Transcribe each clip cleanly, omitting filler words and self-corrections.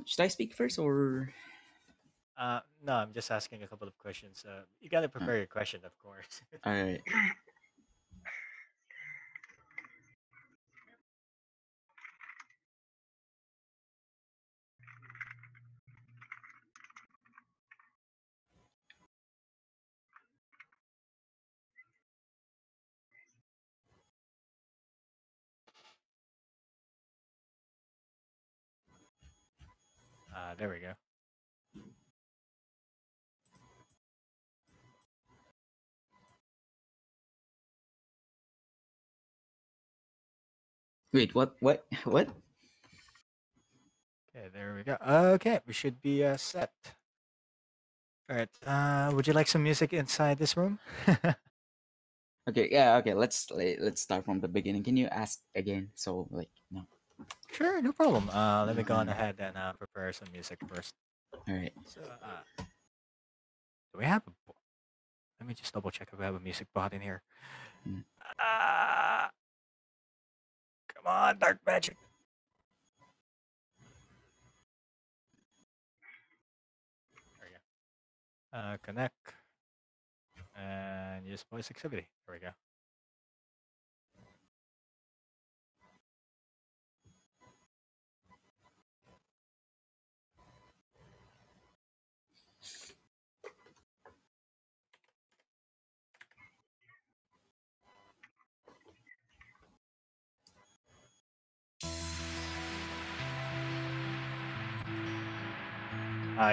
Should I speak first or? No, I'm just asking a couple of questions. You gotta Uh, prepare your question, of course. all right. There we go. Wait, what? What? What? Okay, there we go. Okay, we should be set. All right. Would you like some music inside this room? Okay, yeah, okay. Let's start from the beginning. Can you ask again? So like no. Sure, no problem. Let me go on Mm, ahead and prepare some music first. all right. So, do we have a? Let me just double check if we have a music bot in here. Mm. Ah, come on, dark magic. There we go. Connect and use voice activity. There we go.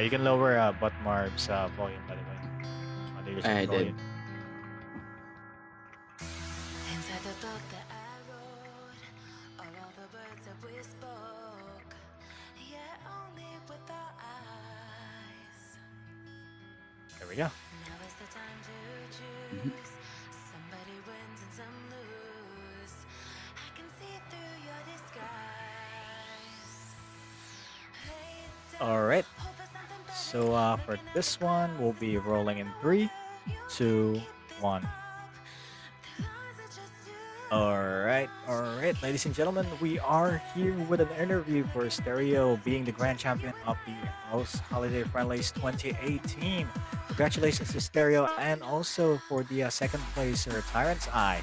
You can lower Botmarb's volume, by the way, on the user I control did. unit. Inside the book that I wrote, of all the words that we spoke, yet only with our eyes. There we go. Now is the time to Mhm. choose. Somebody wins and some lose. I can see through your disguise. Hey, All don't right. hope for something better So to for make it this last one, we'll forever. be rolling in If three, I love you, I'll two, keep this one. love. The lines are just too All harsh. right, ladies and gentlemen, we are here with an interview for Stereo being the grand champion of the House Holiday Friendlies 2018. Congratulations to Stereo and also for the second placer, Tyrant's Eye,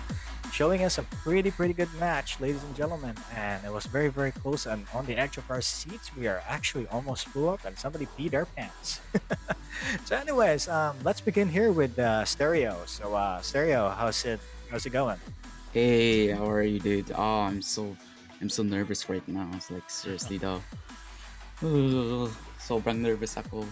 showing us a pretty good match, ladies and gentlemen. And it was very close. And on the edge of our seats, we are actually almost flew up, and somebody peed their pants. So, anyways, let's begin here with Stereo. So, Stereo, how's it going? Hey, how are you, dude? Oh, I'm so nervous right now. It's like seriously though. Sobrang nervous ako.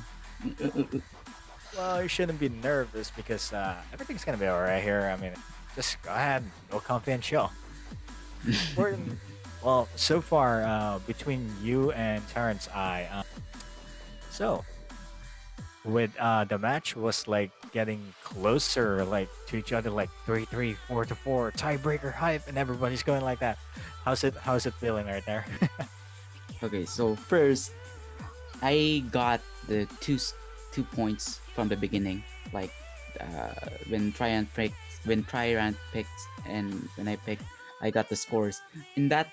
Well, you shouldn't be nervous because everything's gonna be alright here. I mean, just go ahead, go comfy and chill. We're well, so far between you and Terrence, so with the match was like getting closer, like to each other, like 3-3, 4-4, tiebreaker hype, and everybody's going like that. How's it feeling right there? Okay, so first I got the 2 points from the beginning. Like when Tyrant picked and when I picked, I got the scores. In that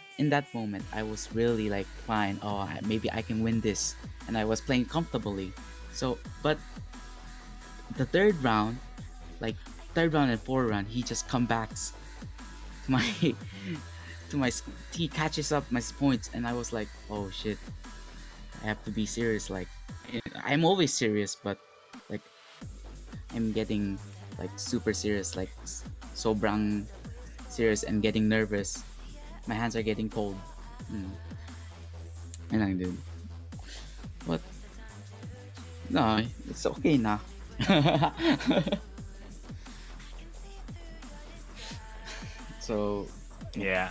moment, I was really like fine. Oh, maybe I can win this, and I was playing comfortably. So, but the like third round and fourth round, he just comebacks to my to my. He catches up my points, and I was like, oh shit, I have to be serious. Like, I'm always serious, but like I'm getting like super serious, like sobrang serious and getting nervous. My hands are getting cold. Mm. And I did. But no, it's okay now. So Yeah.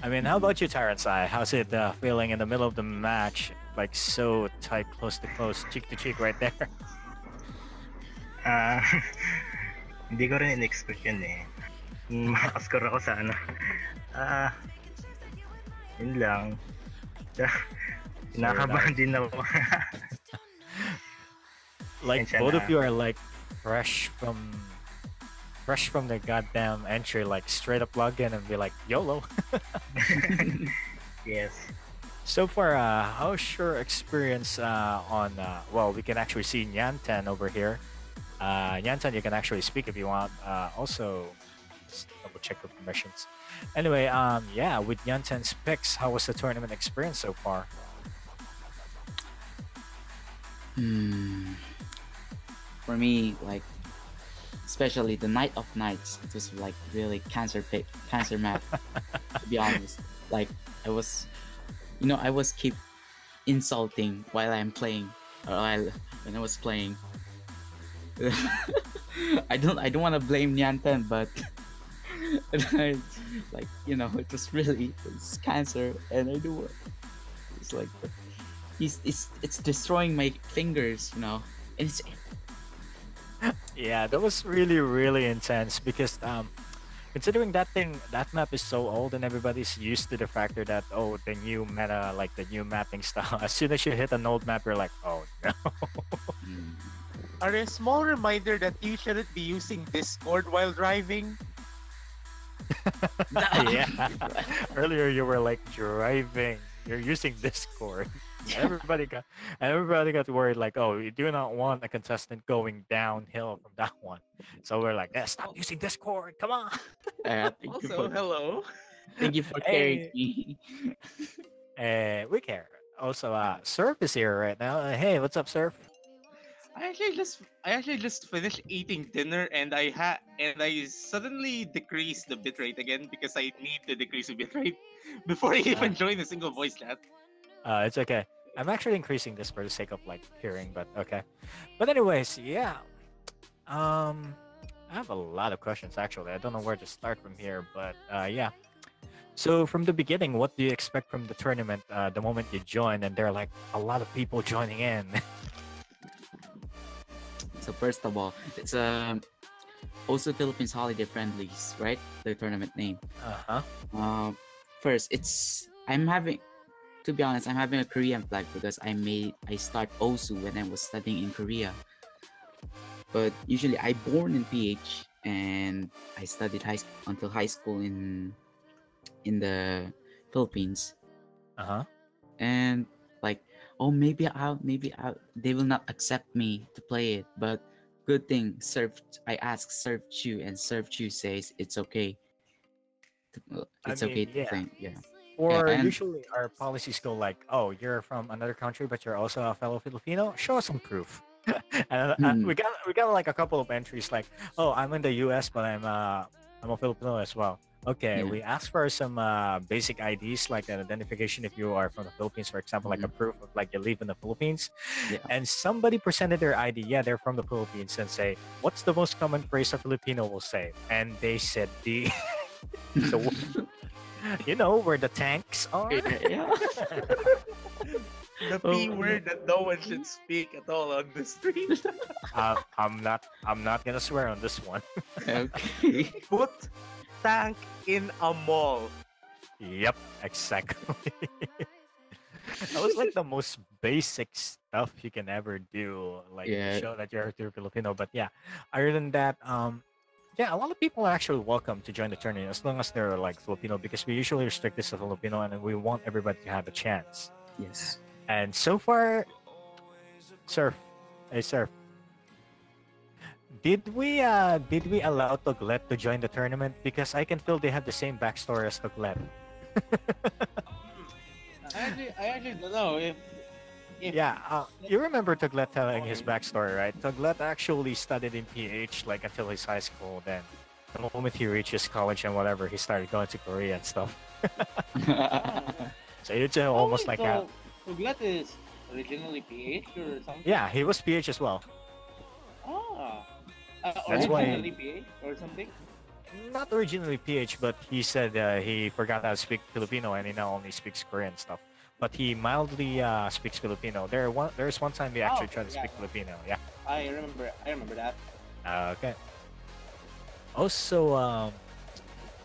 I mean, how about you, Tyrant's Eye? How's it feeling in the middle of the match? Like so tight, close to close, cheek to cheek right there. Ah, hindi ko rin in-expect yun eh. Makakascore ako sa ano. Ah, yun lang. Fair enough. Kinakabahan din ako. Like Pasensya both of na. you are like fresh from fresh from the goddamn entry, like straight up log in and be like YOLO. Yes. So far, how's your experience on? Well, we can actually see Nyanten over here. Nyanten, you can actually speak if you want. Also, just double check your permissions. Anyway, yeah, with Nyanten's picks, how was the tournament experience so far? Hmm. For me, like especially the night of nights, it was like really cancer map. To be honest, like I was, I was keep insulting while I'm playing, or while when I was playing. I don't want to blame Nyanten, but like it was really it's cancer, and I do it's like it's destroying my fingers, and it's Yeah, that was really really intense because considering that map is so old and everybody's used to the factor that oh the new meta like the new mapping style. As soon as you hit an old map, you're like oh no. mm, Are a small reminder that you shouldn't be using Discord while driving. Yeah. Earlier you were like driving. You're using Discord. Everybody got everybody got worried like, oh, you do not want a contestant going downhill from that one. So we're like, yeah, stop using Discord. Come on. thank you Also, for hello. carrying Hey, me. we care. Also, Surf is here right now. Hey, what's up, Surf? I actually just finished eating dinner and I suddenly decreased the bitrate again because I need to decrease the bitrate before I Uh, even join a single voice chat. it's okay. I'm actually increasing this for the sake of like hearing, but okay. But anyways, yeah. Um, I have a lot of questions actually. I don't know where to start from here, but yeah. So from the beginning, what do you expect from the tournament? The moment you join, and there are like a lot of people joining in. So first of all, it's also Philippines Holiday Friendlies, right? The tournament name. Uh huh. Um, First, I'm having to be honest, I'm having a Korean flag because I start OSU when I was studying in Korea. But usually I born in PH and I studied until high school in the Philippines. Uh huh. And like, oh, maybe I they will not accept me to play it, but good thing I asked Serve Chu, and Serve Chu says I it's mean, okay to yeah. think, yeah. Yeah, Or and usually our policies go like, "Oh, you're from another country, but you're also a fellow Filipino. Show us some proof." And hmm, we got like a couple of entries like, "Oh, I'm in the U.S., but I'm a Filipino as well." Okay, yeah. we ask for some basic IDs like an identification if you are from the Philippines, for example, like Hmm, a proof of like you live in the Philippines. yeah. And somebody presented their ID, yeah, they're from the Philippines, and say, "What's the most common phrase a Filipino will say?" And they said the the where the tanks are. Yeah, yeah. The Oh P no. word that no one should speak at all on the street. I'm not gonna swear on this one. Okay. Put tank in a mall. Yep, exactly. That was like the most basic stuff you can ever do, like to Yeah. show that you're Filipino. But yeah, other than that, yeah, a lot of people are actually welcome to join the tournament as long as they're like Filipino because we usually restrict this to Filipino and we want everybody to have a chance. Yes. And so far, Surf, hey Surf, did we allow Toglet to join the tournament? Because I can feel they have the same backstory as Toglet. I actually don't know if Yeah, you remember Toglet telling his backstory, right? Toglet actually studied in PH like until his high school. Then, the moment he reaches college and whatever, he started going to Korea and stuff. oh, So it's oh almost wait, like a so Uglat is originally PH or something? yeah, he was PH as well. Ah, That's Oh. why originally PH or something? not originally PH, but he said he forgot how to speak Filipino and he now only speaks Korean stuff. But he mildly speaks Filipino. There's one time he Oh, actually okay, tried to yeah. speak Filipino. Yeah. I remember that. Okay. Also,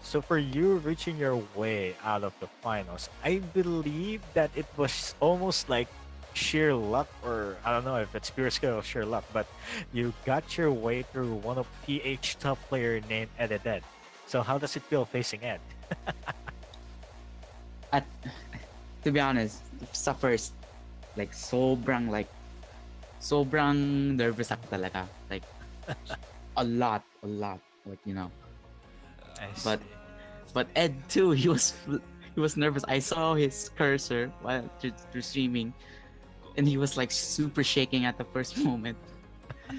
so for you reaching your way out of the finals, I believe that it was almost like sheer luck, or I don't know if it's pure skill or sheer luck, but you got your way through one of PH top player named Ed. So how does it feel facing Ed? At to be honest, sa first, like sobrang nervous ako talaga. Like a lot, like I But see. Ed too, he was nervous. I saw his cursor while through streaming, and he was like super shaking at the first moment.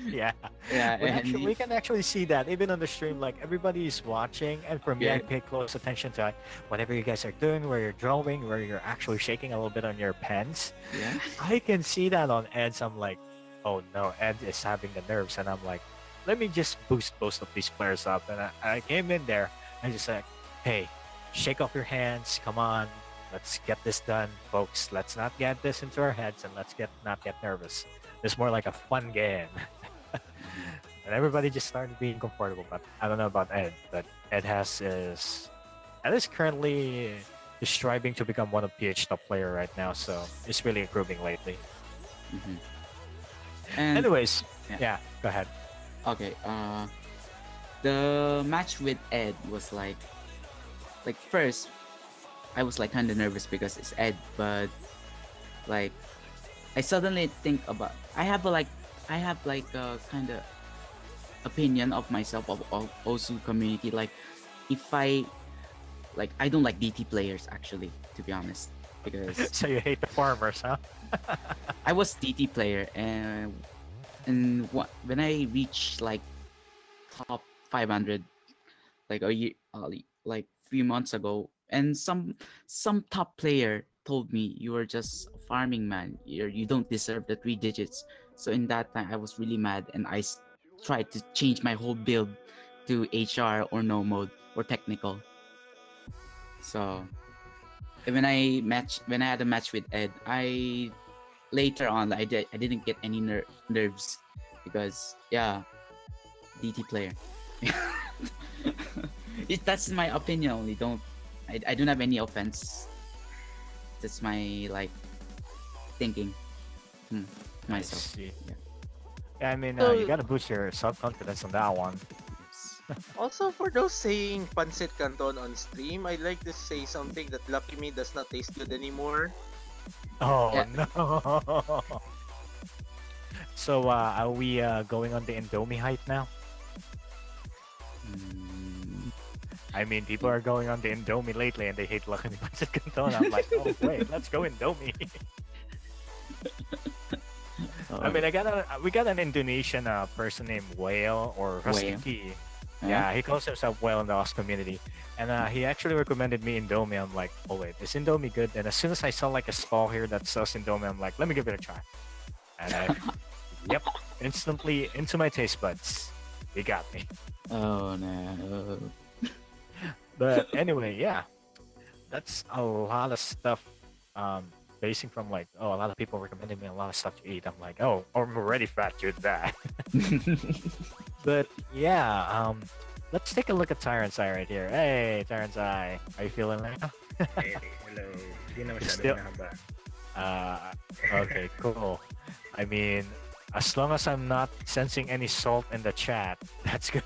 Yeah, Yeah, and we can actually see that even on the stream. Like everybody is watching, and for me, I yeah, pay close attention to whatever you guys are doing, where you're drawing, where you're actually shaking a little bit on your pens. yeah. I can see that on Ed's. I'm like, oh no, Ed is having the nerves, and I'm like, let me just boost both of these players up. And I came in there and just like, hey, shake off your hands, come on, let's get this done, folks. Let's not get this into our heads, and let's get not get nervous. It's more like a fun game. And everybody just started being comfortable. But I don't know about Ed, but Ed is currently is striving to become one of PH top player right now, so it's really improving lately. Mhm. And Anyways, yeah. yeah, go ahead. Okay, the match with Ed was like first I was like kind of nervous because it's Ed, but like I suddenly think about I have like a kind of opinion of myself of Osu community. Like if I don't like DT players actually, to be honest, because So you hate the farmers, huh? I was DT player and when I reached like top 500 like a year like few months ago, and some top player told me you are just a farming man, you don't deserve the 3 digits. So in that time I was really mad, and tried to change my whole build to HR or no mode or technical. So and when I had a match with Ed, I later on I didn't get any nerves because yeah, DT player. That's my opinion only. I don't have any offense. That's my like thinking to I myself. see. Yeah. Yeah, I mean, you So gotta boost your self confidence on that one. Yes. also for those saying pancit canton on stream, I'd like to say something that Lucky Me does not taste good anymore. Oh Yeah. no! So, are we going on the Indomie hype now? Mm, I mean, people are going on the Indomie lately, and they hate Lucky Pancit Canton. I'm like, oh wait, let's go Indomie. I mean, we got an Indonesian person named Whale or Whale. Rastiki. huh? Yeah, he calls himself Whale in the OS community, and he actually recommended me Indomie. I'm like, oh wait, is Indomie good? And as soon as I saw like a stall here that sells Indomie, I'm like, let me give it a try. And yep, instantly into my taste buds. He got me. Oh no. But anyway, yeah, that's a lot of stuff. Basing from like, oh, a lot of people recommended me a lot of stuff to eat. I'm like, oh, I'm already fat with that. But yeah, let's take a look at Tyrant's Eye right here. Hey, Tyrant's Eye, are you feeling it? Hey, hello. Hindi na masyado Still- mahaba. Okay, cool. I mean, as long as I'm not sensing any salt in the chat, that's good.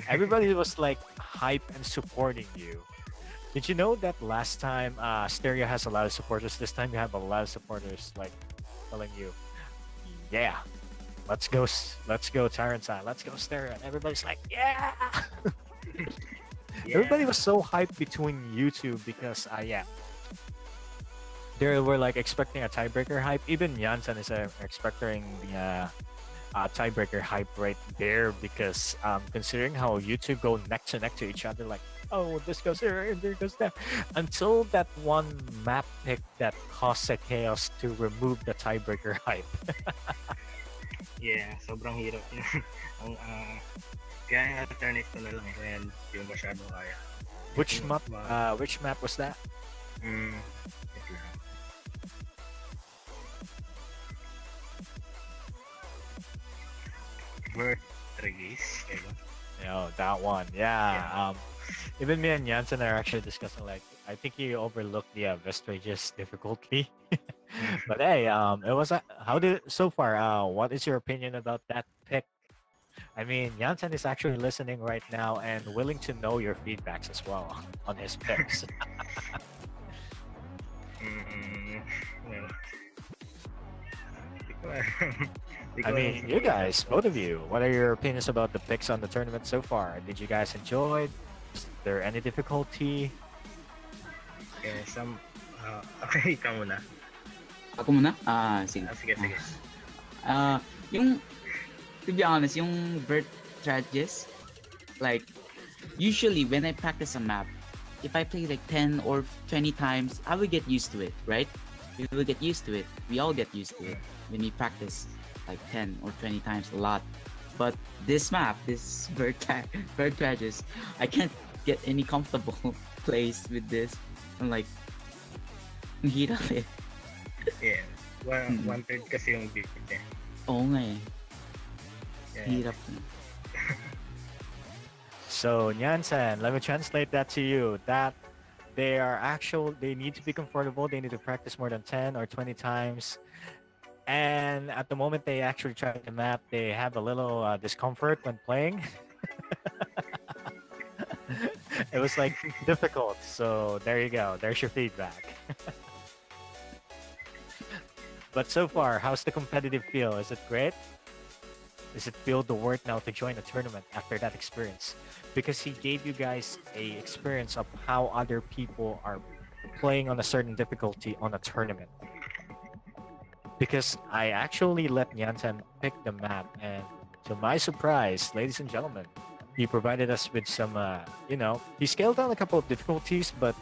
Everybody was like hype and supporting you. Did you know that last time Stereo has a lot of supporters? This time you have a lot of supporters like telling you, yeah, let's go, Tyrant's Eye, let's go Stereo. And everybody's like, yeah. Yeah. Everybody was so hyped between you two because, yeah, they were like expecting a tiebreaker hype. Even Jansen is expecting the tiebreaker hype right there because considering how you two go neck to neck to each other, like, oh, this goes here and there goes there, until that one map pick that caused the chaos to remove the tiebreaker hype. Yeah, sobrang hirap na. Ang, kaya alternate ko na lang kaya hindi ko masyado kaya. Which map was that? Wait lang. Vertregis, kaya Oh, that one. Yeah. Yeah. Even me and Jansen are actually discussing like I think he overlooked the Vestages difficulty. But hey, it was how did so far? What is your opinion about that pick? I mean, Jansen is actually listening right now and willing to know your feedbacks as well on his picks. Di I ko alam mean, sa you mga guys, both of you, what are your opinions about the picks on the tournament so far? Did you guys enjoy? Is there any difficulty? eh, okay, ikaw muna. Ako muna? Sige. Sige, sige. Yung, to be honest, yung vert strategies, like, usually when I practice a map, if I play like 10 or 20 times, I will get used to it, right? We will get used to it. We all get used to it when we practice like 10 or 20 times a lot. But this map, this vert strategies, I can't get any comfortable place with this. I'm like, ang hirap eh. Yeah. One-third kasi yung beat eh. Oo nga eh. Yeah. Hirap. So, Nyansan, let me translate that to you. That they need to be comfortable. They need to practice more than 10 or 20 times. And at the moment they actually try the map, they have a little discomfort when playing. It was like difficult. So there you go. There's your feedback. But so far, how's the competitive feel? Is it great? Does it feel the worth now to join a tournament after that experience? Because he gave you guys a experience of how other people are playing on a certain difficulty on a tournament. Because I actually let Nyantan pick the map, and to my surprise, ladies and gentlemen, he provided us with some, he scaled down a couple of difficulties, but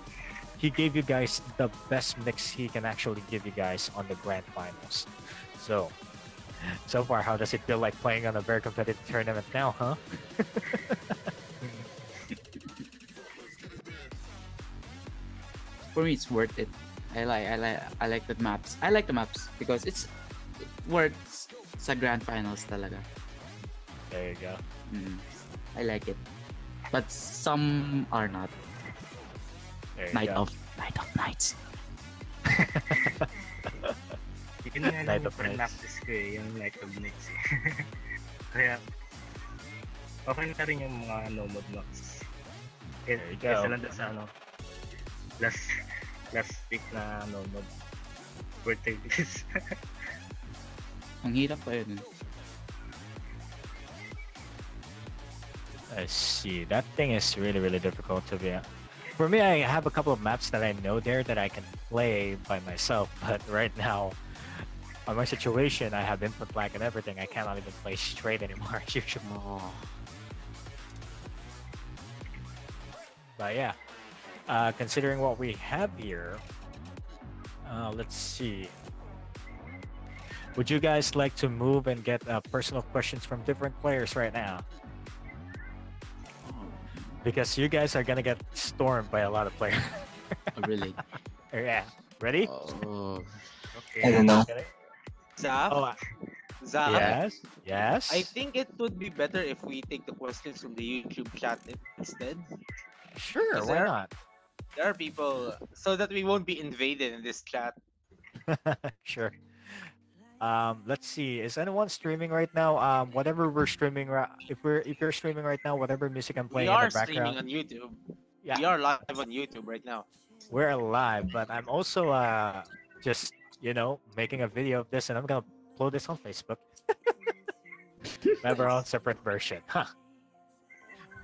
he gave you guys the best mix he can actually give you guys on the grand finals. So far, how does it feel like playing on a very competitive tournament now, huh? For me, it's worth it. I like the maps. I like the maps because it works sa grand finals talaga. There you go. I like it. But some are not. There you Night go. of nights. Yun nga Night lang of yung Nights. practice ko eh, yung Night of Nights eh. Kaya, okay na rin yung mga no-mod maps. There you go. Kesa lang doon sa last week na no-mod. For 30 days. Ang hirap pa yun. I see. That thing is really, really difficult to be. For me, I have a couple of maps that I know there that I can play by myself, but right now, on my situation, I have input lag and everything. I cannot even play straight anymore as usual. Oh. But yeah, considering what we have here, let's see. Would you guys like to move and get personal questions from different players right now? Because you guys are gonna get stormed by a lot of players. Oh, really? Yeah. Ready? Oh. Okay. I don't know. Zaf, Oh, Zaf, yes. Yes. I think it would be better if we take the questions from the YouTube chat instead. Sure. Is Why there- not? There are people, so that we won't be invaded in this chat. Sure. Let's see. Is anyone streaming right now? Whatever we're streaming, if you're streaming right now, whatever music I'm We playing in are the background, streaming on YouTube. Yeah. We are live on YouTube right now. we're live. But I'm also just making a video of this, and I'm gonna upload this on Facebook. We have our own separate version, huh?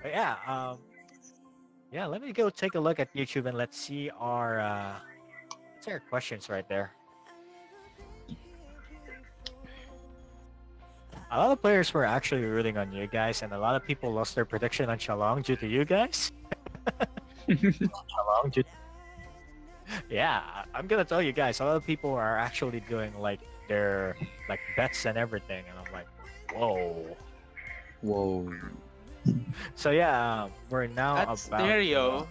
But yeah. Let me go take a look at YouTube and let's see our questions right there. A lot of players were actually rooting on you guys, and a lot of people lost their prediction on Chalong due to you guys. Chalong due. Yeah, I'm gonna tell you guys. A lot of people are actually doing like their bets and everything, and I'm like, whoa. Whoa. So yeah, we're now At about stereo.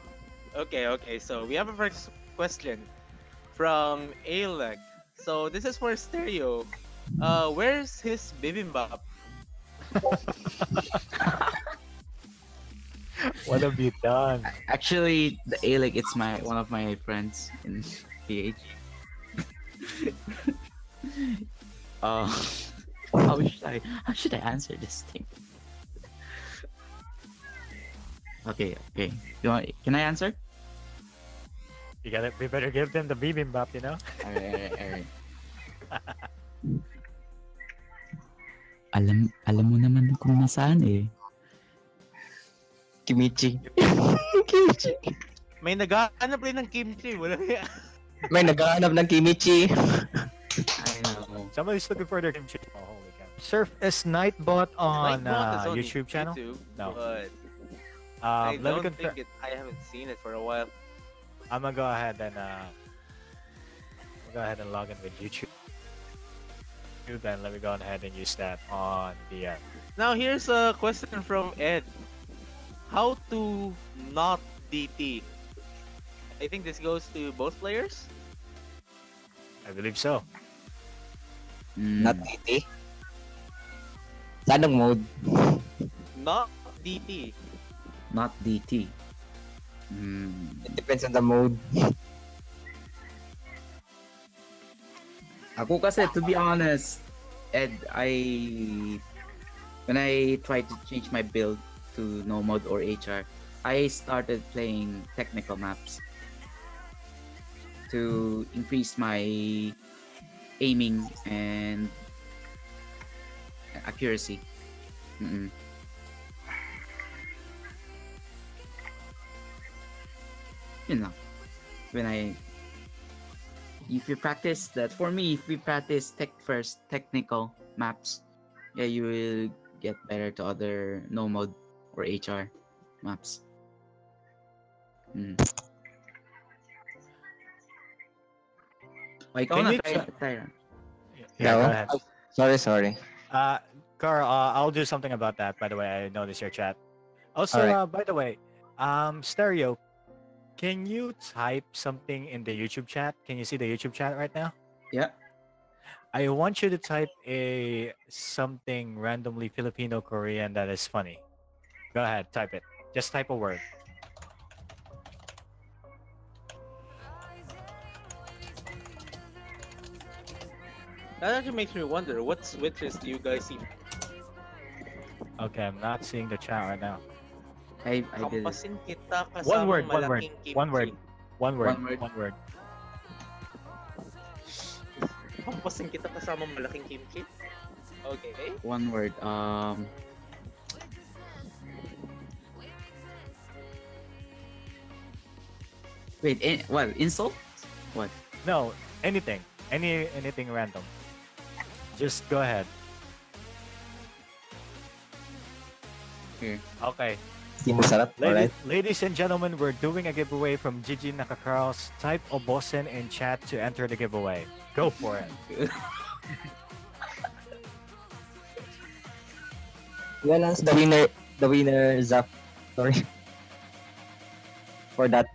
Okay. So we have a first question from Alec. So this is for stereo. Where's his bibimbap? What have you done? Actually, the Alec, it's one of my friends in PH. How should I answer this thing? Okay. Can I answer? We better give them the bibimbap, Alright. Alam mo naman kung nasaan eh. Kimichi. Kimichi. May naghahanap rin ng kimchi. Wala kaya. May naghahanap ng kimichi. I know. Somebody's looking for their kimchi. Oh, holy cow. Surf is Nightbot on Nightbot is on YouTube channel. No. But Let I me don't confirm. think it. I haven't seen it for a while. I'm gonna go ahead and log in with YouTube. And let me go ahead and use that on the Now here's a question from Ed. How to not DT? I think this goes to both players. I believe so. Not DT. Sa anong mode? Not DT. Not DT. It depends on the mode. Ako kasi, to be honest, Ed, when I tried to change my build to no mode or HR, I started playing technical maps to increase my aiming and accuracy. Yun lang. If you practice that, for me, if we practice technical maps, yeah, you will get better to other no mode or HR maps. Ikaw Can na, you try. Yeah, No? go ahead. Sorry. Carl, I'll do something about that. By the way, I noticed your chat. Also, Alright. by the way, Stereo, can you type something in the YouTube chat? Can you see the YouTube chat right now? Yeah. I want you to type something randomly Filipino Korean that is funny. Go ahead, type it. Just type a word. That actually makes me wonder, what switches do you guys see? Okay, I'm not seeing the chat right now. I did it. Kampasin kita One kasama word, one word, malaking kimchi. one word. One word. One word. One word. Kampasin kita kasama malaking kimchi. Okay. One word. Wait. What? Insult? What? No, anything. Anything random. Just go ahead. Here. Okay. Hindi mo sarap, alright? Ladies and gentlemen, we're doing a giveaway from Gigi Nakakarls. Type Obosen in chat to enter the giveaway. Go for it. You announce the winner, Zap. Sorry. For that.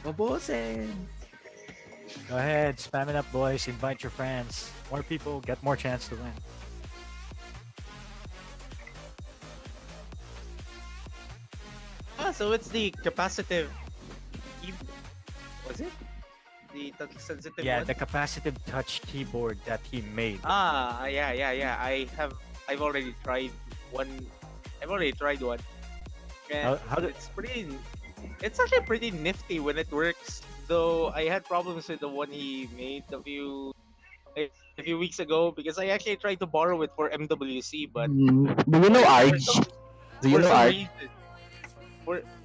Babosen. Go ahead, spam it up, boys. Invite your friends. More people get more chance to win. So it's the capacitive. Was it? The touch sensitive Yeah, one? the capacitive touch keyboard that he made. Yeah. I've already tried one. And it's actually pretty nifty when it works. Though I had problems with the one he made a few weeks ago because I actually tried to borrow it for MWC, but Do you know Arch? Do you for know some Arch? reason,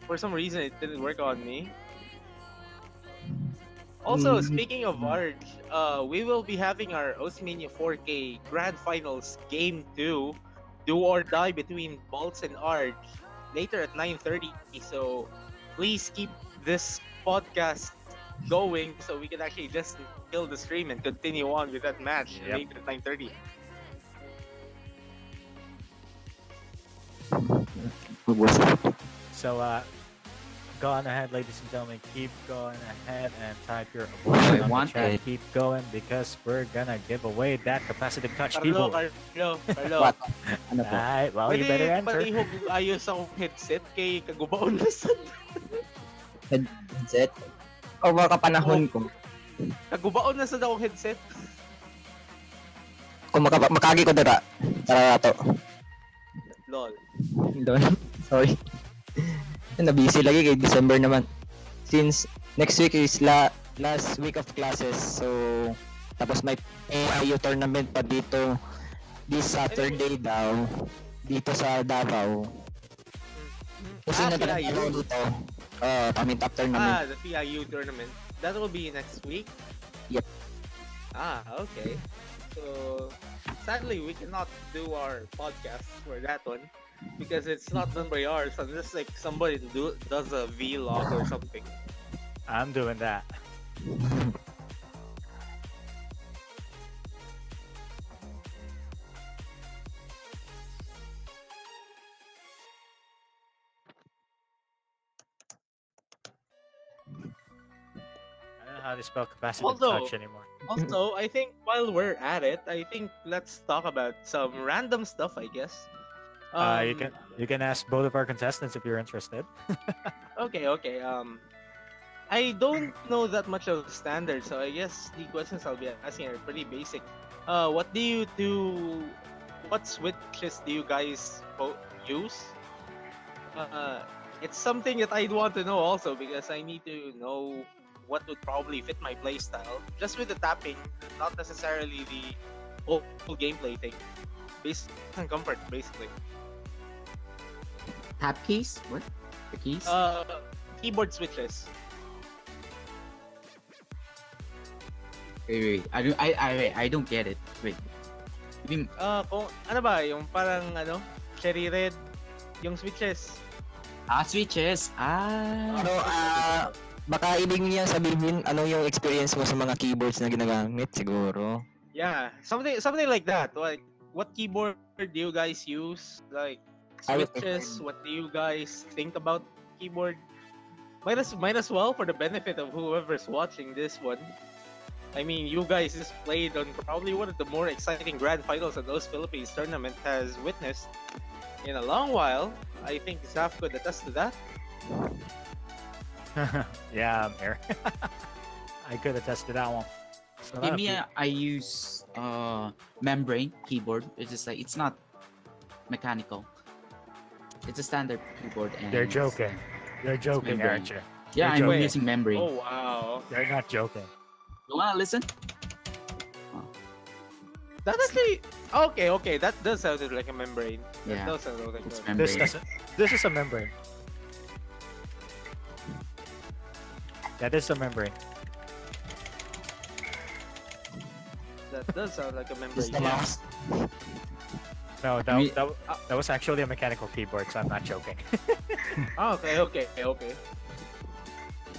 for some reason it didn't work on me. Also, speaking of Arch, we will be having our Oceania 4K Grand Finals Game 2, Do or Die between Bolts and Arch, later at 9:30. So please keep this podcast going so we can actually just kill the stream and continue on with that match later at 9:30. So, go on ahead, ladies and gentlemen. Keep going ahead and type your I abortion on want the chat. it. Keep going because we're gonna give away that capacitive touch Carlo. keyboard. What? Ano po? Alright, well, you better answer. Pwede palihog ayos akong headset kay kagubaon na sad. Headset? O baka panahon ko. Kagubaon na sad akong headset. Kung makagi ko dara. Tara to. Lol. Lol. Sorry. Na-busy lagi kay December naman. Since next week is last week of classes. So, tapos may AIU tournament pa dito this Saturday daw. Dito sa Davao. Kasi PIU. dito. Top tournament. The PIU tournament. That will be next week? Yep. Okay. So, sadly, we cannot do our podcast for that one because it's not done by ours unless like somebody does a vlog or something. I'm doing that. I don't know how to spell capacitive Although- touch anymore. Also, I think while we're at it, I think let's talk about some random stuff, I guess. You can ask both of our contestants if you're interested. Okay. I don't know that much of standard, so I guess the questions I'll be asking are pretty basic. What do you do? What switches do you guys use? It's something that I'd want to know also because I need to know what would probably fit my playstyle. Just with the tapping, not necessarily the whole gameplay thing. Based on comfort, basically. Tap keys? What? The keys? Keyboard switches. Wait. I don't get it. Wait. You mean, Kung ano ba, yung parang cherry red, yung switches. switches. Ano, baka ibig niya sabihin ano yung experience mo sa mga keyboards na ginagamit siguro. Yeah, something like that. Like, what keyboard do you guys use? Like, I would switches. What do you guys think about keyboard? Might as well for the benefit of whoever's watching this one. I mean, you guys just played on probably one of the more exciting grand finals that those Philippines tournament has witnessed in a long while. I think Zaf could attest to that. Yeah, I'm here. I could attest to that one. So for me, I use membrane keyboard. It's just like it's not mechanical. It's a standard keyboard. And They're joking. They're joking, membrane. aren't you? Yeah, They're I'm joking. using membrane. Oh wow, They're not joking. You wanna listen? that actually okay. That does sound like a membrane. That Yeah, does sound like it's a membrane. This is a membrane. That is a membrane. That does sound like a Just membrane. the Yeah. mouse. No, Me- that was actually a mechanical keyboard, so I'm not joking. Okay.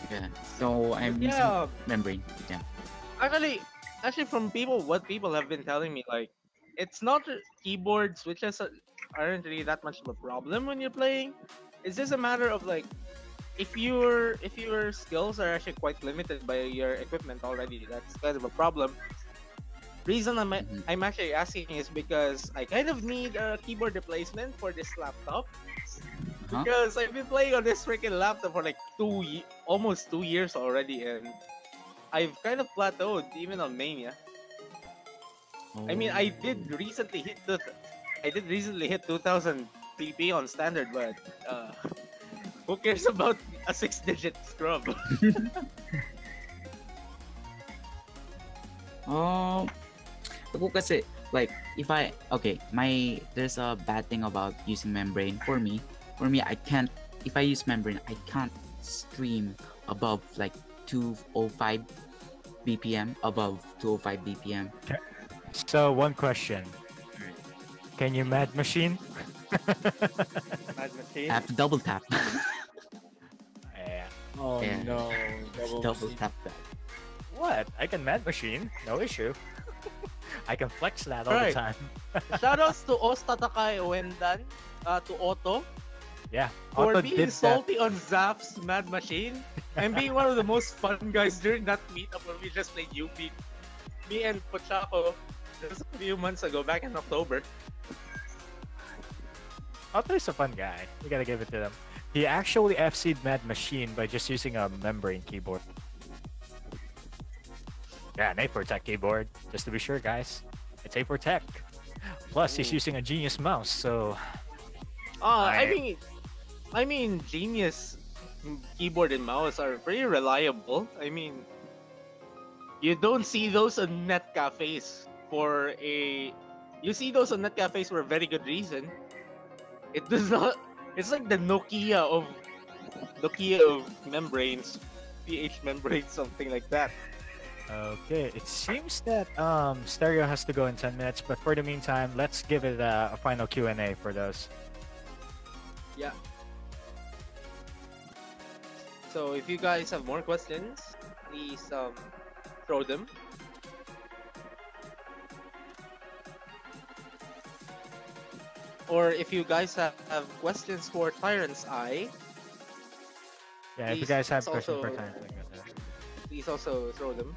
Yeah. So I'm using Yeah. membrane. Yeah. Actually, from what people have been telling me, like, it's not keyboard switches aren't really that much of a problem when you're playing. It's just a matter of like, if your skills are actually quite limited by your equipment already, that's kind of a problem. Reason I'm actually asking is because I kind of need a keyboard replacement for this laptop. Uh-huh. Because I've been playing on this freaking laptop for like almost 2 years already, and I've kind of plateaued even on Mania. I mean, I did recently hit 2000 PP on standard, but who cares about a 6-digit scrub? Ako kasi, like, there's a bad thing about using membrane for me. If I use membrane, I can't stream above like 205 BPM, above 205 BPM. So one question: can you mad machine? Mad machine. I have to double tap. Yeah. Oh Yeah. no, double tap that. What? I can mad machine, no issue. I can flex that all Right. the time. Shoutouts to Ostatakai Wendan, to Otto, Yeah. for Otto being did that. salty on Zaf's Mad Machine and being one of the most fun guys during that meetup where we just played UP. Me and Pochako just a few months ago, back in October. Otto's a fun guy. We gotta give it to them. He actually FC'd Mad Machine by just using a membrane keyboard. Yeah, an A4 Tech keyboard. Just to be sure, guys. It's A4 Tech. Plus, he's using a Genius mouse, so I I mean, Genius keyboard and mouse are pretty reliable. I mean, you don't see those on net cafes for a. You see those on net cafes for a very good reason. It does not. It's like the Nokia of membranes, PH membranes, something like that. Okay, it seems that Stereo has to go in 10 minutes, but for the meantime, let's give it a final Q&A for those. Yeah. So if you guys have more questions, please throw them. Or if you guys have questions for Tyrant's Eye, Yeah, if you please guys have questions for also time. please also throw them.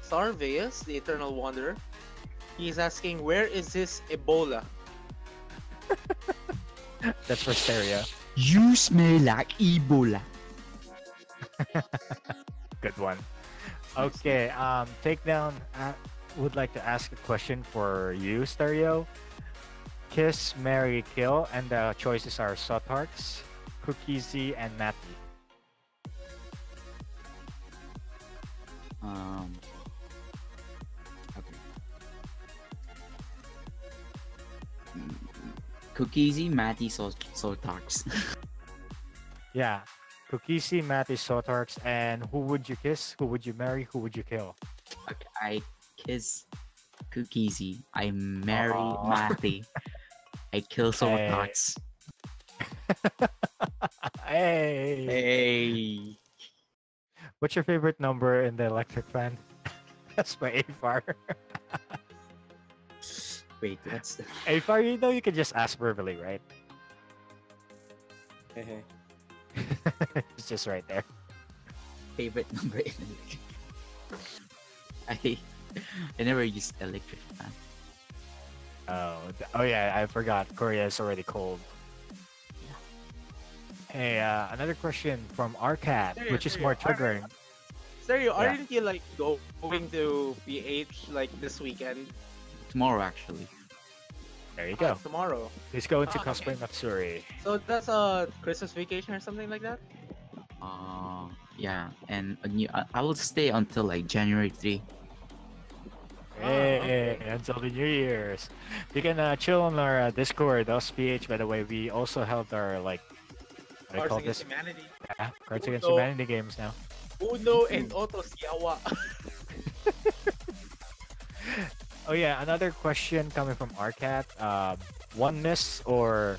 Sarveus, the Eternal Wanderer, he's asking, where is this Ebola? That's for Stereo. You smell like Ebola. Good one. Okay, Takedown would like to ask a question for you, Stereo. Kiss, Marry, Kill, and the choices are Sotarks, Cookiesy, and Matty. Okay. Cookiesy, Matty, Sotarks. Yeah, Cookiesy, Matty, Sotarks, and who would you kiss? Who would you marry? Who would you kill? Okay, I kiss Cookiesy. I marry Aw. Matty. I kill Sotarks. Hey. Hey. What's your favorite number in the electric fan? That's my AFAR. Wait, what's the AFAR, you know you can just ask verbally, right? Hey. It's just right there. favorite number in electric? I never used electric fan. Oh yeah, I forgot. Korea is already cold. Hey, another question from Arcat, Stereo, which is Stereo, more triggering. Stereo, Yeah. aren't you like going to PH like this weekend? Tomorrow, actually. There you go. Tomorrow. He's going to Ah, cosplay Matsuri. So that's a Christmas vacation or something like that? Yeah, and I will stay until like January 3. Hey, until the New Year's. You can chill on our Discord, PH. By the way, we also held our what do you Cards call Against this? Humanity. Yeah, Cards Against Uno. Humanity games now. Uno and Oto's Yawa. Oh yeah, another question coming from Arcat. One miss or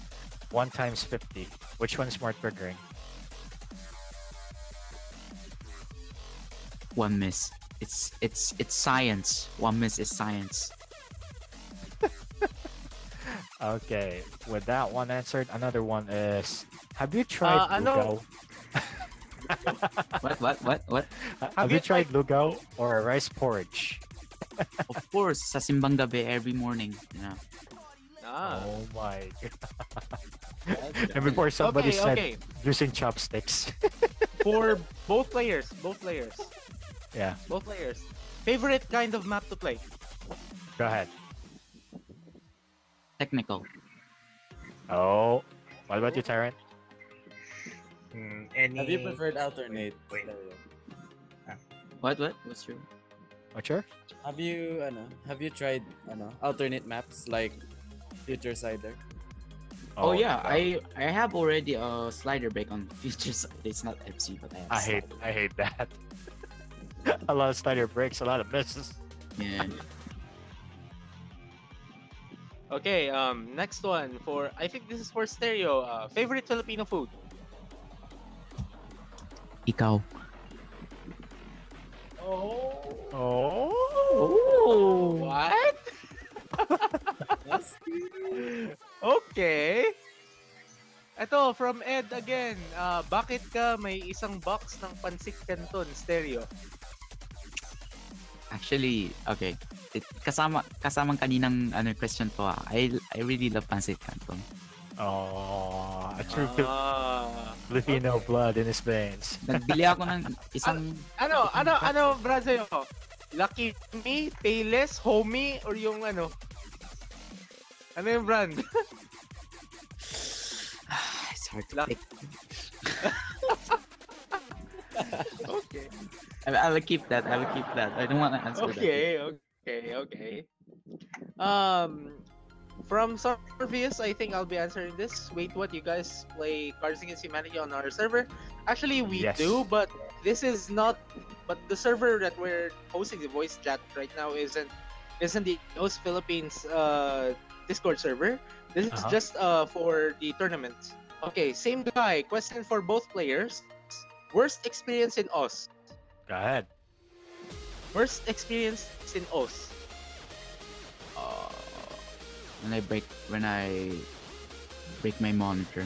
1 times 50? Which one's more triggering? One miss. It's science. One miss is science. Okay, with that one answered, another one is: have you tried ano? lugaw? What? Have you tried lugaw or rice porridge? Of course, sa simbang gabi every morning. Yeah. Oh my god! And before somebody said okay. using chopsticks. For both players. Yeah, Both players. Favorite kind of map to play? go ahead. Technical. Oh, what about you, Tyrant? Any... Have you preferred alternate? Wait. Stereo? What? What's your? What's your? Have you tried alternate maps like Future Cider? Oh, yeah, no. I have already a slider break on Future Side. It's not FC, but I have. I hate that. A lot of slider breaks, a lot of misses. Yeah. Okay, next one for, I think this is for Stereo. Favorite Filipino food? Ikaw. Oh. What? Okay. Ito, from Ed again. Bakit ka may isang box ng Pancit Canton, Stereo? Actually, okay. Kasamang kaninang question ko. I really love pancit canton. Oh, a true okay. Filipino blood in his veins. Nagbili ako ng isang Ano, brad sa'yo? Lucky Me, Payless, Homie, or yung ano? Ano yung brand? It's hard to Luck. pick. Okay. I will keep that. I will keep that. I don't want to answer that. Okay. Um, from Sorvius, I think I'll be answering this. Wait, what? You guys play Cards Against Humanity on our server? Actually, we Yes. do, but this is not. But the server that we're hosting the voice chat right now isn't the OS Philippines Discord server. This is just for the tournament. Okay, same guy. Question for both players. Worst experience in OS. Go ahead. Worst experience in OS. Uh, when I break my monitor.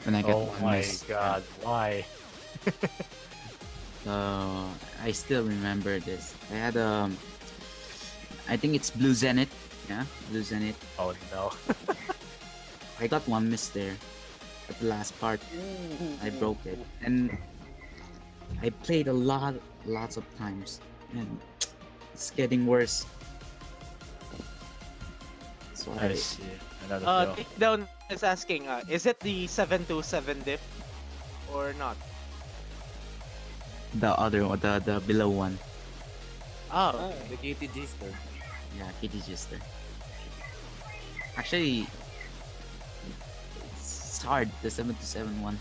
When I get Oh one my miss. god, why? I still remember this. I had I think it's Blue Zenith. Yeah, Blue Zenith. Oh no. I got one miss there at the last part. I broke it, and I played lots of times, and it's getting worse. So I see. Another feel. Takedown is asking, is it the 727 diff or not? the other one, the below one. Oh, The KTG store. Yeah, Kitty Gister. Actually, it's hard. The 727 one.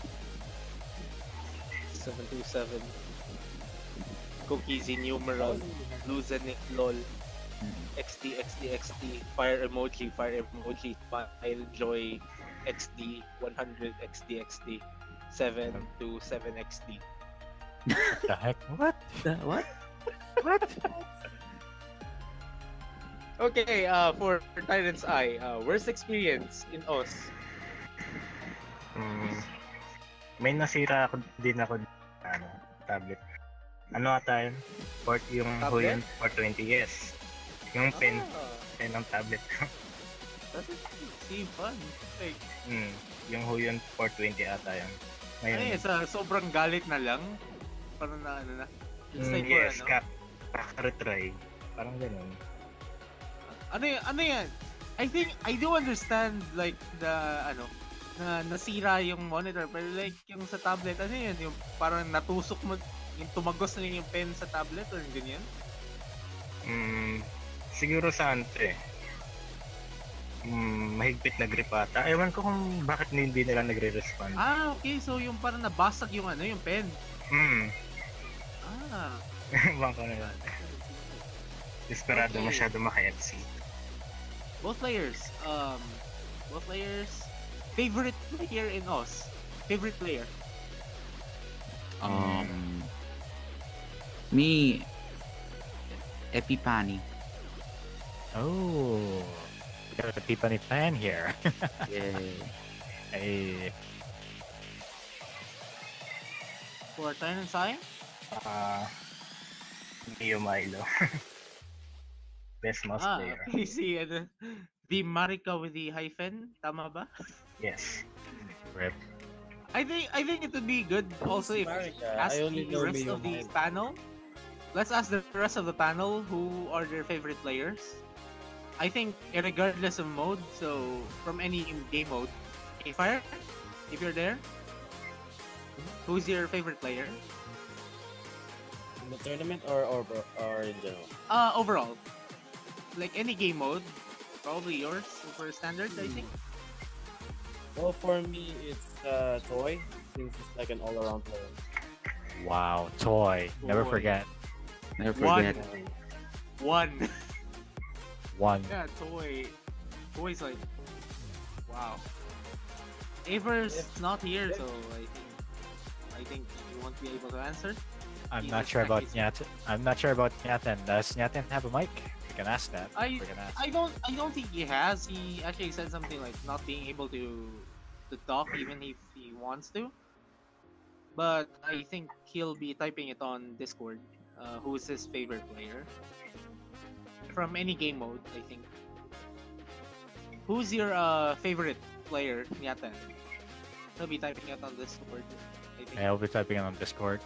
727. Cookies in numeral. Luzanik lol. XD, fire emoji, smile, joy, XD, 100, XD, 7 to 7 XD. The heck? What? What? What? Okay, for Tyrant's Eye, worst experience in OS? May nasira din ako tablet. Ano ata yun? Yung Tablet? Huyon 420, yes. Yung pen ng tablet ko. That is see fun. Like, Yung Huyon 420 ata yun. Ngayon, sobrang galit na lang. Parang na ano na. It's like yes, for retry. Parang ganun. Ano yan? I think I do understand like the na nasira yung monitor, pero like yung sa tablet, ano yan, yung parang natusok mo, yung tumagos na yung pen sa tablet or ganyan? Siguro sa mahigpit na grip ata. Ewan ko kung bakit hindi nila nagre-respond. Okay, so yung parang nabasag yung yung pen. Ewan ko na lang. Desperado Okay. masyado maka-FC. Both players, favorite player in OS. Favorite player. Me, Epipani. Oh, we got a Tiffany fan here. Yeah. Hey, For Tyrant's Eye? Neo Milo. Best mouse player. Okay, see, the Marika with the hyphen, tama ba? Yes. rip. I think it would be good also if Marika? ask I only the know rest Mio of the Milo. panel. Let's ask the rest of the panel who are their favorite players. I think regardless of mode, so from any game mode. Okay, Fire, if you're there, who's your favorite player? In the tournament or in general? Overall, like any game mode, probably yours for standard, I think. Well, for me, it's Toy, since it's like an all-around player. Wow, toy. Never Toy. forget. Never One. forget. One. One. Yeah, Toy's like, wow. Aver's not here, so I think you won't be able to answer. I'm He's not a sure about snacky Nyaten. I'm not sure about Nyaten. Does Nyaten have a mic? We can ask that. I We can ask. I don't think he has. He actually said something like not being able to talk even if he wants to. But I think he'll be typing it on Discord. Who's his favorite player from any game mode? I think. Who's your favorite player, Nyatan? He'll be typing it on Discord. I think. I'll be typing it on Discord.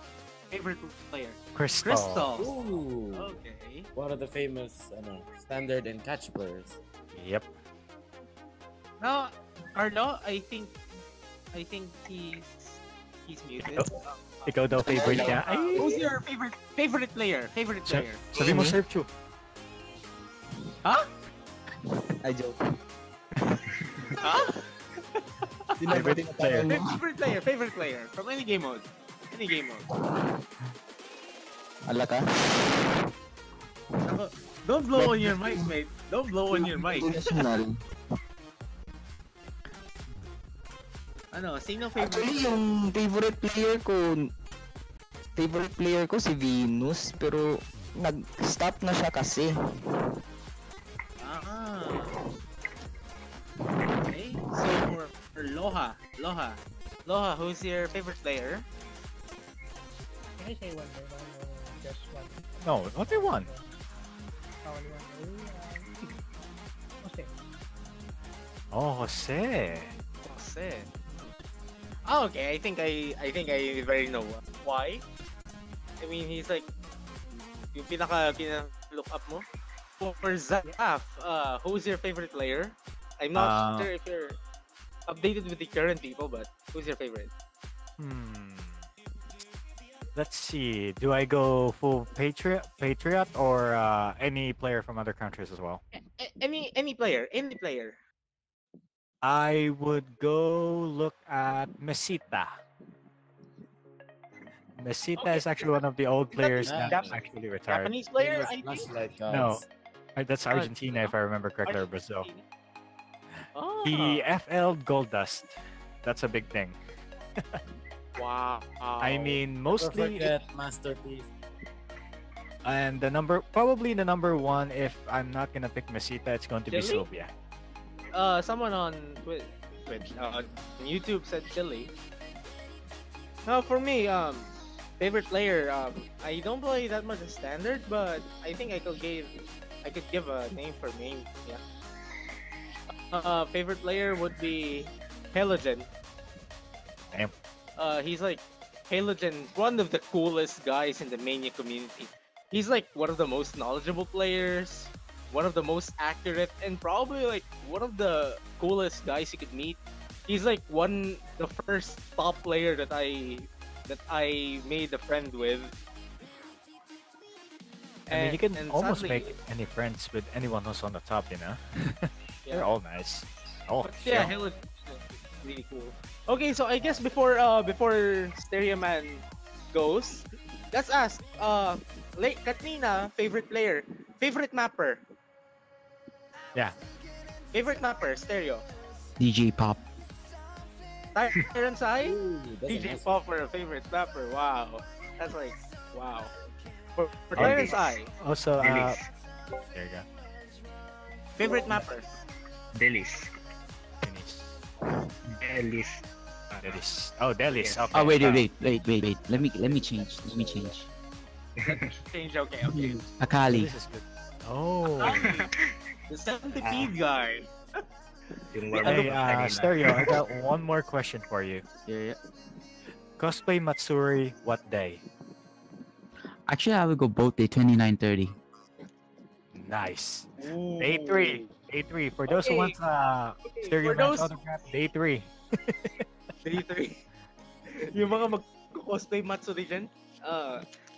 Favorite player. Crystal. Crystal. Ooh! Okay. One of the famous standard and catch players. Yep. No, Carlo, I think he's muted. Ikaw daw favorite niya. Ay! Who's your favorite player? Favorite Sa- player? Sabi mo, Serve Chu. Huh? I joke. Huh? Favorite player. Favorite player from any game mode. Any game mode. Ala ka? Don't blow on your mic, mate. Don't blow on your mic. National. Ano, sino Actually, favorite? yung favorite player ko si Venus, pero nag-stop na siya kasi. Ah. Okay. So for Loha, who's your favorite player? Can I say one by one or just one? No, only one. Only one. Jose. Oh, Jose. Jose. Oh, okay. I think I very know why. I mean, he's like yung look up mo. For Zaf, who's your favorite player? I'm not sure if you're updated with the current people, but who's your favorite? Let's see. Do I go full Patriot or any player from other countries as well? Any player. I would go look at Mesita. Mesita Okay. is actually one of the old players Yeah. that actually retired. Japanese player, I Famous think. flashlight No, guys. that's Argentina if I remember correctly, or Brazil. Oh. The FL Gold Dust. That's a big thing. Wow. I mean, Don't mostly, forget Masterpiece. and probably the number one. If I'm not gonna pick Mesita, it's going to be Chile? Sylvia. Someone on Twitch, on YouTube said Chile. For me, favorite player, I don't play that much of standard, but I think I could give a name for me. Yeah. Favorite player would be Halogen. Damn. He's like Halogen, one of the coolest guys in the Mania community. He's like one of the most knowledgeable players, one of the most accurate, and probably like one of the coolest guys you could meet. He's like the first top player that I made a friend with. I mean, you can and almost sadly- make any friends with anyone who's on the top, you know? Yeah. They're all nice. Oh, Yeah, shit. Halo is really cool. Okay, so I guess before Stereo Man goes, let's ask Katrina, favorite player, favorite mapper. Yeah. Favorite mapper, Stereo. DJ Pop. Tyrant Sai? Ooh, that's a DJ nice Pop for a favorite mapper. Wow. That's like wow. For Oh, Tyrant Sai, Also, Delis. there you go. favorite mapper. Delis. Finish. Delis. Delis. Oh, Delis. Yeah. Okay. Oh wait. Let me change. Change, okay. Akali. Delis is good. Oh. The centipede guy. Yung warm Hey, up kanina. Stereo, I got one more question for you. Yeah. Cosplay Matsuri, what day? Actually, I would go both day 29:30. Nice. Ooh. Day 3. Day 3. For those who Okay. want Stereo For Man's those- autograph, day 3. Day 3. Yung mga mag-cosplay Matsuri dyan,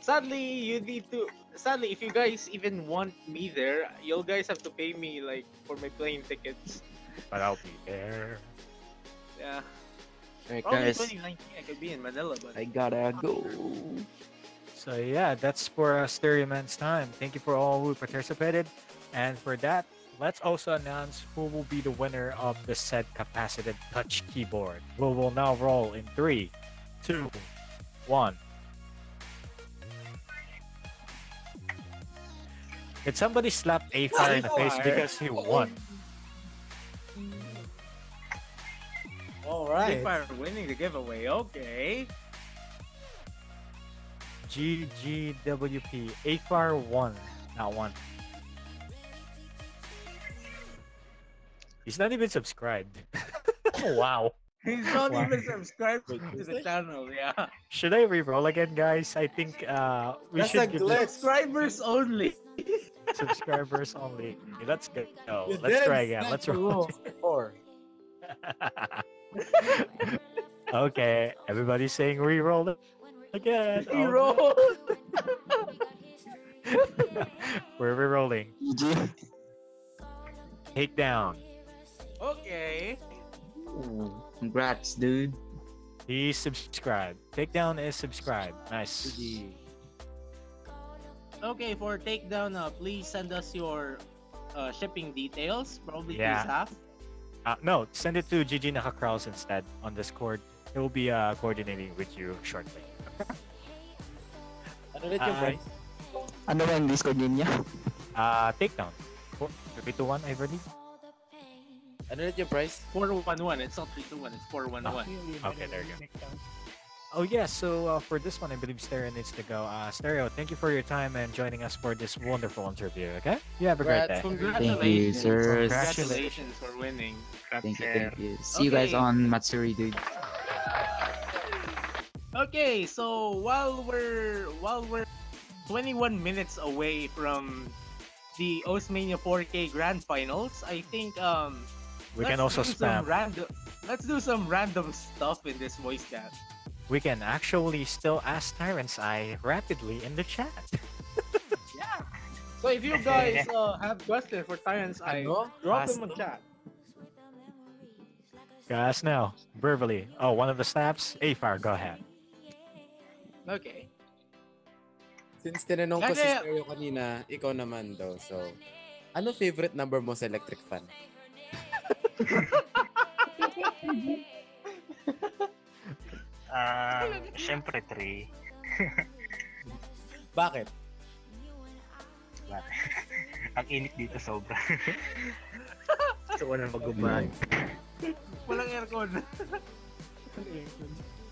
sadly, if you guys even want me there, you guys have to pay me like for my plane tickets. But I'll be there. Yeah. Alright, Probably guys. 2019 I could be in Manila, but I gotta go. So yeah, that's for Stereo Man's time. Thank you for all who participated. And for that, let's also announce who will be the winner of the said capacitive touch keyboard. We will now roll in 3, 2, 1. Did somebody slap A-Fire in the face because he won? All Big right. Fire winning the giveaway. Okay. GGWP. A-Fire won. Not one. He's not even subscribed. Oh, wow. He's not Wow. even subscribed Wait, to is the it? channel. Yeah. Should I re-roll again, guys? I think we That's should a give glitch. this Subscribers only. subscribers only. Okay, let's go. You Let's did try again. set Let's the roll. rules before. Okay, everybody's saying re-roll again. He Oh, rolled. we're re-rolling. GG. Takedown. Okay. Ooh, congrats, dude. He's subscribed. Takedown is subscribed. Nice. GG. Okay, for takedown, please send us your shipping details. Probably Yeah. to staff. No, send it to Gigi Nakacrows instead on Discord. He will be coordinating with you shortly. Ano ulit yung Ah, price? Ano ba yung Discord niya? Takedown. 3, 2, 1, I believe. Ano ulit yung price? 411. It's not 321. It's 411. Okay, there you go. Oh yeah, so for this one, I believe Stereo needs to go. Stereo, thank you for your time and joining us for this wonderful interview. Okay, you have a great day. Congrats. Thank you, sir. Congratulations for winning. Thank you, Sir. thank you. See you guys Okay. on Matsuri, dude. Okay, so while we're 21 minutes away from the Osmania 4K Grand Finals, I think We can let's also do some spam. let's do some random stuff in this voice chat. We can actually still ask Tyrant's Eye rapidly in the chat. Yeah. So if you guys have questions for Tyrant's Eye, Ano? drop Fast them in to? chat. Guys, now, verbally. Oh, one of the snaps? Afar, go ahead. Okay. Since tinanong ko si Kaya- Stereo kanina, ikaw naman daw. So, ano favorite number mo sa electric fan? Syempre 3. Bakit? Ang init dito sobra. Gusto ko na magubad. Walang aircon.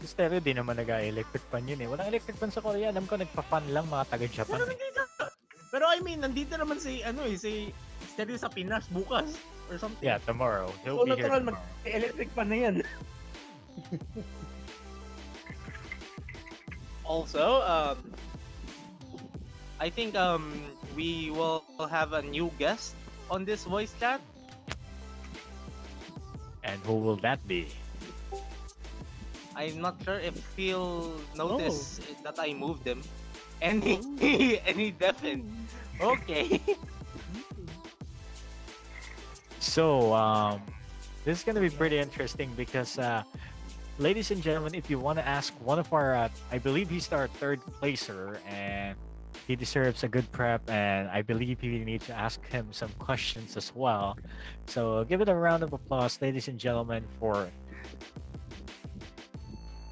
Stereo, di naman nag-electric fan yun eh. Walang electric fan sa Korea. Alam ko, nagpa-fan lang mga taga-Japan eh. Pero I mean, nandito naman si si Stereo sa Pinas bukas or something. Yeah, tomorrow. He'll So be here natural tomorrow. electric pan na yan. Also, I think we will have a new guest on this voice chat. And who will that be? I'm not sure if he'll notice that I moved him. Any deafened. Okay. So, this is gonna be pretty interesting because, ladies and gentlemen, if you want to ask one of our, I believe he's our third placer, and he deserves a good prep, and I believe we need to ask him some questions as well. So, give it a round of applause, ladies and gentlemen, for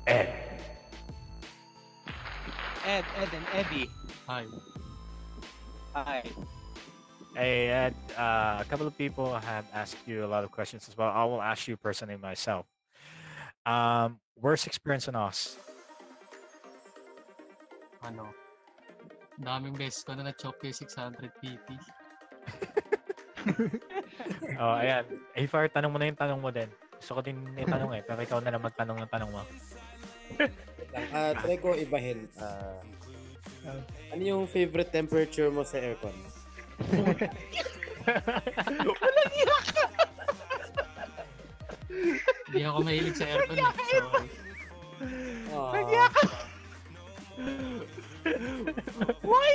Ed. Ed and Eddie. Hi. Hi. Hey, Ed, a couple of people have asked you a lot of questions as well. I will ask you personally myself. Worst experience in Oz? Ano? Daming beses ko na na-choke yung 600 PT. Oh, ayan. Afar, tanong mo na yung tanong mo din. Gusto ko din itanong eh, pero ikaw na lang magtanong ng tanong mo. Try ko ibahin. Ano yung favorite temperature mo sa aircon? Hindi ako mahilig sa aircon. Sorry. Why?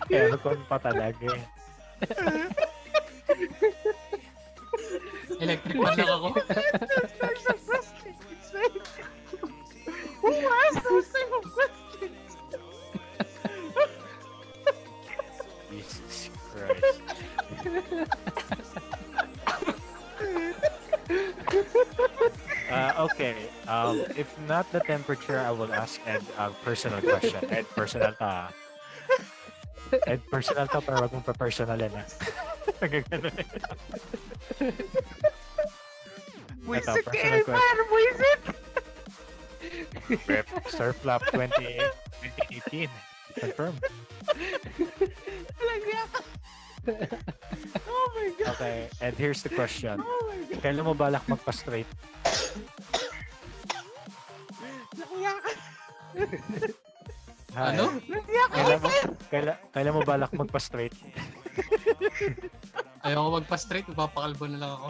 Aircon pa talaga eh. Electric fan lang ako. Who asked those type of questions? Jesus Christ. Okay. If not the temperature, I will ask Ed a personal question. Ed, personal ta. Ed, personal ta, pero wag mong pa-personalin ha. Nagagano na yun. Ito, personal question. Rep Surflap 2018. Confirm. Oh my god. Okay, and here's the question. Oh my god. Kailan mo balak magpa-straight? Hi. Ano? Kailan mo balak magpa-straight? Ayoko magpa-straight, magpapakalbo na lang ako.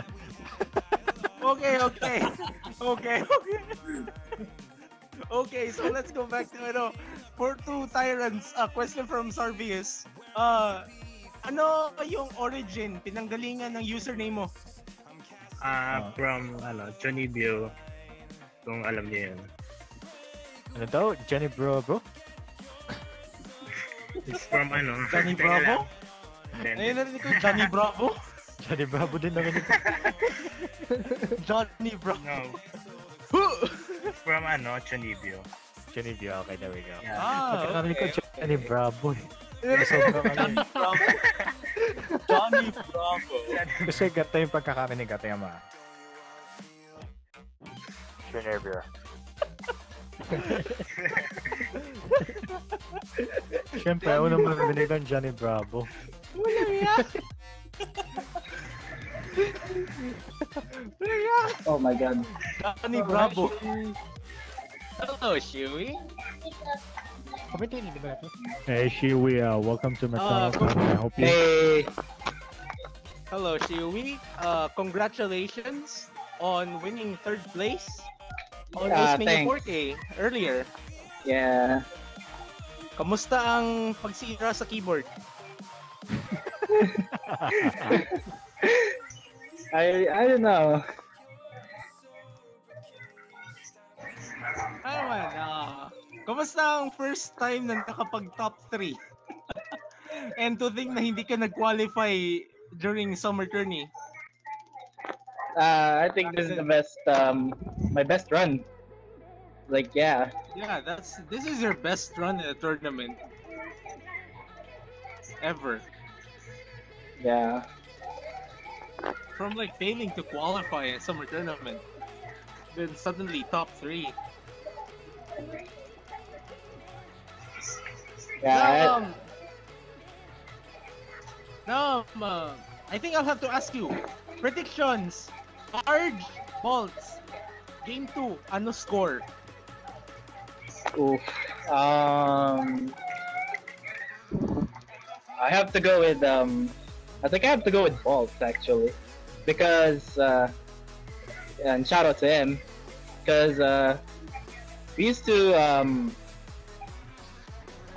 Okay. Okay, so let's go back to for two tyrants. Question from Sarvius. Ano yung origin, pinanggalingan ng username mo? From Johnny Bio, kung alam niyo yun. Ano daw? Johnny Bro? It's from Johnny Bravo? Ayun na rin ko, Johnny Bravo? Johnny Bravo din naman ito. Johnny Bravo. No. It's from Johnny Bio. Johnny Bio, okay, there we go. Okay. Ko Johnny Bravo eh. Johnny Bravo. Johnny Bravo. Kasi gato yung pagkakarinig gato yung mga. Johnny Bio. Siyempre, ako naman narinig ng Johnny Bravo. Wala yan. Oh my god. Johnny Bravo. Hello, Shui. Hey, Shiwi, welcome to my channel. I hope you... Hey! Hello, Shui. Congratulations on winning third place on Mania 4K earlier. Yeah. Kamusta ang pagsira sa keyboard? I don't know. Kamusta ang first time na nakapag top 3? And to think na hindi ka nag-qualify during summer tourney. I think this is the best, my best run. Like, yeah. Yeah, this is your best run in a tournament ever. Yeah. From like failing to qualify in summer tournament, then suddenly top 3. Yeah. I think I'll have to ask you. Predictions. Arj, Bolts. Game 2, ano score? Oof. I have to go with I think I have to go with Bolts actually, because and shout out to him, because we used to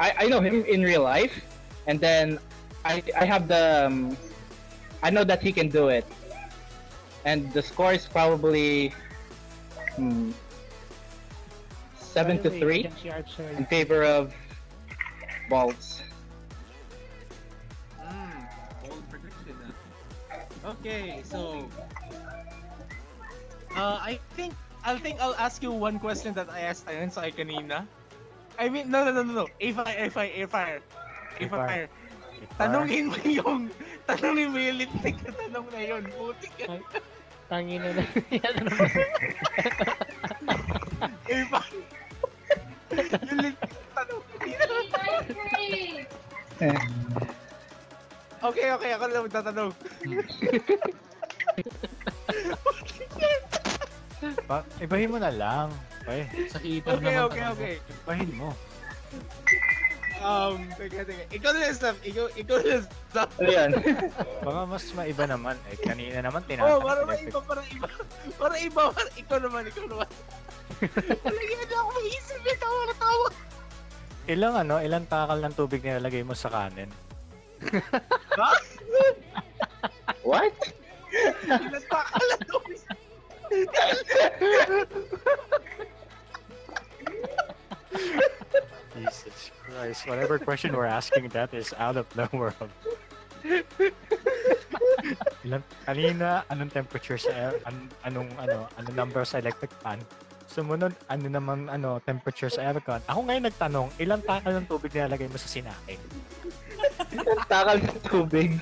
I know him in real life, and then I have the I know that he can do it, and the score is probably 7-3 in favor of Bolts. Bold prediction. Okay, so I think I'll ask you one question that I asked Ayan sa kanina. I mean, no. A-fire. Tanungin mo yung lintik na tanong na yun. Putik ka. Tangina na yan naman. A-fire. Yung lintik na tanong na yun. Okay, ako na magtatanong. Ibahin mo na lang. Okay. Sa heater naman. Okay. Ibahin mo. Teka. Ikaw na stop. Ayan. Baka mas maiba naman. Kanina naman Oh, tinatanong. para iba. Ikaw naman. Lagyan na ako maisip na tawa. Ilang takal ng tubig nilalagay mo sa kanin? What? Ilan takal na tubig? Jesus Christ, whatever question we're asking, that is out of the world. Kanina, anong temperature sa anong number sa electric fan? Sumunod, temperature sa aircon. Ako ngayon nagtanong, ilang takal ng tubig nilalagay mo sa sinaing? Ilang takal ng tubig?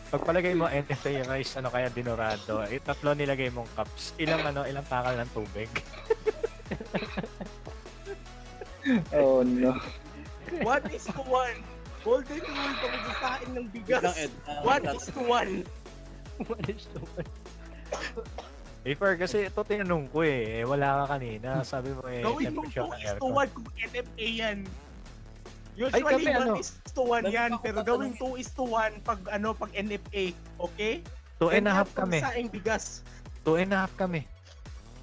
Pagpalagay mo NFA rice, kaya dinurado, tatlo nilagay mong cups. Ilang takal ng tubig? Oh no. 1:1. Golden rule pag magsasain ng bigas. 1:1. 1:1. Far, kasi ito tinanong ko wala ka kanina. Sabi mo gawin mong temperature ng aircon. 2:1 kung NFA yan. Ay, Usually kami, 1 ano? is to 1 yan, Nandun ako pero gawing 2 is to 1 pag pag NFA, okay? 2.5 kami. Saing bigas. 2.5 kami.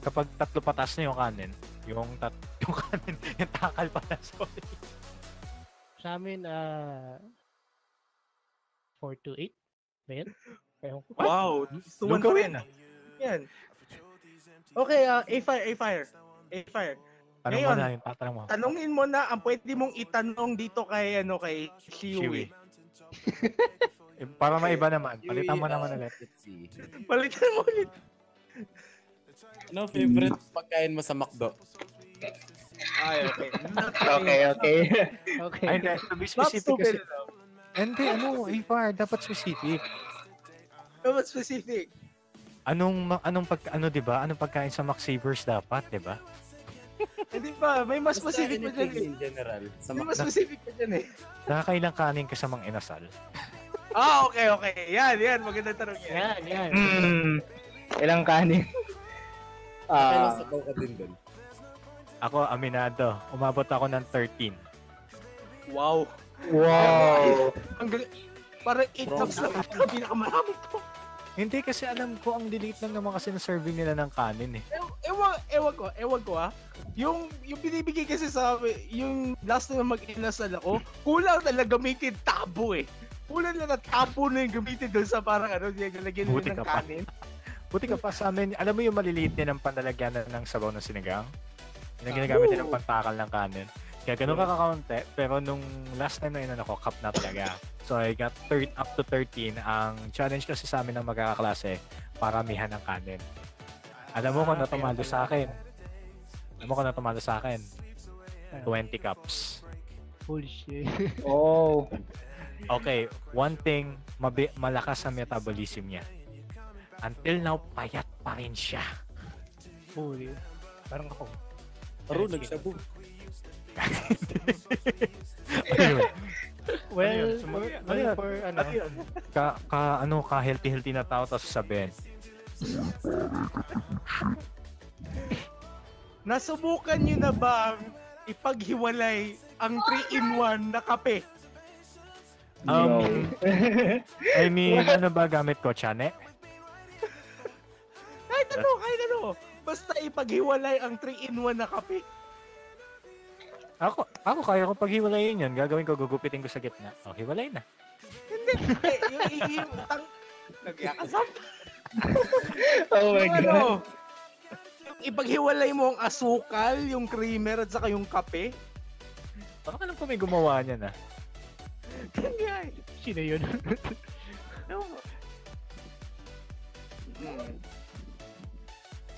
Kapag tatlo patas na yung kanin, yung kanin, yung takal pala, sorry. Sa amin, 4 to 8. Ba yan? Ewan ko. Wow, 2 is to 1 pa Lugawin rin. na. Yan. Okay, A-Fire. Tanong mo Ngayon, na yung tatanong mo. tanungin mo na ang pwede mong itanong dito kay Shiwi. Para maiba naman, palitan mo naman ulit. Let's see. Palitan mo ulit. Ano favorite pagkain mo sa McDo? Ay, okay. Okay. Ay, hindi, to be Not specific kasi. stupid enough. Hindi, Ifar, dapat specific. Dapat specific. Anong 'di ba? Anong pagkain sa McSavers dapat, 'di ba? Hindi ba? May mas Basta specific pa dyan anything in general. Sa May mas McDo. specific pa dyan eh. Nakakailang kanin ka sa mga inasal. Okay. Yan. Magandang tanong yan. Yan. Ilang kanin? Kailan sabaw ka din dun? Ako, aminado. Umabot ako ng 13. Wow. Wow! Ang galing. Parang 8 cups lang. Ang pinakamarami ko. Hindi kasi alam ko ang delete lang naman kasi ng serving nila ng kanin eh. Ewan ko Yung binibigay kasi sa amin, yung last na mag-inasal ako, kulang na gamitin tabo eh. Kulang na tabo na yung gamitin doon sa parang nilagyan Buti nila ka ng pa. kanin. Buti ka pa sa amin, alam mo yung maliliit din ang panlalagyan ng sabaw ng sinigang? Yung ginagamit din ng pantakal ng kanin. Kaya ganun ka kakaunti, pero nung last time na ako, cup na talaga. So I got up to 13. Ang challenge kasi sa amin ng magkakaklase, paramihan ng kanin. Alam mo kung ano tumalo sa akin? 20 cups. Bullshit. Oh. Okay, one thing, malakas ang metabolism niya. Until now, payat pa rin siya. Holy. Parang ako. Paro, nagsabu. Ayun. Well, Ano yun? for Healthy na tao, tapos sabihin, Nasubukan nyo na ba ipaghiwalay ang 3-in-1 na kape? I mean, ano ba gamit ko, Chane? Kahit ano. Basta ipaghiwalay ang 3-in-1 na kape. Ako kaya ko paghiwalayin yun. Gagawin ko, gugupitin ko sa gitna. O, hiwalay na. Hindi. Yung nagyakasap. Oh my Yung God. yung ipaghiwalay mo ang asukal, yung creamer, at saka yung kape. Parang alam ko may gumawa niya na. Hindi ay. Sino yun?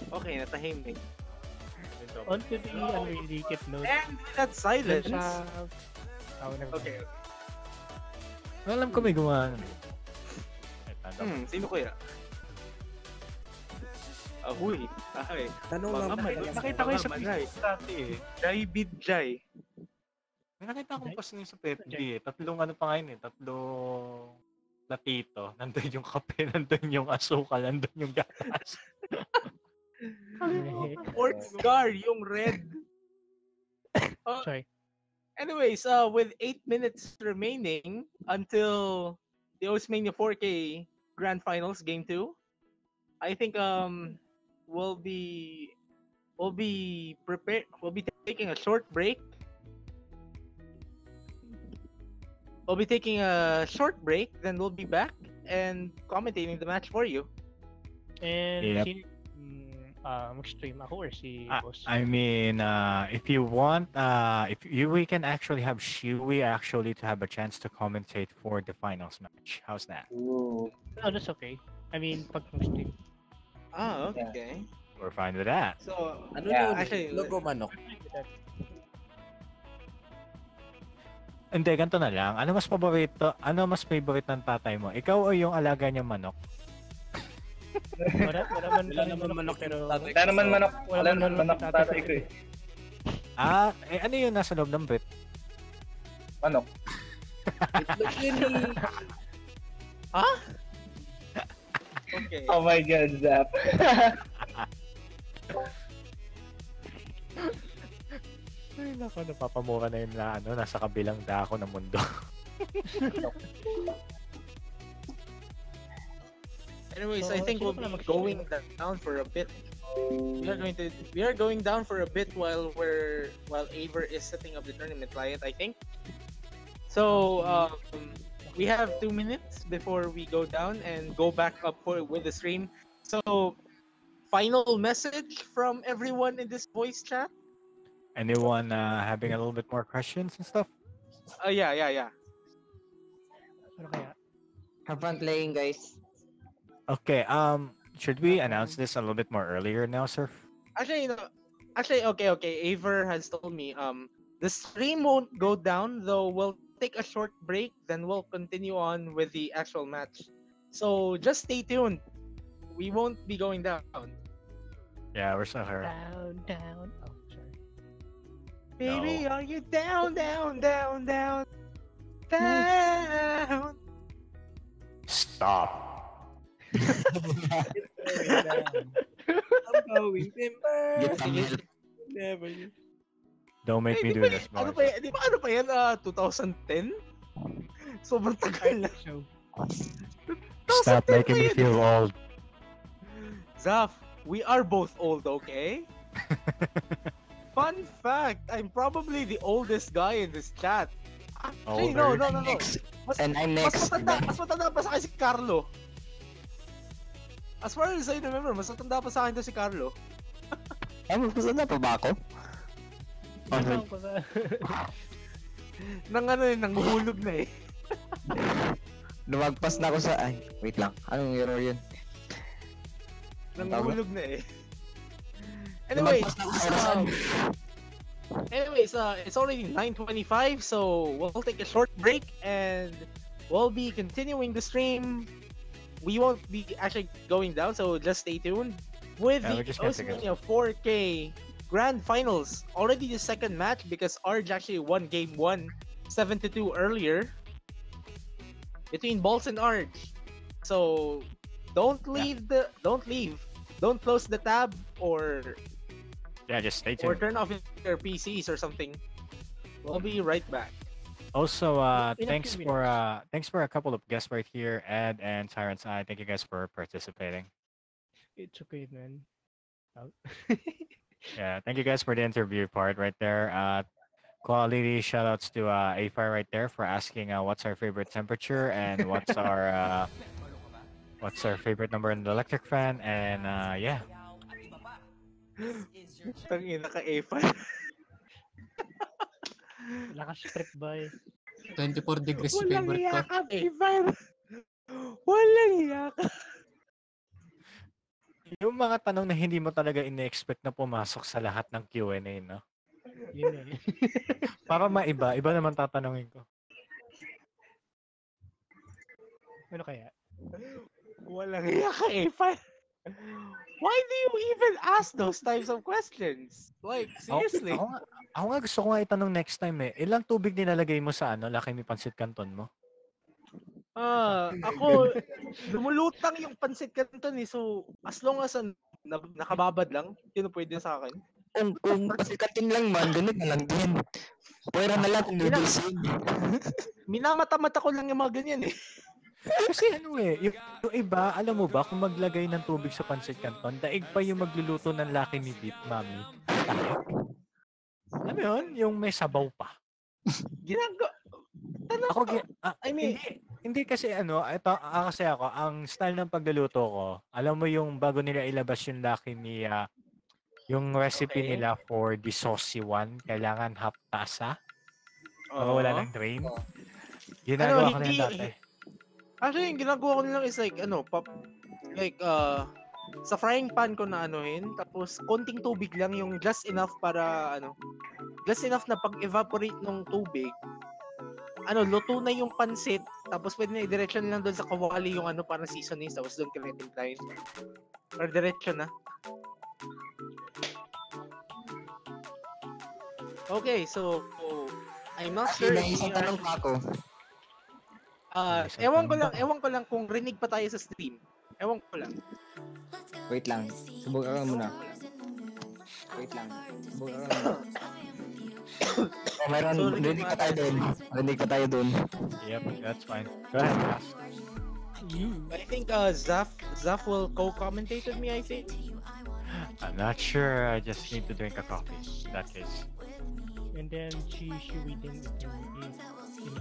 Okay, natahimik. On to the unrelated note. And with that silence. Okay. Alam ko may gumawa na. Sino kuya? Huy. Ay. Tanong lang. Nakita ko yung sa Facebook dati eh. Jai Bid Jai. May nakita akong post niya sa PFD eh. Tatlong ano pa ngayon eh. Tatlong latito. Nandun yung kape, nandun yung asukal, nandun yung gatas. Sports car, yung red. Sorry. Anyways, with 8 minutes remaining until the Osmania 4K Grand Finals Game 2, I think we'll be prepared. We'll be taking a short break. Then we'll be back and commentating the match for you. And Yep. mag-stream ako or si boss? I mean, if you want, we can actually have Shiwi actually to have a chance to commentate for the finals match. How's that? Ooh. No, that's okay. I mean, pag mag-stream. Okay. We're fine with that. So, Ano Yeah, actually, logo manok? Hindi, ganito na lang. Ano mas favorite ng tatay mo? Ikaw o yung alaga niyang manok? Wala Wala naman manok pero... yung tatay ko. Wala naman manok. Wala Wala naman naman manok tatay tatay ko ko eh. Ano yung nasa loob ng bit? Manok. Itlog yun eh. okay. Oh my God, Zap. Ay, naku, napapamura na yun na nasa kabilang dako ng mundo. Anyways, So, I think sino we'll pala be mag-share? going down for a bit. We are going down for a bit while Aver is setting up the tournament client, I think. So we have 2 minutes before we go down and go back up with the stream. So final message from everyone in this voice chat. Anyone having a little bit more questions and stuff? Yeah. Ano kaya? Have fun playing, guys. Okay, should we announce this a little bit more earlier now, sir? Actually, okay. Aver has told me the stream won't go down though. We'll take a short break, then we'll continue on with the actual match. So just stay tuned. We won't be going down. Yeah, we're still here. Down. Oh, sorry. Baby, No. are you down? Stop. Going down. I'm going timber. Get some help. Never you. Don't make me Di do ba, this, ano boys. pa yan? Di ba ano pa yan? 2010? Sobrang tagal na. Show. Stop 2010 making pa me yun. feel old. Zaf, we are both old, okay? Fun fact, I'm probably the oldest guy in this chat. Actually, no. Older. And I'm next. Mas matanda pa sa akin si Carlo. As far as I remember, mas matanda pa sa akin doon si Carlo. Gusto na pa ba ako? Okay. Ewan ko sa... Nanguhulog na eh. Lumagpas na ako sa... Ay, wait lang. Anong error yun? Nanguhulog na eh. Anyways, it's already 9:25, so we'll take a short break and we'll be continuing the stream. We won't be actually going down, so just stay tuned with Yeah, we're the just gonna take a- Oceania 4K Grand Finals. Already the second match because Arj actually won game 1 7-2 earlier between Balls and Arj. So don't close the tab or Yeah, just stay or tuned. turn off your PCs or something. We'll be right back. Also, In a thanks few for a couple of guests right here, Ed and Tyrant's Eye. Thank you guys for participating. It's okay, man. Oh. Yeah, thank you guys for the interview part right there. Quality shoutouts to AFI right there for asking what's our favorite temperature and what's our favorite number in the electric fan, and yeah. Tangina ka A5. Lakas trip boy. 24 degrees yung Walang favorite ko. iya ka A5. Walang iya ka. Yung mga tanong na hindi mo talaga ine-expect na pumasok sa lahat ng Q&A, no? Yun eh. Para iba naman tatanungin ko. Ano kaya? Walang iya ka A5. Why do you even ask those types of questions? Like, seriously. Ako nga gusto ko nga itanong next time eh. Ilang tubig nilalagay mo sa Laki ni Pansit Canton mo? Ako, lumulutang yung pansit canton eh. So, as long as nakababad lang, yun ang pwede sa akin. Kung pasikatin lang man, ganun na lang din. Pwera na lang kung noodles yun. Minamata-mata ko lang yung mga ganyan eh. Kasi yung iba, alam mo ba, kung maglagay ng tubig sa Pansit Canton, daig pa yung magluluto ng Laki ni Beef, mami. Alam mo yun? Yung may sabaw pa. Ako, hindi kasi kasi ako, ang style ng pagluluto ko, alam mo yung bago nila ilabas yung Laki ni, yung recipe nila for the saucy one, kailangan half tasa. Wala ng drain. Ginagawa ko na yan dati. Actually, yung ginagawa ko lang is like, sa frying pan ko na tapos konting tubig lang, yung just enough para, just enough na pag-evaporate ng tubig, luto na yung pansit, tapos pwede na i-diretso lang doon sa kawali yung parang seasonings, tapos doon kinetin tayo. Or diretso na. Okay, so, I'm not sure if Isang tanong pa ako. ewan ko lang kung rinig pa tayo sa stream. Ewan ko lang. Wait lang. Subukan ka muna. Wait lang. Subukan ka muna. Meron, Sorry, rinig pa tayo Matt. dun. Rinig pa tayo dun. Yep, that's fine. Go ahead, Josh. I think Zaf will co-commentate with me. I think. I'm not sure. I just need to drink a coffee. In that case, And then she waiting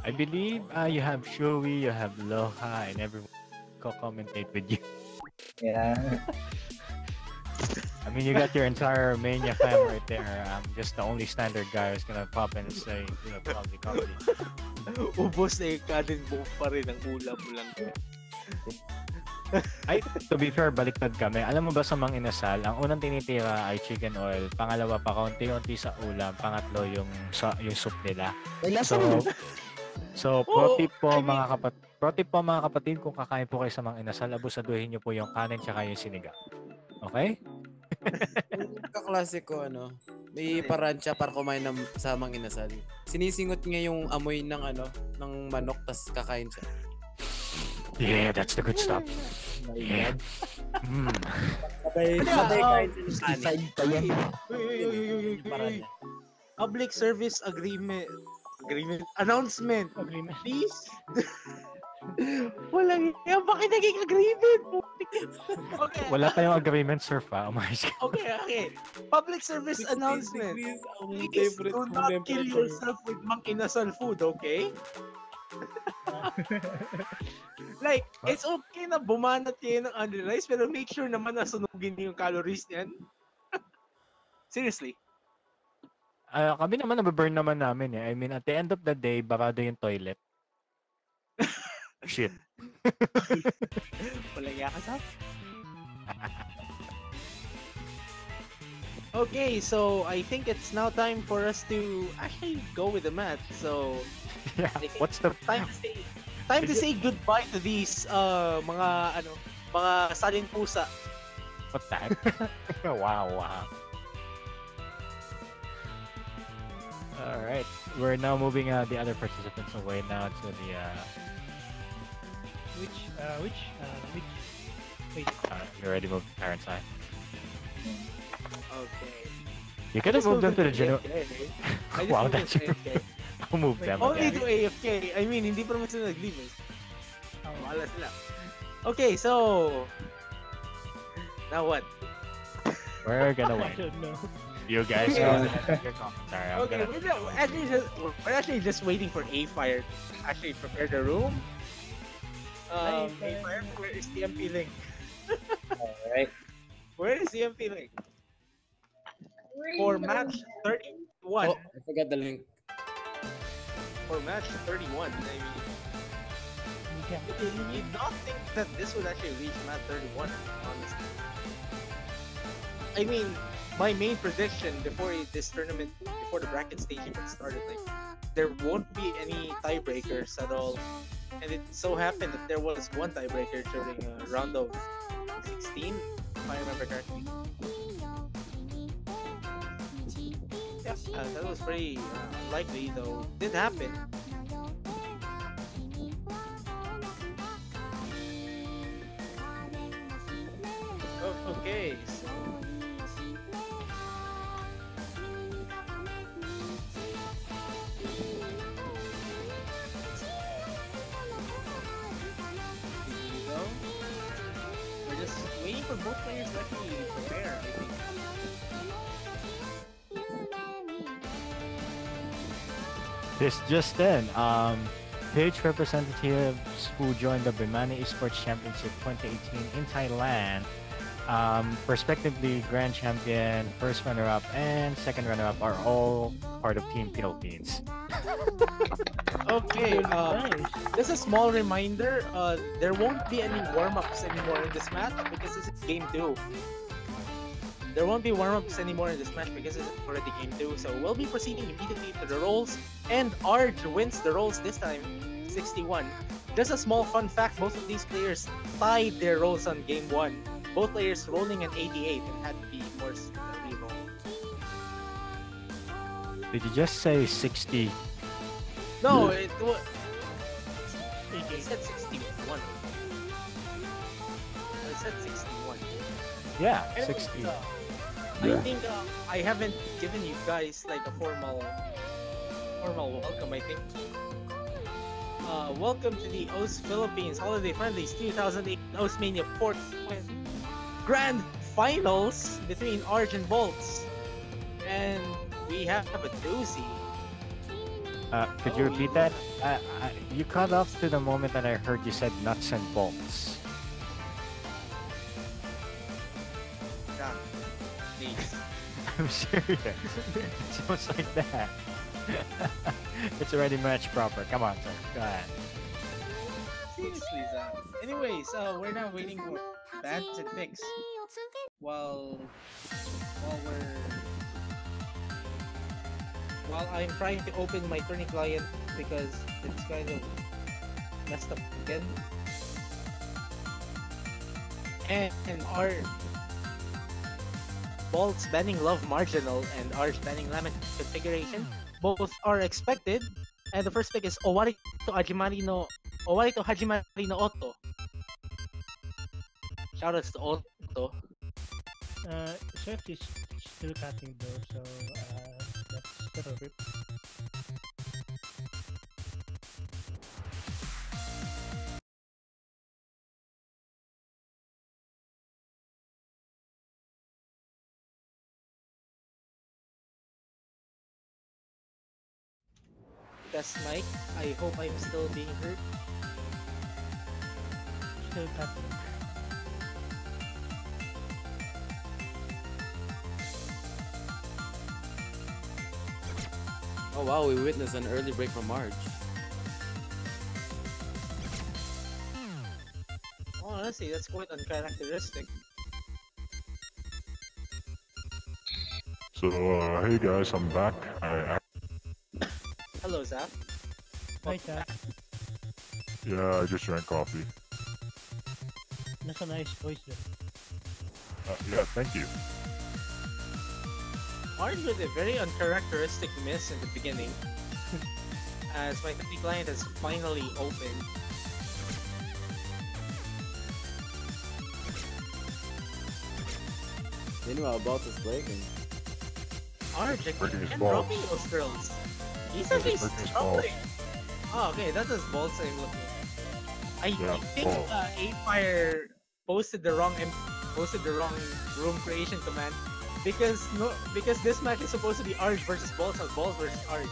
I believe you have Shui, you have Loha, and everyone co-commentate with you. Yeah. I mean, you got your entire Mania fam right there. I'm just the only standard guy who's gonna pop in and say, probably comedy. Ubos na yung kanin buo pa rin ang ulam mo lang. Ay, to be fair, baliktad kami. Alam mo ba sa mga inasal, ang unang tinitira ay chicken oil, pangalawa pa kaunti-unti sa ulam, pangatlo yung soup nila. May lasa mo. So, pro tip po mga kapatid, kung kakain po kayo sa mga inasal, abusaduhin niyo po yung kanin tsaka yung sinigang. Okay? Kaklase ko, may parancha para kumain sa mga inasal. Sinisingot niya yung amoy ng manok, tas kakain siya. Yeah, that's the good stuff. Yeah. Sabay kain siya ng kanin. Side pa yan. Yung parancha. Public service announcement. agreement. Please. Walang yan. Bakit naging agreement? Okay. Wala tayong agreement, sir, pa. Okay. Public service 16 announcement. degrees ang Please favorite do kong not kill temperature. yourself with mang inasal food, okay? Like, it's okay na bumanat kayo ng underrice, pero make sure naman na sunugin niyo yung calories niyan. Seriously. Kami naman nababurn naman namin eh. I mean, at the end of the day, barado yung toilet. Shit. Walang yakasap. Okay, so I think it's now time for us to actually go with the math. So, Yeah, what's the... time to say goodbye to these mga salin pusa. What that? Wow. Alright, we're now moving the other participants away now to the... Which wait. You already moved to parent side. Okay. You could have moved them to the general... Wow, Wow, that's... I'll move them. Only again. to AFK. I mean, hindi pa naman sila nag-leave eh. Bahala sila. Okay, so... Now what? We're gonna I wait. don't know. You guys Okay. go ahead with your commentary. I'm Okay, gonna... we're actually just waiting for A-Fire to actually prepare the room. A-Fire, where is the MP link? Alright. Where is the MP link? For match 31. Oh, I forgot the link. For match 31, I mean... You'd not think that this would actually reach match 31, honestly. I mean, my main prediction before this tournament, before the bracket stage even started, like, there won't be any tiebreakers at all. And it so happened that there was one tiebreaker during a round of 16, if I remember correctly. Yeah, that was pretty unlikely, though. Did happen. Okay, so... We're just waiting for both players to actually prepare, I think. This just in, page representatives who joined the Bimani Esports Championship 2018 in Thailand, respectively Grand Champion, first runner-up, and second runner-up are all part of Team Philippines. Okay, Nice. just a small reminder, there won't be any warm-ups anymore in this match because this is game 2. There won't be warm-ups anymore in this match because it's already game 2, so we'll be proceeding immediately to the rolls, and Arj wins the rolls this time, 61. Just a small fun fact, both of these players tied their rolls on game 1. Both players rolling an 88 and had to be forced to re-roll. Did you just say 60? No, it was... I said 61. I said 61. Yeah, 60. I think I haven't given you guys like a formal welcome. I think. Welcome to the OS Philippines Holiday Friendlies 2008 OS Mania 4 Grand Finals between Arch and Bolts, and we have a doozy. Could you repeat that? You cut off to the moment that I heard you said nuts and bolts. Yeah, please. I'm serious. It sounds like that. It's already match proper. Come on, sir. Go ahead. Seriously, Zach. Anyways, we're now waiting for bans and picks while I'm trying to open my tourney client because it's kind of messed up again. And our Bolts banning Love Marginal and Arch banning Lament Configuration both are expected, and the first pick is Owari to Hajimari no Otto. Shoutouts to Otto. Chef is still cutting though, so that's a rip. Best mic. I hope I'm still being heard. Still cutting. Oh wow, we witnessed an early break from March. Honestly, that's quite uncharacteristic. So, hey guys, I'm back. Hello, Zap. Hi, Zach. Yeah, I just drank coffee. That's a nice voice though. Yeah, thank you. Arch with a very uncharacteristic miss in the beginning, as my client has finally opened. Meanwhile, Boss is breaking. Arch Breaking his again balls. dropping those drills. He said he's Breaking his struggling. Oh, okay, that's his bolts I'm looking at. I Yeah, think balls. Apefire posted the wrong room creation command because this match is supposed to be Arch versus Balls, not Balls versus Arch.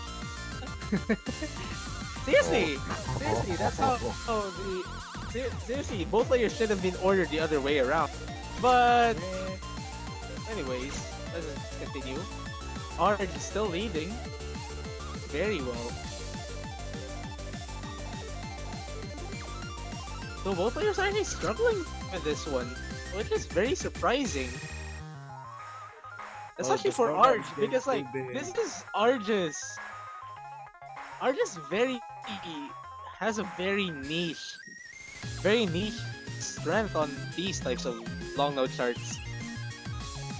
Seriously, that's how seriously, both players should have been ordered the other way around. But anyways, let's continue. Arch is still leading very well. So both players are actually struggling with this one, which is very surprising. Especially the for struggle Arch, is getting because like too big. this is Arch's has a very niche strength on these types of long note charts.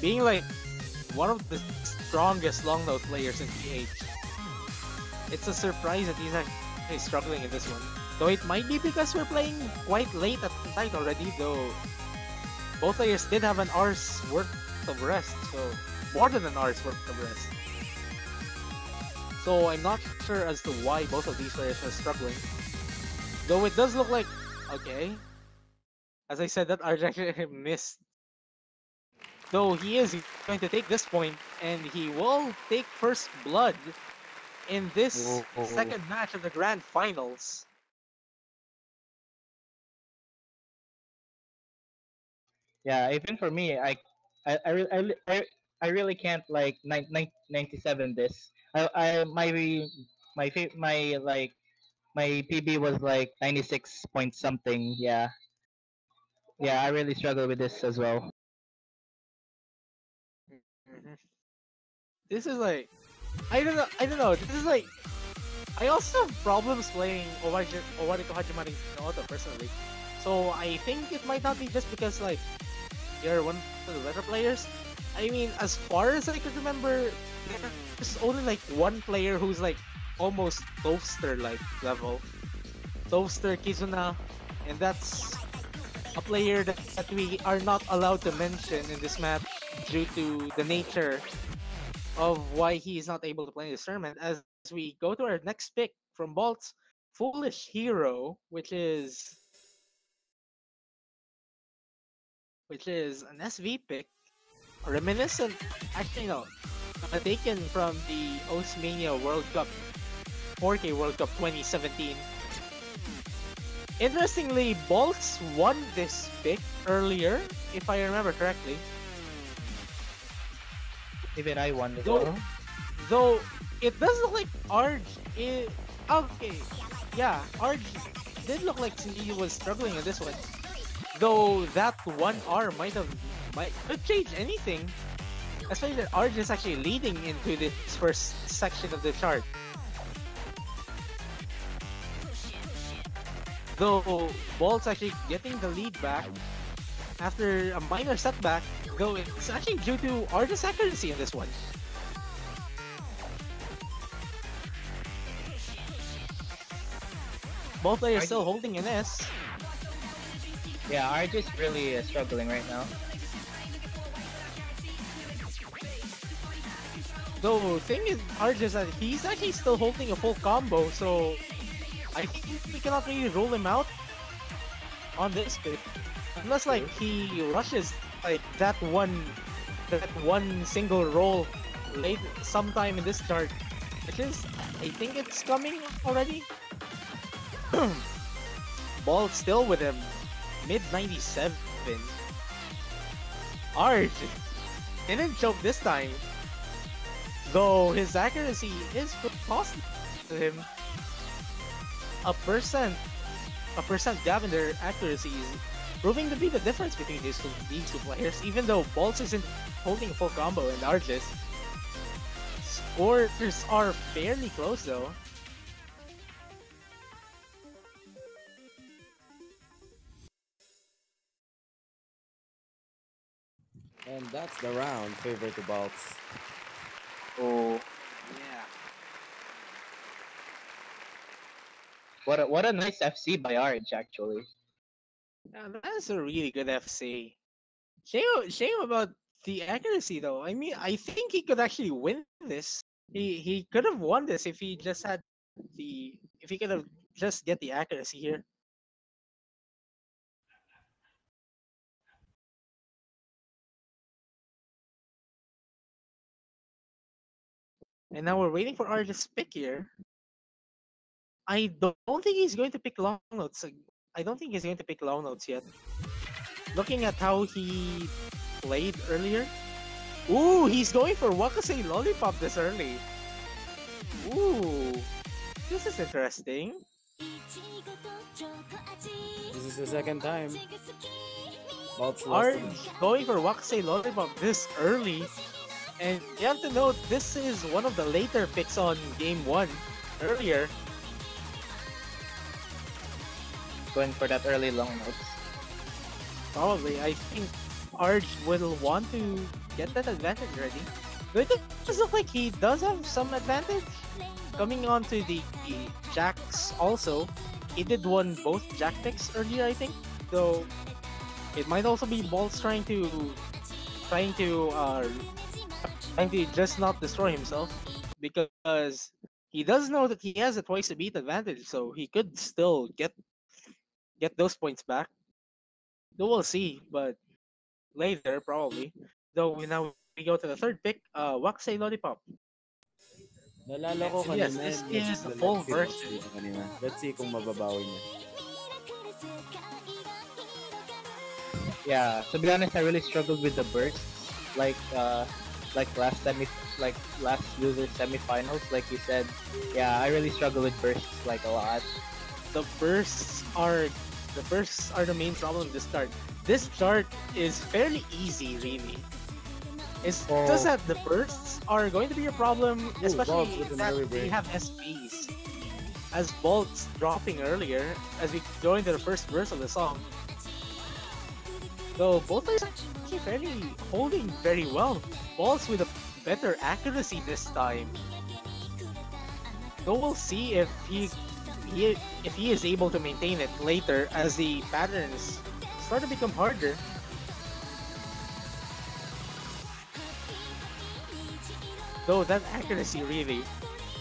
Being like one of the strongest long note players in PH. It's a surprise that he's actually struggling in this one. Though it might be because we're playing quite late at night already, though both players did have an hour's worth of rest, so more than an hour's worth of rest. So I'm not sure as to why both of these players are struggling. Though it does look like, okay, as I said, that Arch actually missed. Though he is going to take this point, and he will take first blood in this second match of the Grand Finals. Yeah, even for me, I really can't like 97 this. My like my PB was like 96 point something. Yeah, yeah, I really struggle with this as well. Mhm. This is like, I don't know. This is like, I also have problems playing Owari to Hajimari no Oto personally. So I think it might not be just because like you're one of the better players. I mean, as far as I can remember, there's only like one player who's like almost Toaster like level. Toaster Kizuna, and that's a player that we are not allowed to mention in this match due to the nature of why he is not able to play this tournament. As we go to our next pick from Bolt's Foolish Hero, which is an SV pick, reminiscent, actually no, taken from the Oceania World Cup, 4K World Cup 2017. Interestingly, Bolts won this pick earlier, if I remember correctly. Even I won as Though, well. though it does look like Arj is okay. Yeah, Arj did look like he was struggling in this one. Though that one R could change anything. Especially that Arj is actually leading into this first section of the chart. Though Bolt's actually getting the lead back after a minor setback, though it's actually due to Arj's accuracy in this one. Both players still holding an S. Yeah, Arj is really struggling right now. Though thing is, Arj is that he's actually still holding a full combo, so I think we cannot really rule him out on this pick. Unless like he rushes like that one single roll late sometime in this chart. Which is, I think it's coming already. Ball still with him. Mid 97. Arj didn't choke this time. Though his accuracy is positive to him. A percent gap in their accuracy is proving to be the difference between these two players. Even though Bolts isn't holding a full combo and Arj's scores are fairly close though. And that's the round favor to Balts. Oh, Yeah. what a nice FC by Arj actually. Yeah, that's a really good FC. Shame about the accuracy though. I mean, I think he could actually win this. He could have won this if he just had if he could have just get the accuracy here. And now we're waiting for Arj's pick here. I don't think he's going to pick long notes. I don't think he's going to pick long notes yet. Looking at how he played earlier. Ooh, he's going for Wakase Lollipop this early. Ooh, this is interesting. This is the second time. Balts Arj lost. going for Wakase Lollipop this early. And you have to note, this is one of the later picks on game 1 earlier. Going for that early long notes. Probably, I think Arj will want to get that advantage ready. But it does look like he does have some advantage. Coming on to the jacks also. He did won both jack picks earlier, I think. Though it might also be Bolts trying to just not destroy himself, because he does know that he has a twice to beat advantage, so he could still get those points back. Though we'll see, but later probably. Though now we go to the third pick, Wakase Lollipop. Nalala ko And yes, kanina. this medyo is the lalaki full si Balts version. dito kanina. Let's see kung mababawi niya. Yeah, to be honest, I really struggled with the bursts. Like last loser semifinals, like you said. Yeah, I really struggle with bursts like a lot. The bursts are the main problem this chart. This chart is fairly easy, really. It's just that the bursts are going to be a problem, especially Bolts with an that early they break. have SPs. As Bolts dropping earlier, as we go into the first verse of the song. Though both players are actually fairly holding very well. Bolts with a better accuracy this time. Though we'll see if he is able to maintain it later as the patterns start to become harder. Though that accuracy really,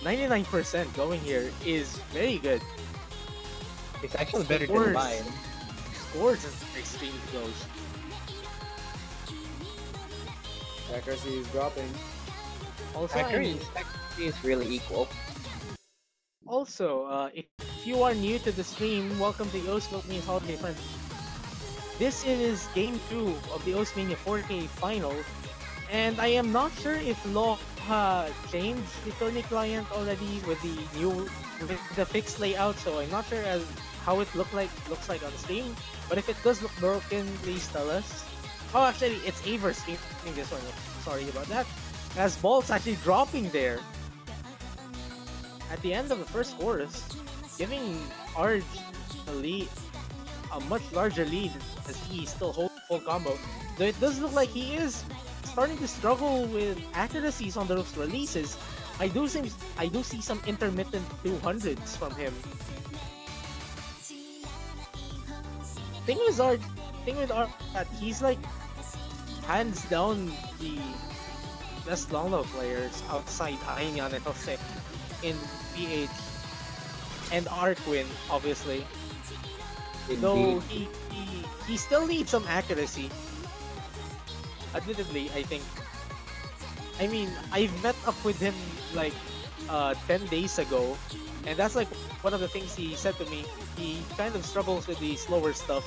99% going here is very good. It's actually better than mine. Scores are extremely close. Accuracy is dropping. Also, Accuracy is really equal. Also, if you are new to the stream, welcome to the Philippines Holiday Friend. This is Game 2 of the Osmania 4K Final, and I am not sure if Law changed the tourney client already with the fixed layout, so I'm not sure as how it looks like on stream. But if it does look broken, please tell us. Oh, actually, it's Aver streaming this one. Sorry about that. As Bolt's actually dropping there at the end of the first chorus, giving Arj a much larger lead as he still holds full combo. Though it does look like he is starting to struggle with accuracies on those releases. I do see some intermittent 200s from him. Thing with Arj that he's like hands down the best long low players outside Ainian and Jose in PH and Arquin, obviously. Indeed. Though he still needs some accuracy. Admittedly, I think. I mean, I've met up with him like 10 days ago, and that's like one of the things he said to me. He kind of struggles with the slower stuff,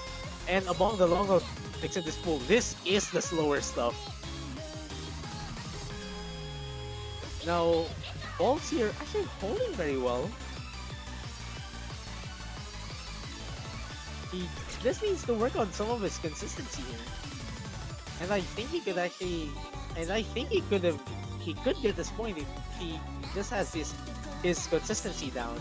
and among the longer picks in this pool, this is the slower stuff. Now, Bolt's here actually holding very well. He just needs to work on some of his consistency here. And I think he could actually, he could get this point if he just has his consistency down.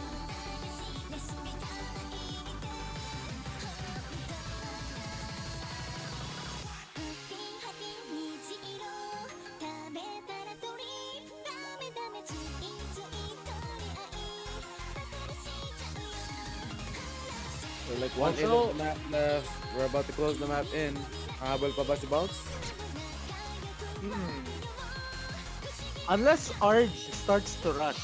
We're like one in of the map left. We're about to close the map in. Habol pa ba si Bounce? Unless Arj starts to rush,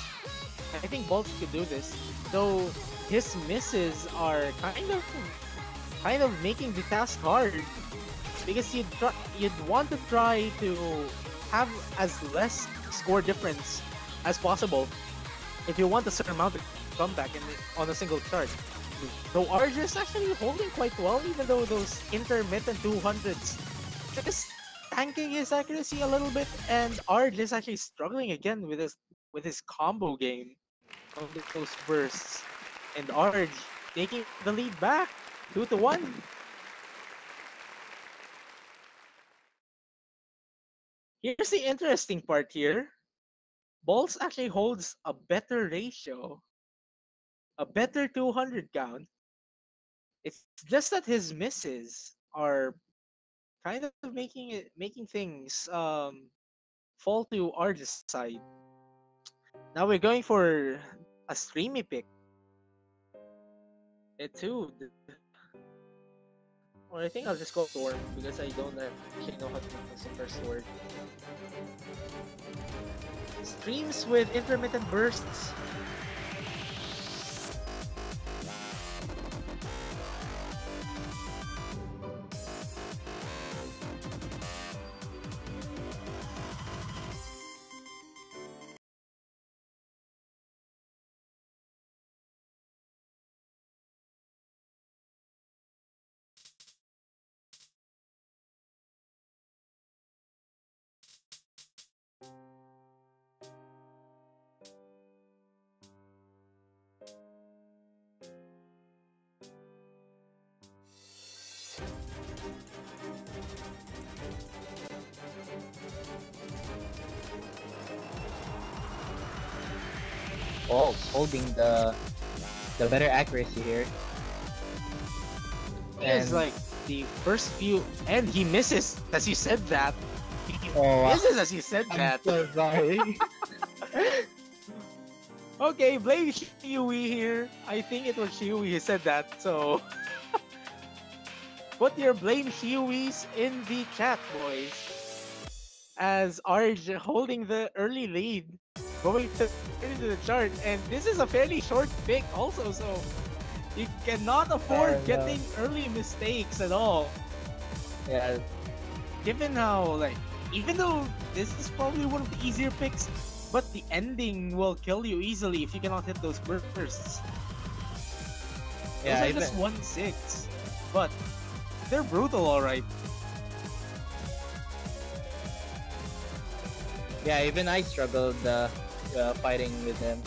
I think Bolts could do this. Though his misses are kind of making the task hard, because you'd want to try to have as less score difference as possible if you want to surmount a comeback on a single chart. Though Arj is actually holding quite well, even though those intermittent 200s just tanking his accuracy a little bit, and Arj is actually struggling again with his combo game of those bursts, and Arj taking the lead back 2-1. Here's the interesting part here. Bolts actually holds a better ratio, a better 200 count. It's just that his misses are kind of making things fall to Arj's side. Now we're going for a streamy pick. Etude. Or I think I'll just go Storm because I don't actually know how to pronounce the first word. Streams with intermittent bursts. Bolts holding the better accuracy here. It's like the first few, and he misses as you said that. He Oh, misses as you said that. so sorry. Okay, blame Shiwi here. I think it was Shiwi who said that, so put your blame Shiwis in the chat, boys. as Arj holding the early lead, going to into the chart, and this is a fairly short pick also, so you cannot afford And getting early mistakes at all. yeah, Given how, like, even though this is probably one of the easier picks, but the ending will kill you easily if you cannot hit those bursts. Those yeah, are even just 1-6, but they're brutal, alright. yeah, even I struggled fighting with him.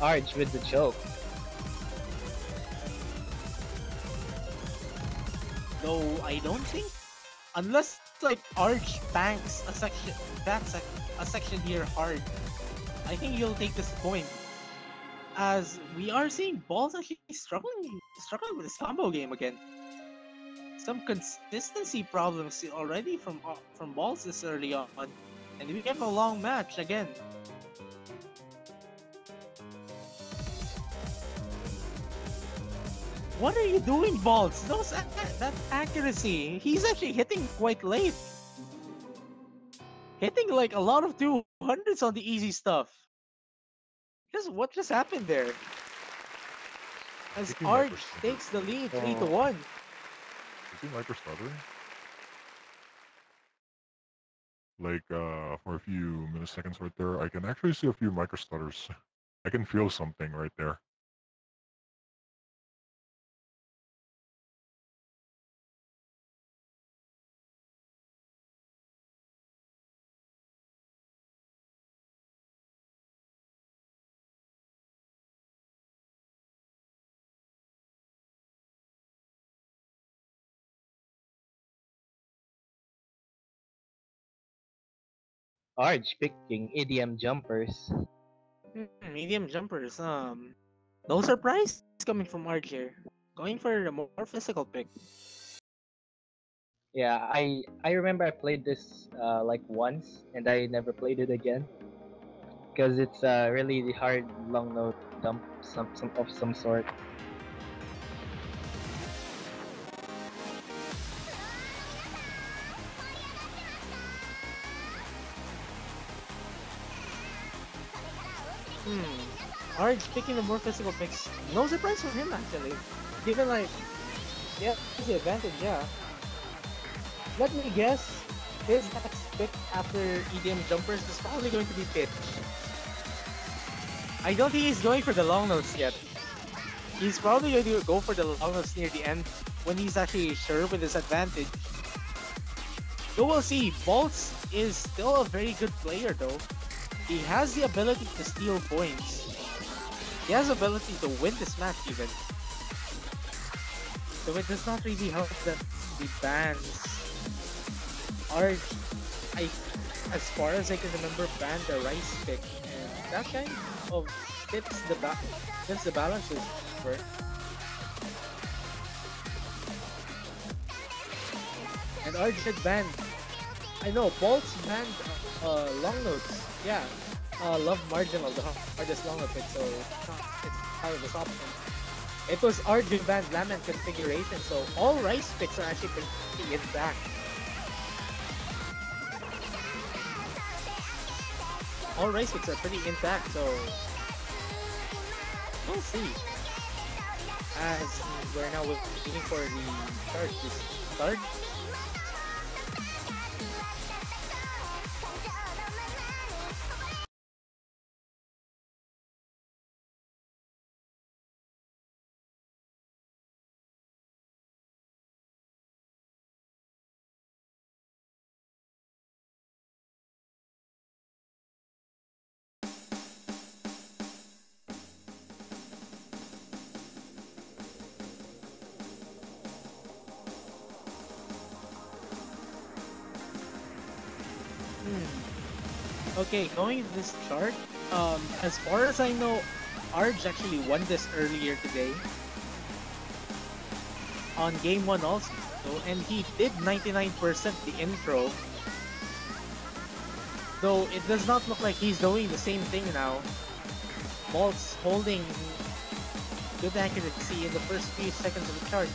Arch with the choke. Though I don't think, unless like Arch banks a section, a section here hard, I think he'll take this point. As we are seeing Balls actually struggling with this combo game again. Some consistency problems already from Balls this early on, and we have a long match again. What are you doing, Balls? That accuracy. He's actually hitting quite late. Hitting like a lot of 200s on the easy stuff. What just happened there? As Is he Arch micro stutter? takes the lead 3 to Oh. 1. Is he micro stuttering? Like for a few milliseconds right there, I can actually see a few micro stutters. I can feel something right there. Arch picking EDM jumpers. Medium jumpers. No surprise coming from Arch here. Going for the more physical pick. Yeah, I remember I played this like once and I never played it again because it's really hard long note dump some of some sort. Arch picking the more physical picks. No surprise for him actually. Given like, yeah, it's the advantage, yeah. Let me guess, his next pick after EDM jumpers is probably going to be pitch. I don't think he's going for the long notes yet. He's probably going to go for the long notes near the end when he's actually sure with his advantage. So we'll see. Bolts is still a very good player though. He has the ability to steal points. He has the ability to win this match even. So it does not really help that the bans are, as far as I can remember, banned the rice pick, and that kind of tips the balance over. And Arj had banned. I know Bolts banned long notes. Yeah, love marginal, the hardest long note pick, so it's out of this option. It was Arj who banned Lament configuration, so all rice picks are actually pretty intact. All rice picks are pretty intact, so we'll see. As we're now waiting for the charge to start. Okay, going to this chart, as far as I know, Arj actually won this earlier today. On game 1 also, and he did 99% the intro. Though it does not look like he's doing the same thing now. Bolt's holding good accuracy in the first few seconds of the chart.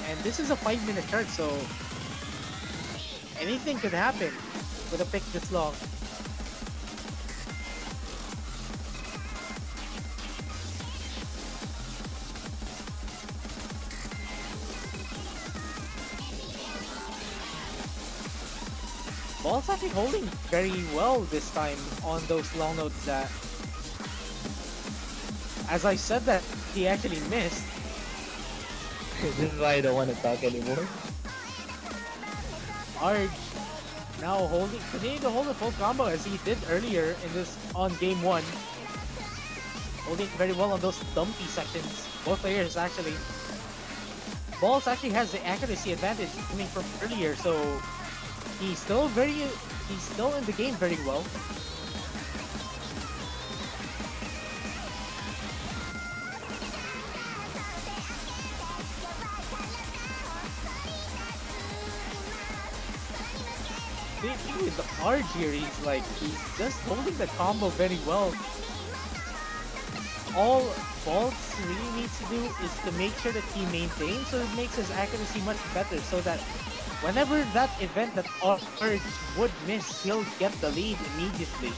And this is a 5-minute chart, so anything could happen with a pick this long. Ball's actually holding very well this time on those long notes that, as I said that, he actually missed. This is why I don't want to talk anymore. Arj now continuing to hold a full combo as he did earlier in this on game 1. Holding very well on those dumpy sections. Both players actually. Balls actually has the accuracy advantage coming from earlier, so he's still in the game very well. The thing with the Arj here, he's just holding the combo very well. All Balls really needs to do is to make sure that he maintains, so it makes his accuracy much better, so that whenever that event that Arj would miss, he'll get the lead immediately.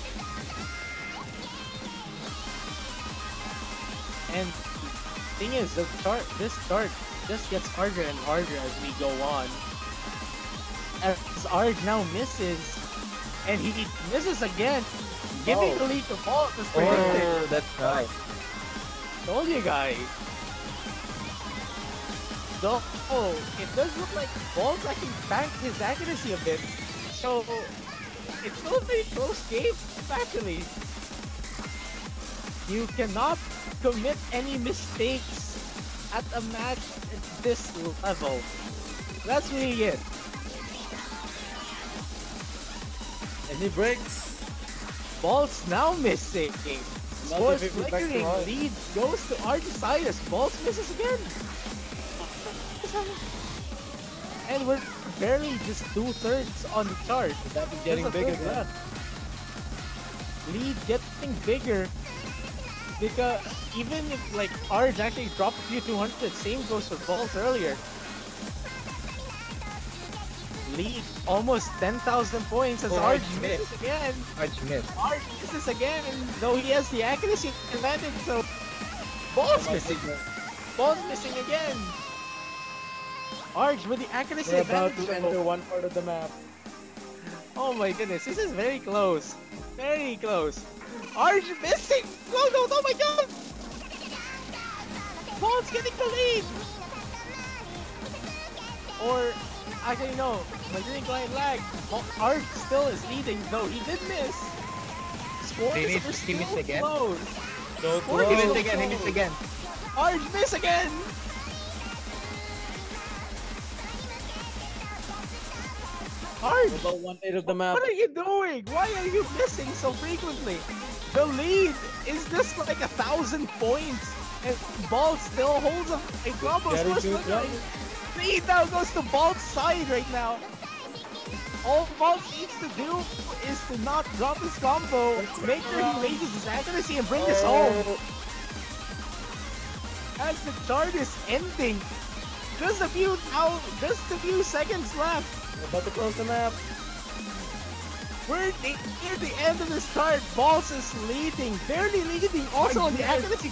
And thing is, this chart just gets harder and harder as we go on. As Arj now misses, and he misses again, giving the lead to Balls as predicted. Oh, that's right. Told you guys. Though it does look like Balls actually banked his accuracy a bit, so it's still a very close game actually. You cannot commit any mistakes at a match at this level. That's really it. Any breaks? Balls now missing. Scores 50 back to flickering. Arj. Lead goes to Argesias. Balls misses again. And we're barely just 2/3 on the chart. That is getting There's a bigger. third left. Lead getting bigger. Because even if Arj actually dropped a few 200, same goes for Balls earlier. Lead almost 10,000 points as Arj misses again. Arj missed. Arj misses again, though he has the accuracy advantage, so Balls missing. Balls missing again. Arj with the accuracy We're about advantage. to enter one part of the map. Oh my goodness, this is very close. Very close. Arj missing! No, no, oh my god! Balls getting the lead! Or, actually no, my green client lag. Arj still is leading, though he did miss. Scores He are missed still again? close. So Scores He are missed still again, he close. missed again. Arj miss again! Arj! About 1/8 of the map. What are you doing? Why are you missing so frequently? The lead is just like 1,000 points, and Ball still holds a combo. Very Source good, flickering. Lead now goes to Ball's side right now. All Ball needs to do is to not drop his combo, make sure he raises his accuracy, and bring this home. As the chart is ending, just a few seconds left. We're about to close the map. We're near the end of this chart. Balls is leading, barely leading. Also on the accuracy,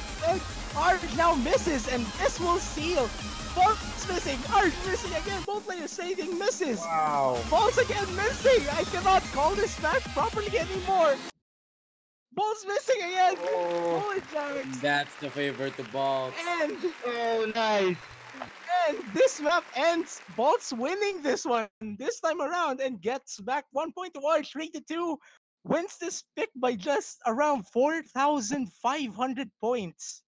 Arj now misses, and this will seal. Balls missing, Arj missing again. Both players saving misses. Wow. Balls again missing. I cannot call this match properly anymore. Balls missing again. Holy jacks. That's the favor to Balls. And Oh, nice. And this map ends. Balls winning this one this time around and gets back 1 point to Arch, 3-2. Wins this pick by just around 4,500 points.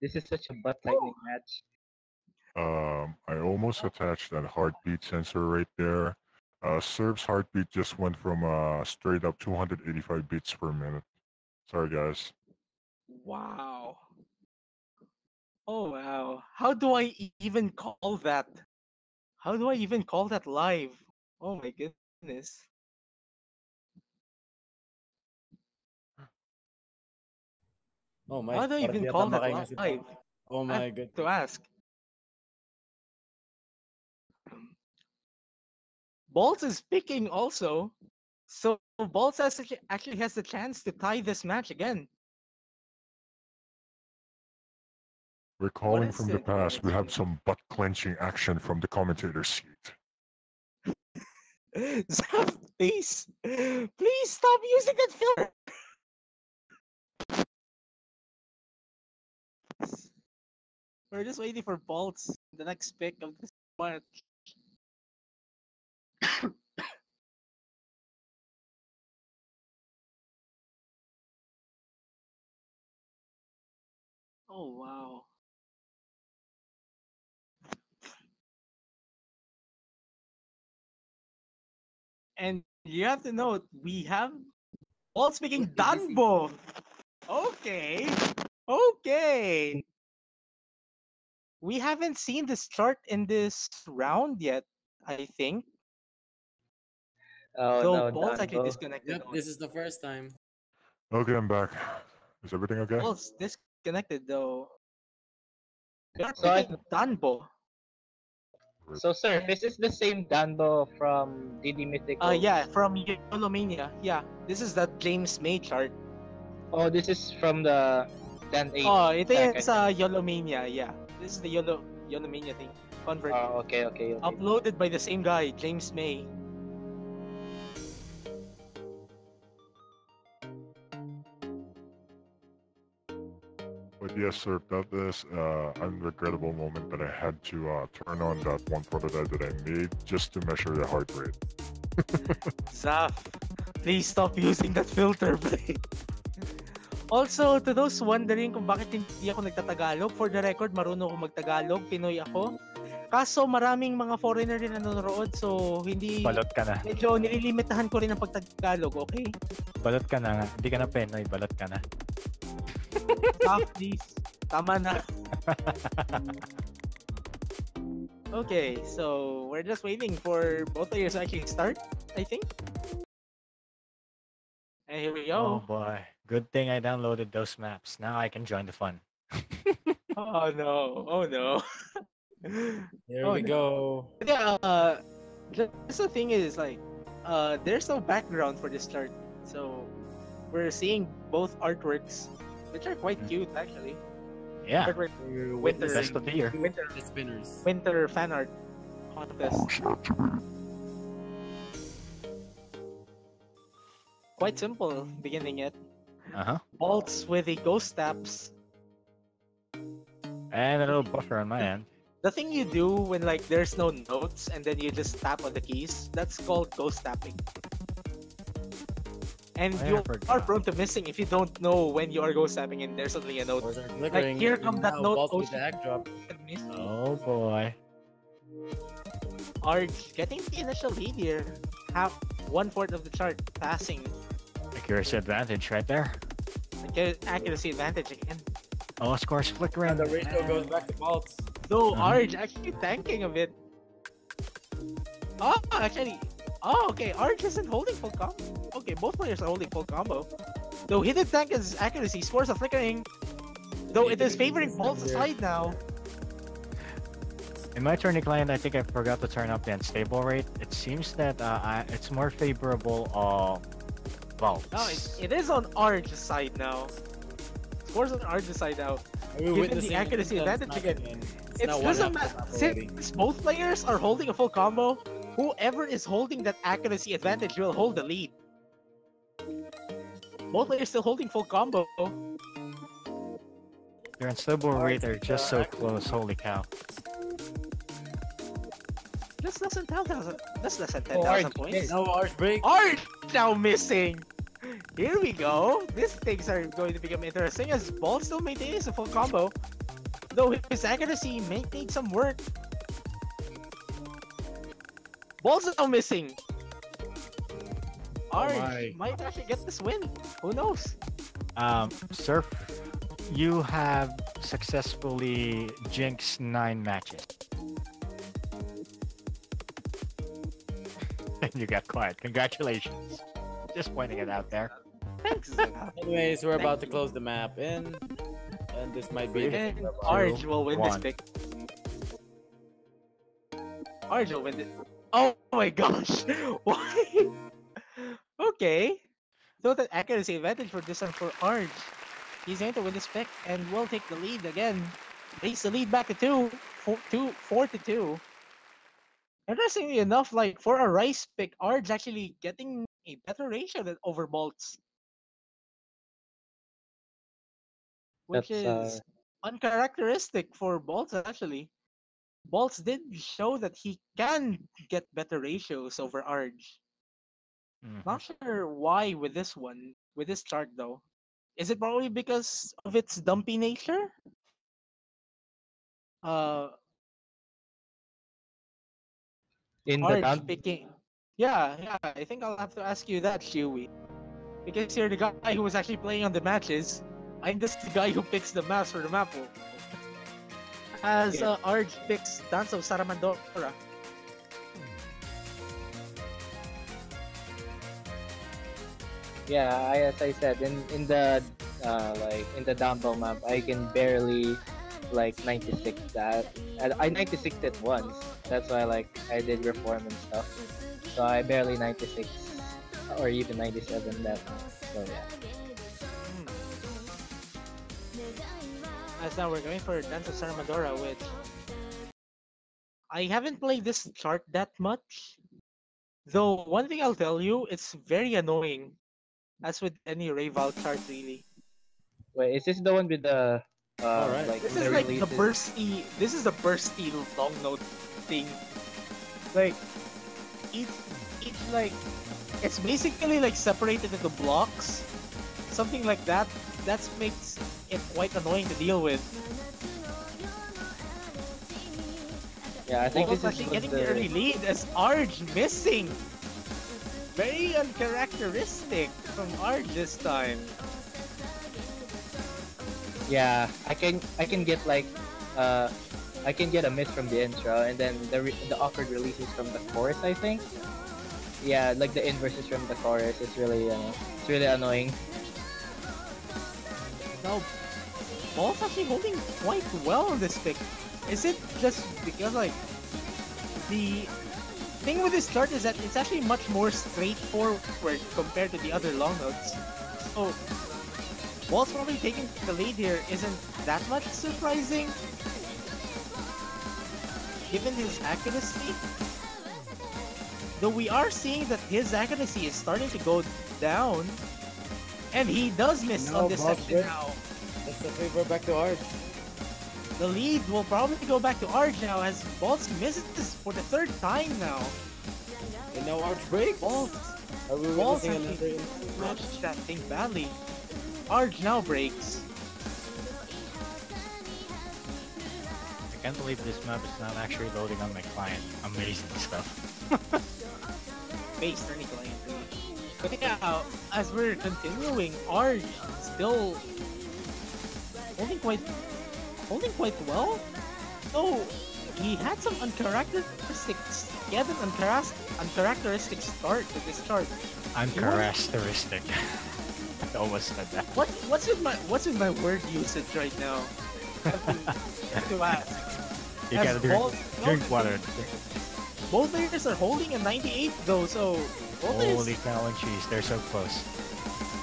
This is such a butt lightning match. I almost attached that heartbeat sensor right there. Serve's heartbeat just went from straight up 285 beats per minute. Sorry, guys. Wow. Oh, wow. How do I even call that? How do I even call that live? Oh my goodness. Oh my. How do I parang even di call ata that makahinga si live? Balls. Oh I my have god. to ask. Bolts is picking also. So Bolts actually has the chance to tie this match again. Recalling is from the it? past, we have some butt clenching action from the commentator's seat. Zap, please. Please stop using that filler. We're just waiting for Bolts, the next pick of this match. Oh wow. And you have to note, we have Bolts speaking Danbo. Okay. Okay. We haven't seen this chart in this round yet, I think. Oh Though no, Bolts actually Danbo. disconnected. Yep, this is the first time. Okay, I'm back. Is everything okay? Bolts disconnected though. We are So I picking Danbo. so sir, this is the same Danbo from DD Mythical. Yeah, from Yolomania. Yeah, this is the James May chart. Oh, this is from the 10-8 Oh, ito yung second. sa Yolomania. Yeah, this is the Yolomania thing. Convert. Oh, okay. Uploaded by the same guy, James May. But yes, sir, that is an unregrettable moment that I had to turn on that one prototype that I made just to measure the heart rate. Zaf, please stop using that filter, please. Also, to those wondering kung bakit hindi ako nagtatagalog, for the record, marunong ako magtagalog, Pinoy ako. Kaso maraming mga foreigner din nanonood, so hindi... Balot ka na. Medyo nililimitahan ko rin ang pagtagalog, okay? Balot ka na nga. Hindi ka na Penoy, balot ka na. Stop, please. Tama na. Okay, so we're just waiting for both players to actually start, I think. And here we Oh go. boy. Good thing I downloaded those maps. Now I can join the fun. Oh no. Oh no. Here we go. Yeah, just the thing is like, there's no background for this chart, so we're seeing both artworks, which are quite cute actually. Yeah. Artwork, Winter, Best of the year. the spinners. winter fan art contest. Quite simple beginning it. Bolts with the ghost taps. And a little buffer on my end. The thing you do when like there's no notes and then you just tap on the keys, that's called ghost tapping. And I you forgot. are prone to missing if you don't know when you are ghost tapping and there's suddenly a note. Like here come that note. With the act drop. Oh boy. Arj getting the initial lead here. Half 1/4 of the chart passing. Accuracy advantage right there. Accuracy advantage again. Oh, scores flickering. The ratio goes back to Bolts. Though Arj actually tanking a bit. Oh, actually. Oh, okay. Arj isn't holding full combo. Okay, both players are holding full combo. Though he did tank his accuracy, scores are flickering. Though it is favoring Bolts' side now. In my tourney client, I think I forgot to turn up the unstable rate. It seems that it's more favorable Vaults. No, it is on Arj's side now. Scores on Arj's side now. Given the accuracy advantage again. It doesn't matter. Since both players are holding a full combo, whoever is holding that accuracy advantage will hold the lead. Both players still holding full combo. Your unstable rate are just so close, holy cow. That's less than 10,000. That's less than 10,000 points. No Arch break. Arch now missing. Here we go. These things are going to become interesting as Ball still maintains a full combo. Though his accuracy may need some work. Ball's now missing. Arch might actually get this win. Who knows? Surf, you have successfully jinxed 9 matches. And you got quiet. Congratulations. Just pointing it out there. Thanks. Anyways, we're about to close the map and this might be And Arch will win this pick. Arch will win it. Oh my gosh! Why? Okay. So that accuracy advantage for this one for Arj. He's going to win this pick and will take the lead again. Raise the lead back to 4 to 2. Interestingly enough, like for a Rice pick, Arj actually getting a better ratio than over Bolts, which That's is uncharacteristic for Bolts actually. Bolts did show that he can get better ratios over Arj. Mhm. Not sure why with this one, with this chart though. Is it probably because of its dumpy nature? Uh, in the Arj down. picking. Yeah, I think I'll have to ask you that, Chewy. Because you're the guy who was actually playing on the matches. I'm just the guy who picks the maps for the map. As Yeah, Arj picks Dance of Saramandora. yeah. As I said, in the like in the downhill map, I can barely like 96 that. I 96 it once. That's why like I did reform and stuff. So I barely 96 or even 97 that one. So yeah. As now we're going for Dance of Saramandora, which I haven't played this chart that much. Though one thing I'll tell you, it's very annoying. As with any Rayval chart, really. Wait, is this the one with the All right. like This the is like the releases? bursty. This is the bursty long note thing. Like each, like it's basically like separated into blocks, something like that. That makes it quite annoying to deal with. Yeah, I think Almost this is actually what getting the early lead as Arj missing. Very uncharacteristic from Arj this time. Yeah, I can get like I can get a miss from the intro and then the awkward releases from the chorus. I think. Yeah, like the inverses from the chorus. It's really annoying. Now, Ball's actually holding quite well on this pick. Is it just because like the thing with this chart is that it's actually much more straightforward compared to the other long notes. So Ball's probably taking the lead here isn't that much surprising given his accuracy. Though we are seeing that his accuracy is starting to go down. And he does miss on this section now. That's the favor back to Arj. The lead will probably go back to Arj now as Bolts misses for the third time now. And now Arj breaks. Bolts Are we Bolts witnessing actually another matched that thing badly. Arj now breaks. I can't believe this map is not actually loading on my client. Amazing stuff. Base turning client. But yeah, as we're continuing, Arj still holding quite well. So he had some uncharacteristics. He had an uncharacteristic start to this chart. Uncharacteristic. I almost said that. What's with my word usage right now? I have to ask. You As gotta drink water. Both players are holding a 98 though, so both Holy players cow and cheese, they're so close.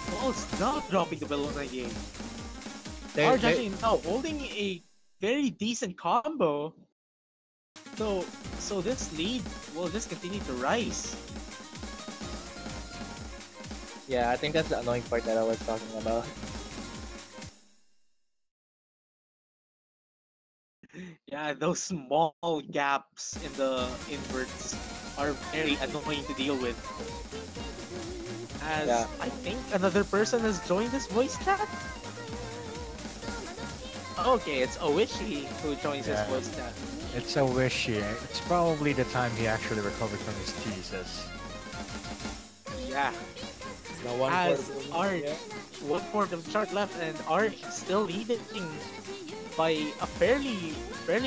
Ball's not dropping the below 98. They're- Arj they're- actually now holding a very decent combo. So this lead will just continue to rise. Yeah, I think that's the annoying part that I was talking about. Yeah, those small gaps in the inverts are very annoying to deal with. As Yeah. I think another person has joined this voice chat. Okay, it's Oishi who joins this Yeah. voice chat. It's so wishy. It's probably the time he actually recovered from his teases. Yeah. It's now one As quarter. Arch, Yeah. 1/4 of the chart left, and Arch still leading by a fairly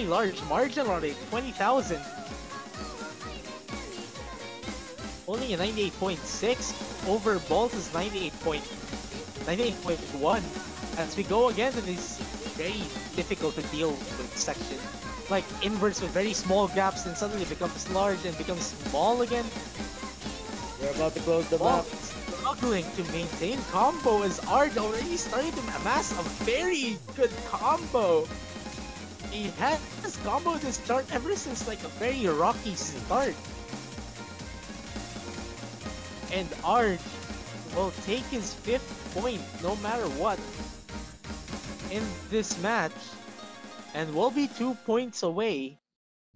large margin already, 20,000. Only a 98.6 over Bolt's 98.1. As we go again to this very difficult to deal with section. like inverts with very small gaps, then suddenly becomes large and becomes small again. We're about to close the While map. struggling to maintain combo as Ard already starting to amass a very good combo. He has combo this chart ever since like a very rocky start. And Ard will take his 5th point no matter what in this match and will be 2 points away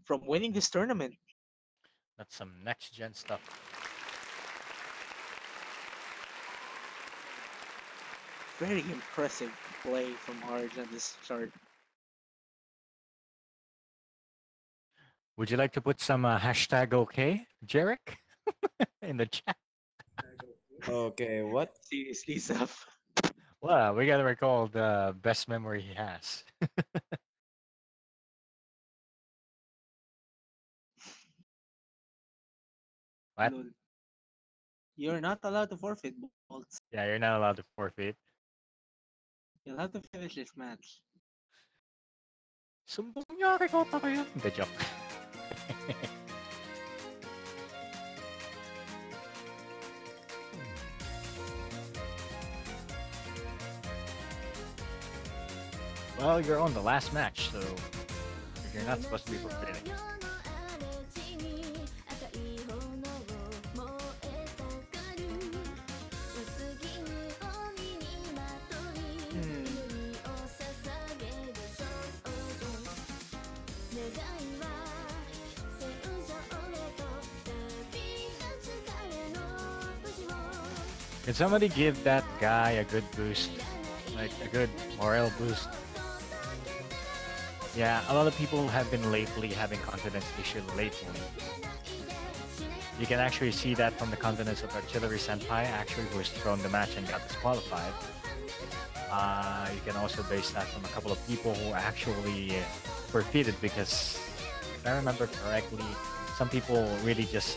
from winning this tournament. That's some next gen stuff. Very impressive play from Ard on this chart. Would you like to put some hashtag OK, Jarek, in the chat? Okay, what? Seriously, Seth. Well, we gotta recall the best memory he has. What? Lol. You're not allowed to forfeit, Bolts. Yeah, you're not allowed to forfeit. You'll have to finish this match. Sumbong niyo, rekota ko yun. Hindi, joke. Well, you're on the last match, so you're not supposed to be forfeiting. Can somebody give that guy a good boost? Like a good morale boost? Yeah, a lot of people have been lately having confidence issues lately. You can actually see that from the confidence of Artillery Senpai, actually, who has thrown the match and got disqualified. You can also base that from a couple of people who actually forfeited because, if I remember correctly, some people really just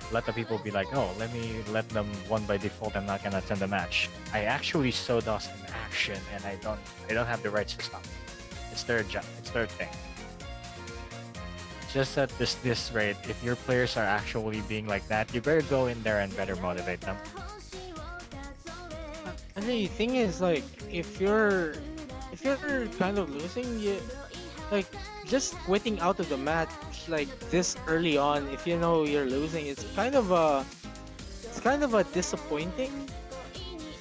let the people be like, oh, let me let them won by default. I'm not gonna attend the match. I actually saw those in action, and I don't have the rights to stop. It's their job. It's their thing. Just at this rate, if your players are actually being like that, you better go in there and better motivate them. And the thing is, like, if you're kind of losing, you like just quitting out of the match like this early on. If you know you're losing, it's kind of a disappointing.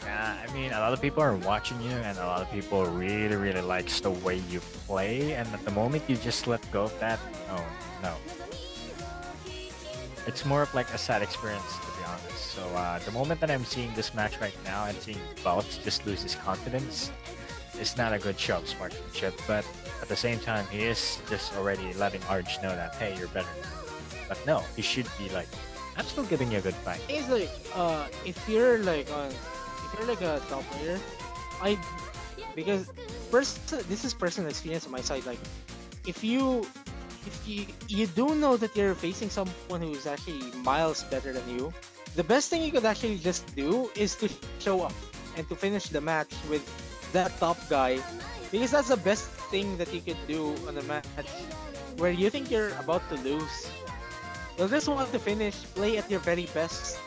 Yeah, I mean, a lot of people are watching you, and a lot of people really likes the way you play. And at the moment you just let go of that, oh no, it's more of like a sad experience, to be honest. So the moment that I'm seeing this match right now and seeing Bout just lose his confidence, it's not a good show of sportsmanship. But at the same time, he is just already letting Arj know that, hey, you're better. But no, he should be like, I'm still giving you a good fight. It's like if you're like a top player, because this is personal experience on my side. Like if you do know that you're facing someone who's actually miles better than you, the best thing you could actually just do is to show up and to finish the match with that top guy, because that's the best thing that you could do on a match where you think you're about to lose. You'll just want to finish, play at your very best,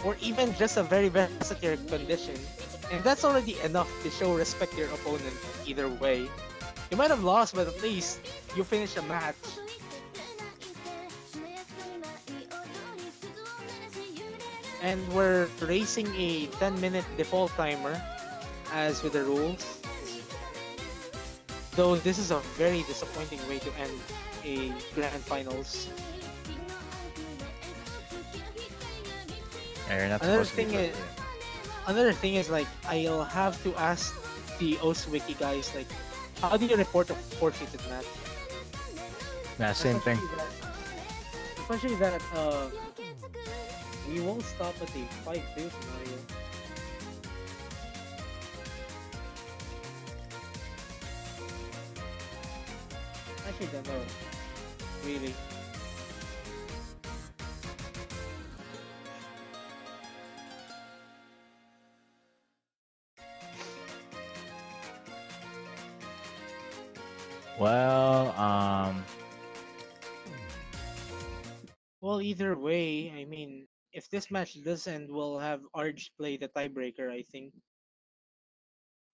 or even just the very best at your condition, and that's already enough to show respect to your opponent either way. You might have lost, but at least you finished a match. And we're racing a 10-minute default timer, as with the rules. Though this is a very disappointing way to end a grand finals. Yeah, you're not Another supposed to be thing is, another thing is like I'll have to ask the OSWiki guys, like, how do you report a forfeited match? Yeah, same thing. Especially that we won't stop at the 5-2 scenario. Actually, don't know. Really. Well, Well, either way, I mean, if this match does end, we'll have Arj play the tiebreaker, I think.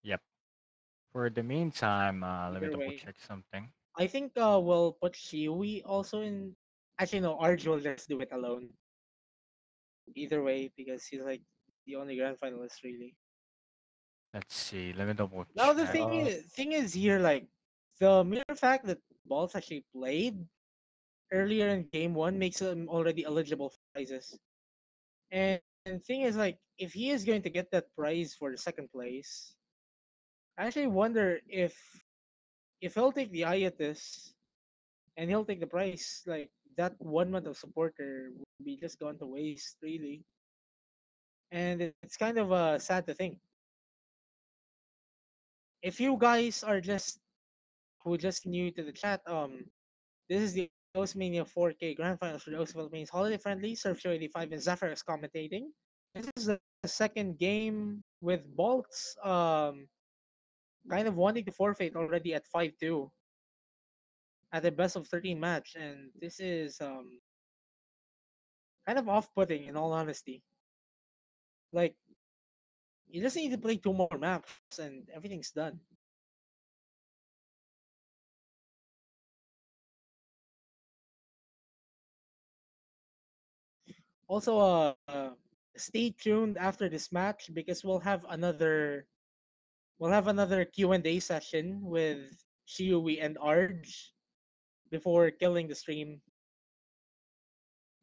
yep. For the meantime, let me Either double way. check something. I think we'll put Shiwi also in. Actually, no, Arj will just do it alone. Either way, because he's like the only grand finalist, really. Let's see. Let me double Now, the check. thing is here, like, the mere fact that Balls actually played earlier in game one makes him already eligible for prizes. And thing is, like, if he is going to get that prize for the second place, I actually wonder if he'll take the hiatus and he'll take the prize, like that 1 month of supporter would be just gone to waste, really. And it's kind of sad to think. If you guys are just who just new to the chat, this is the Osmania 4K Grand Finals for the OS Philippines Holiday Friendly. Surf Show 85 and Zephyr is commentating. This is the second game with Bolts kind of wanting to forfeit already at 5-2 at the best of 13 match, and this is kind of off-putting in all honesty. Like, you just need to play 2 more maps and everything's done. Also, stay tuned after this match because we'll have another Q&A session with Shiui and Arj before killing the stream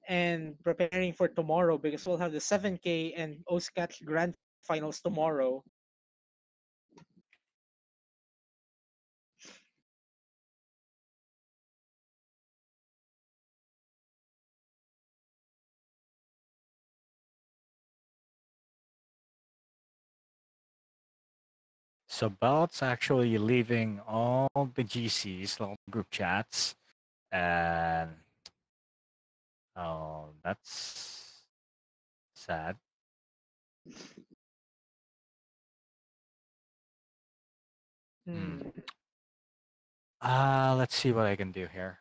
and preparing for tomorrow because we'll have the 7K and Oscatch Grand Finals tomorrow. So Belt's actually leaving all the GCs, all the group chats, and oh, that's sad. Hmm. Let's see what I can do here.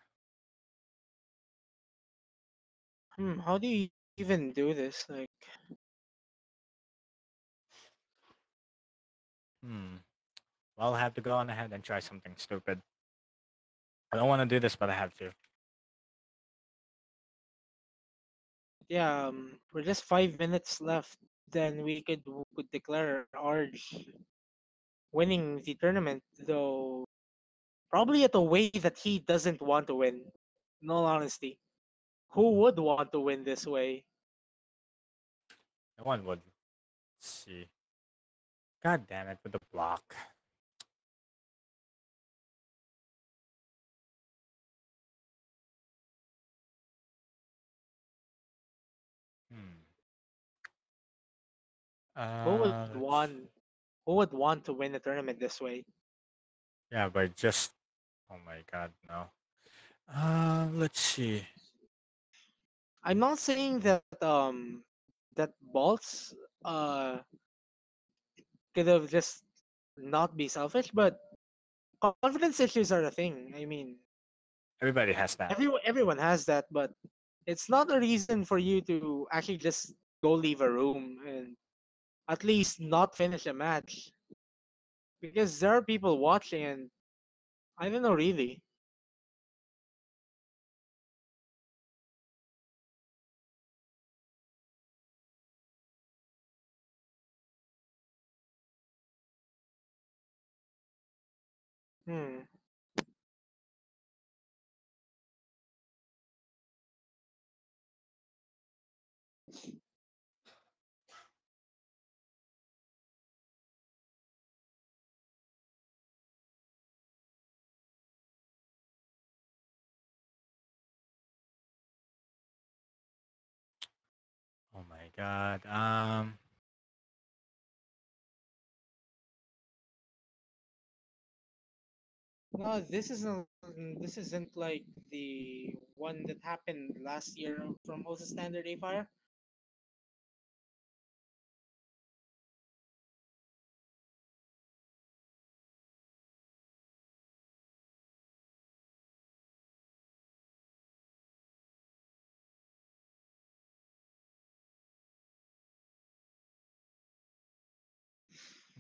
How do you even do this? Like, Well, I'll have to go on ahead and try something stupid. I don't want to do this, but I have to. yeah, we're just 5 minutes left. Then we could declare Arj winning the tournament, though probably at a way that he doesn't want to win. In all honesty, who would want to win this way? No one would. Let's see. God damn it with the block. Hmm. Who would Let's. want? Who would want to win a tournament this way? Yeah, but just. Oh my god, no. Let's see. I'm not saying that Balls could have just not be selfish, but confidence issues are a thing. I mean, Everybody has that. everyone has that, but it's not a reason for you to actually just go leave a room and at least not finish a match because there are people watching and I don't know really. Hmm. Oh my god. No, this isn't like the one that happened last year from also Standard A Fire.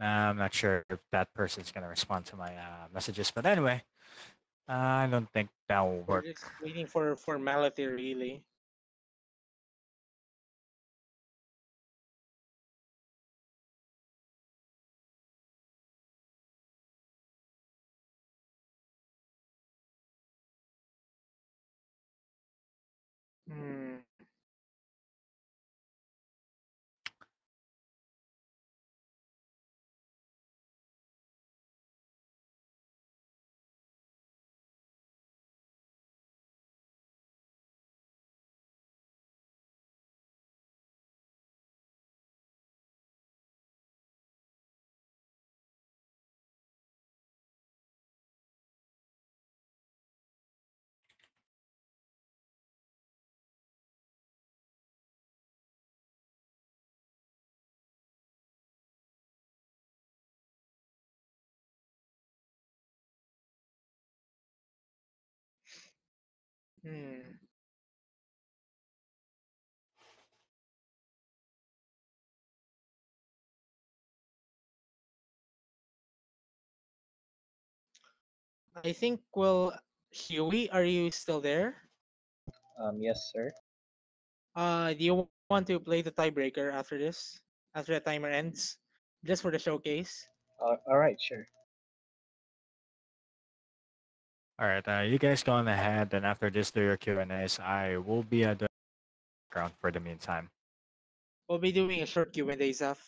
I'm not sure if that person's gonna respond to my messages, but anyway, I don't think that will We're work. just waiting for formality, really. Hmm. Hmm. I think, well, Huey, are you still there? Yes, sir. Do you want to play the tiebreaker after this? After the timer ends? Just for the showcase? All right, sure. All right, you guys go on ahead, and after this, do your Q and A's. I will be at the background for the meantime. We'll be doing a short Q&A, Saf.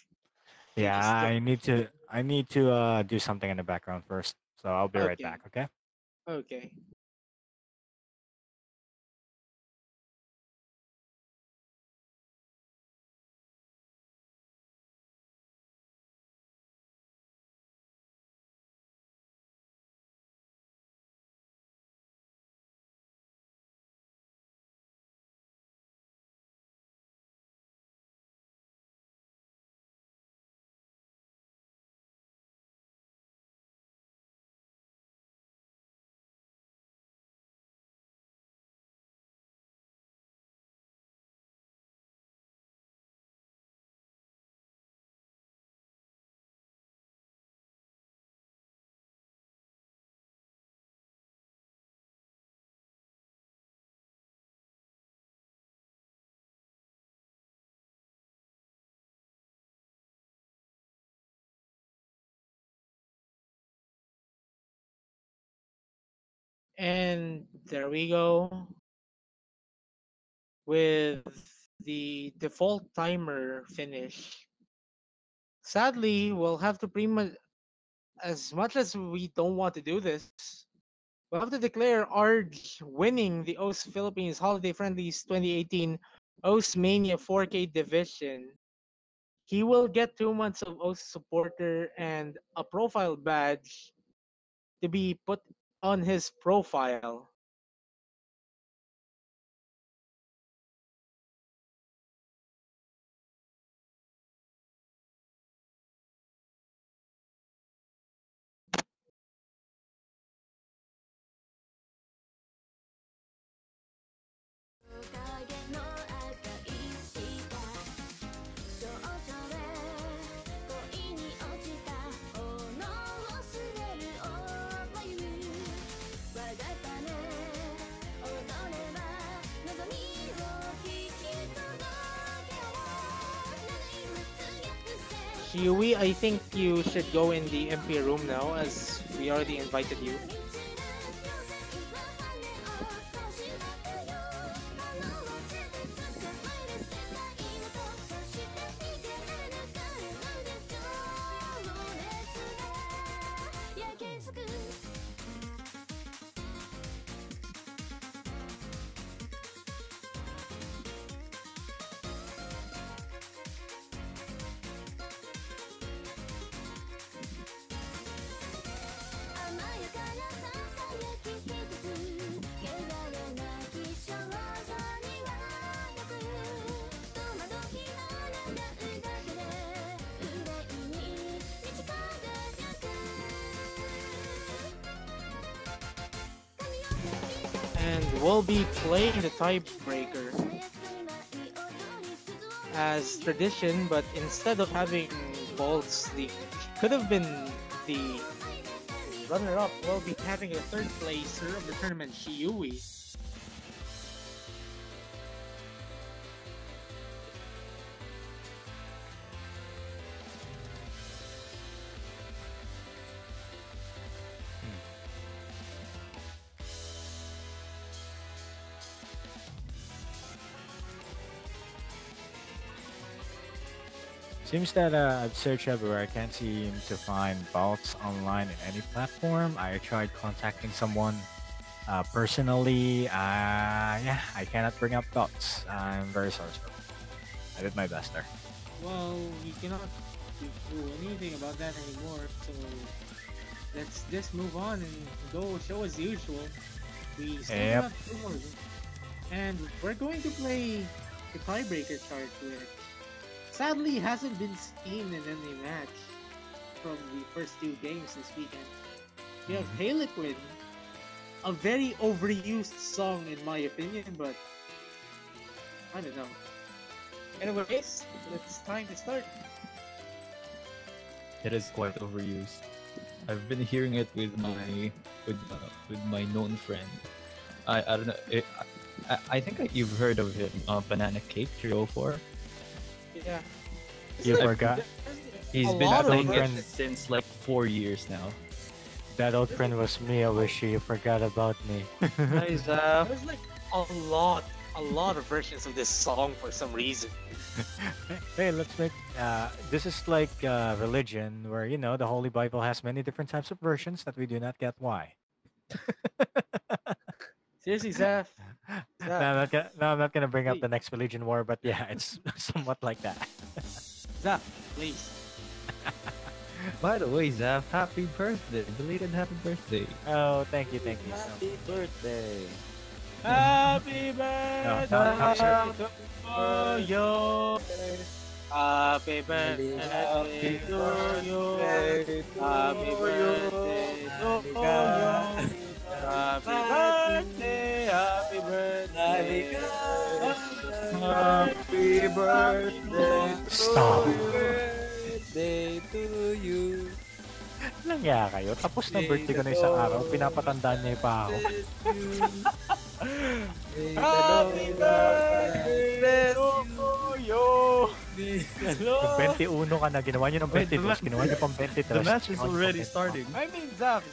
Yeah, Please join. I need to do something in the background first, so I'll be right Okay. back. Okay. Okay. And there we go with the default timer finish. Sadly, we'll have to pretty much, as much as we don't want to do this, we'll have to declare Arj winning the OS Philippines Holiday Friendlies 2018 OS Mania 4K division. He will get 2 months of OS supporter and a profile badge to be put on his profile. Huey, I think you should go in the MP room now as we already invited you. And we'll be playing the tiebreaker as tradition, but instead of having Bolts, the could have been the runner-up. Will be having a third placer of the tournament, Shiui. Seems that I've searched everywhere. I can't seem to find Balts online in any platform. I tried contacting someone personally. Yeah, I cannot bring up Balts. I'm very sorry, sir. I did my best there. Well, we cannot do anything about that anymore, so let's just move on and go show as usual. We still Yep. have 2 more. And we're going to play the tiebreaker chart, which sadly hasn't been seen in any match from the first 2 games this weekend. We have Harlequin, a very overused song in my opinion, but I don't know. Anyways, it's time to start. It is quite overused. I've been hearing it with my known friend. I don't know. I think you've heard of him, Banana Cake 304. Yeah. You forgot? He's A been lot of playing it friends. since like 4 years now. That old friend was me. I wish you forgot about me. Nice, There's like a lot of versions of this song for some reason. Hey, let's make this is like religion where the Holy Bible has many different types of versions that we do not get why. Seriously, Zaf. No, I'm not gonna bring up the next religion war, but yeah, it's somewhat like that. Zaf, please. By the way, Zaf, happy birthday! Belated happy birthday! Oh, thank you. Happy birthday. Happy birthday to you. Happy birthday to you. Happy birthday to you. Happy birthday, happy birthday. Happy birthday. Stop. Birthday to you. Lang ya kayo. Tapos na birthday ko na isang araw, pinapatandaan niya pa ako. Happy birthday to you. Yung 21 ka na, ginawa niyo ng 22, ginawa niyo pang 23. The match is already starting. I mean, Zaf.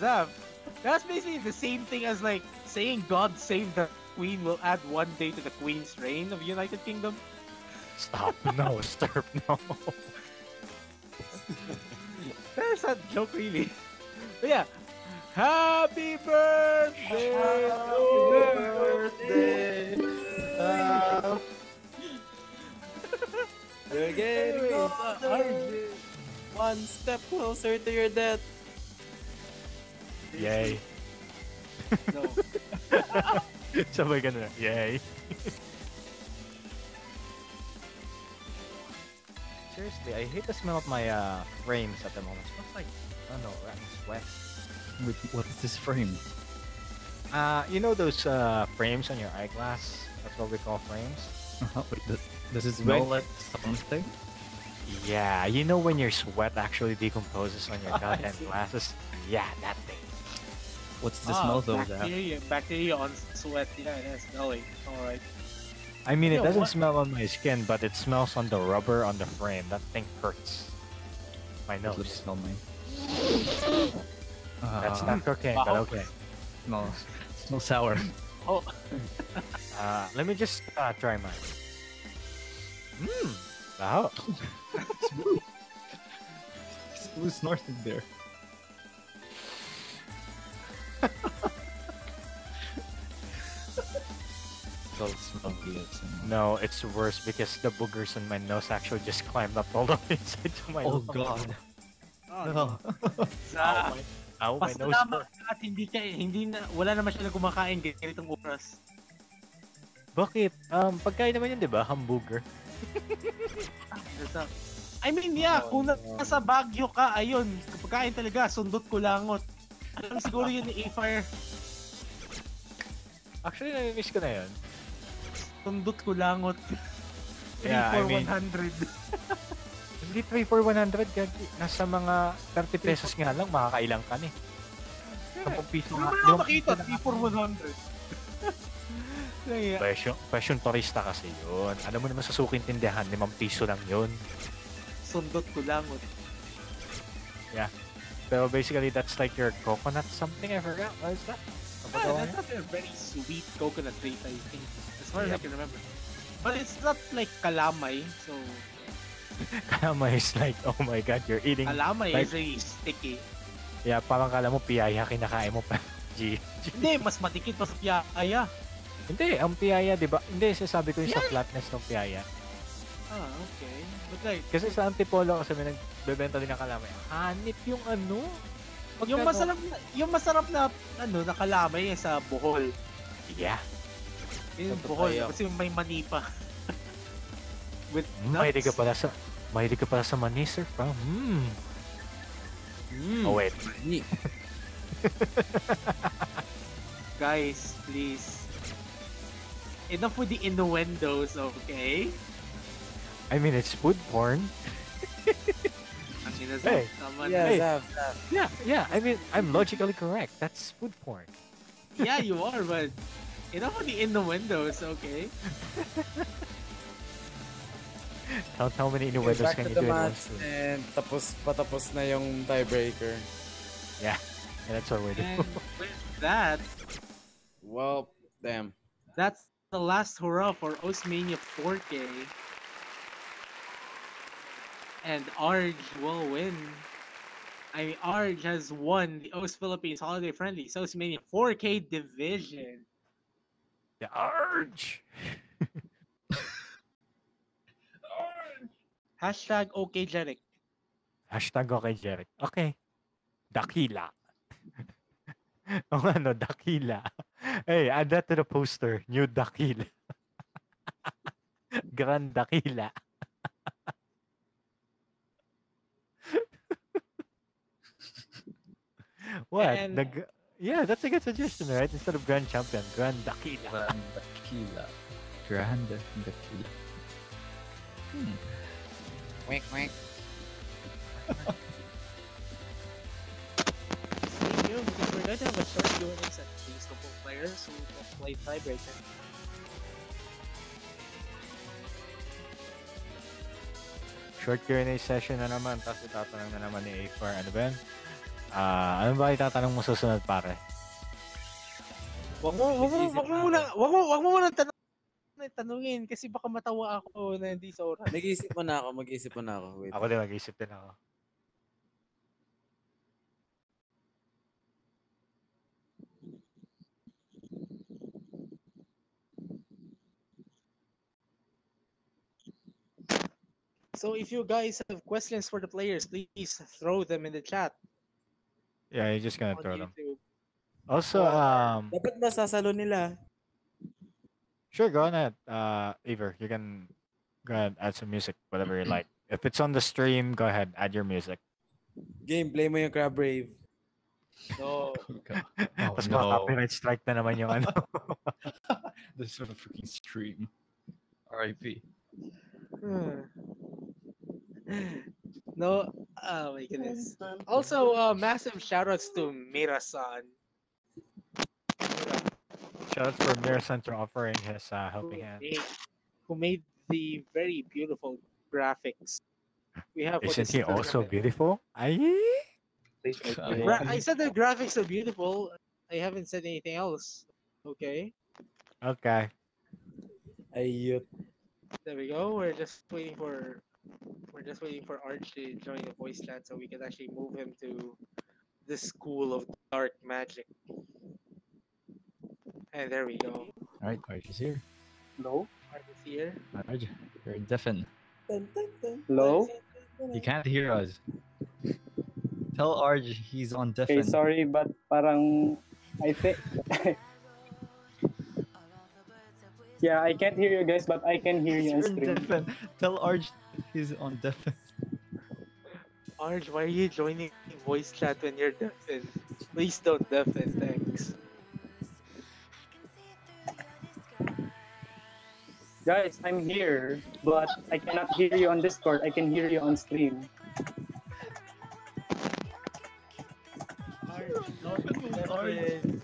That's basically the same thing as like saying God save the Queen will add 1 day to the Queen's reign of United Kingdom. Stop. No, Sturp, no. That's a joke, really. But yeah. Happy birthday! You're getting older. 1 step closer to your death. Yay. No. Sabay ganun. Yay. Seriously, I hate the smell of my frames at the moment. It smells like, I don't know, rotten sweat. Wait, what is this frame? You know those frames on your eyeglass? That's what we call frames. Wait, does it smell like something? Yeah, you know when your sweat actually decomposes on your goddamn glasses? Yeah, that thing. What's the smell though, Zaf? Bacteria on sweat. Yeah, that's smelly. Alright. I mean, it Yo, doesn't what- smell on my skin, but it smells on the rubber on the frame. That thing hurts. My Let me nose. smell mine. That's not cocaine, but okay. Smells sour. Oh. Let me just try mine. Wow. Who snorted there? No, it's worse because the boogers on my nose actually just climbed up all the way inside to my Oh nose. god. No. Zaf. Ow, my nose Pasalamat hurt. ka at hindi na, wala naman siya na kumakain ganitong oras. Bakit? Pagkain naman yun, di ba? Hamburger. I mean, yeah, kung nasa Baguio ka, ayun, pagkain talaga, sundot kulangot. Alam siguro yun ni A-Fire. Actually, nami-miss ko na yun. Sundot kulangot. 3 Yeah, for I mean- 100. Hindi 3 for 100, gagi. Nasa mga 30 pesos nga lang, makakailang ka eh. 10 piso Ano nga. mo na 5 makita? piso 3 for 100. Kaya, Presyon turista kasi yun. Alam mo naman sa suking tindahan, 5 piso lang yun. sundot ko lang. Yeah. Pero basically, that's like your coconut something. I forgot. What is that? That's a very sweet coconut drink, I think. As far as I can remember. But it's not like kalamay, so... Kalamay is like, oh my god, you're eating... Kalamay like, is really sticky. Yeah, parang kala mo piyaya kinakain mo pa. Hindi, mas matikit pa sa piyaya. Hindi, ang piyaya, di ba? Hindi, sasabi ko yung sa flatness ng piyaya. Ah, okay. But like... Kasi sa Antipolo kasi may nagbebenta din ng kalamay. Hanip yung ano? Yung masarap na ano, na kalamay sa Bohol. Yeah. Yung Bohol, kasi may mani pa. With nuts. Mahilig ka pala sa mani, sir. Oh, wait. Guys, please. Enough with the innuendos, okay? I mean, it's food porn. Hey. Yeah. I mean, I'm logically correct. That's food porn. Yeah, you are, but enough with the innuendos, okay? Count how many innuendos Back can to you the do in one match stream. and patapos na yung tiebreaker. Yeah, that's what we're doing. And with that, well, damn. That's the last hurrah for Osmania 4K. And Arj will win. I mean, Arj has won the OS Philippines Holiday Friendlies Osmania 4K division. The Arj! Hashtag OK Jeric. Hashtag okay, Jeric. Okay. Dakila. ano, Dakila. Hey, add that to the poster. New Dakila. Grand Dakila. What? And... Yeah, that's a good suggestion, right? Instead of Grand Champion, Grand Dakila. Grand Dakila. Grand Dakila. Wink, wink. Stay tuned because we're going to have a short Q&A set with these couple players who will play tiebreaker. Short Q&A session na naman, tapos itatanong na naman ni A4. Ano ba yan? Ano ba itatanong mo susunod, pare? Wag mo muna tanungin kasi baka matawa ako na hindi sa oras. Mag-iisip pa na ako. Wait. Ako din, mag-iisip din ako. So if you guys have questions for the players, please throw them in the chat. Yeah, you're just gonna throw them. YouTube. Also, dapat masasalo nila. Sure, go ahead. Ever, you can go ahead, add some music, whatever you like. If it's on the stream, go ahead, add your music. Gameplay mo yung Crab Rave. No. Tapos copyright strike na naman yung ano. This sort of freaking stream. R.I.P. No, oh my goodness. Also, massive shoutouts to Mira-san. Shoutouts for Mira-san for offering his helping hand. Who made the very beautiful graphics. We have. Isn't he also beautiful? I said the graphics are beautiful. I haven't said anything else. Okay. Okay. Ayut. There we go. We're just waiting for Arch to join the voice chat so we can actually move him to the school of dark magic. And there we go. Alright, Arj is here. Hello? Arch is here. Arj, you're deafened. Hello? He can't hear us. Tell Arj he's on deafen. Okay, sorry, but parang I think yeah, I can't hear you guys, but I can hear you on stream. Tell Arj he's on deafen. Arj, why are you joining voice chat when you're deafened? Please don't deafen, thanks. Guys, I'm here, but I cannot hear you on Discord. I can hear you on stream. Don't deafen.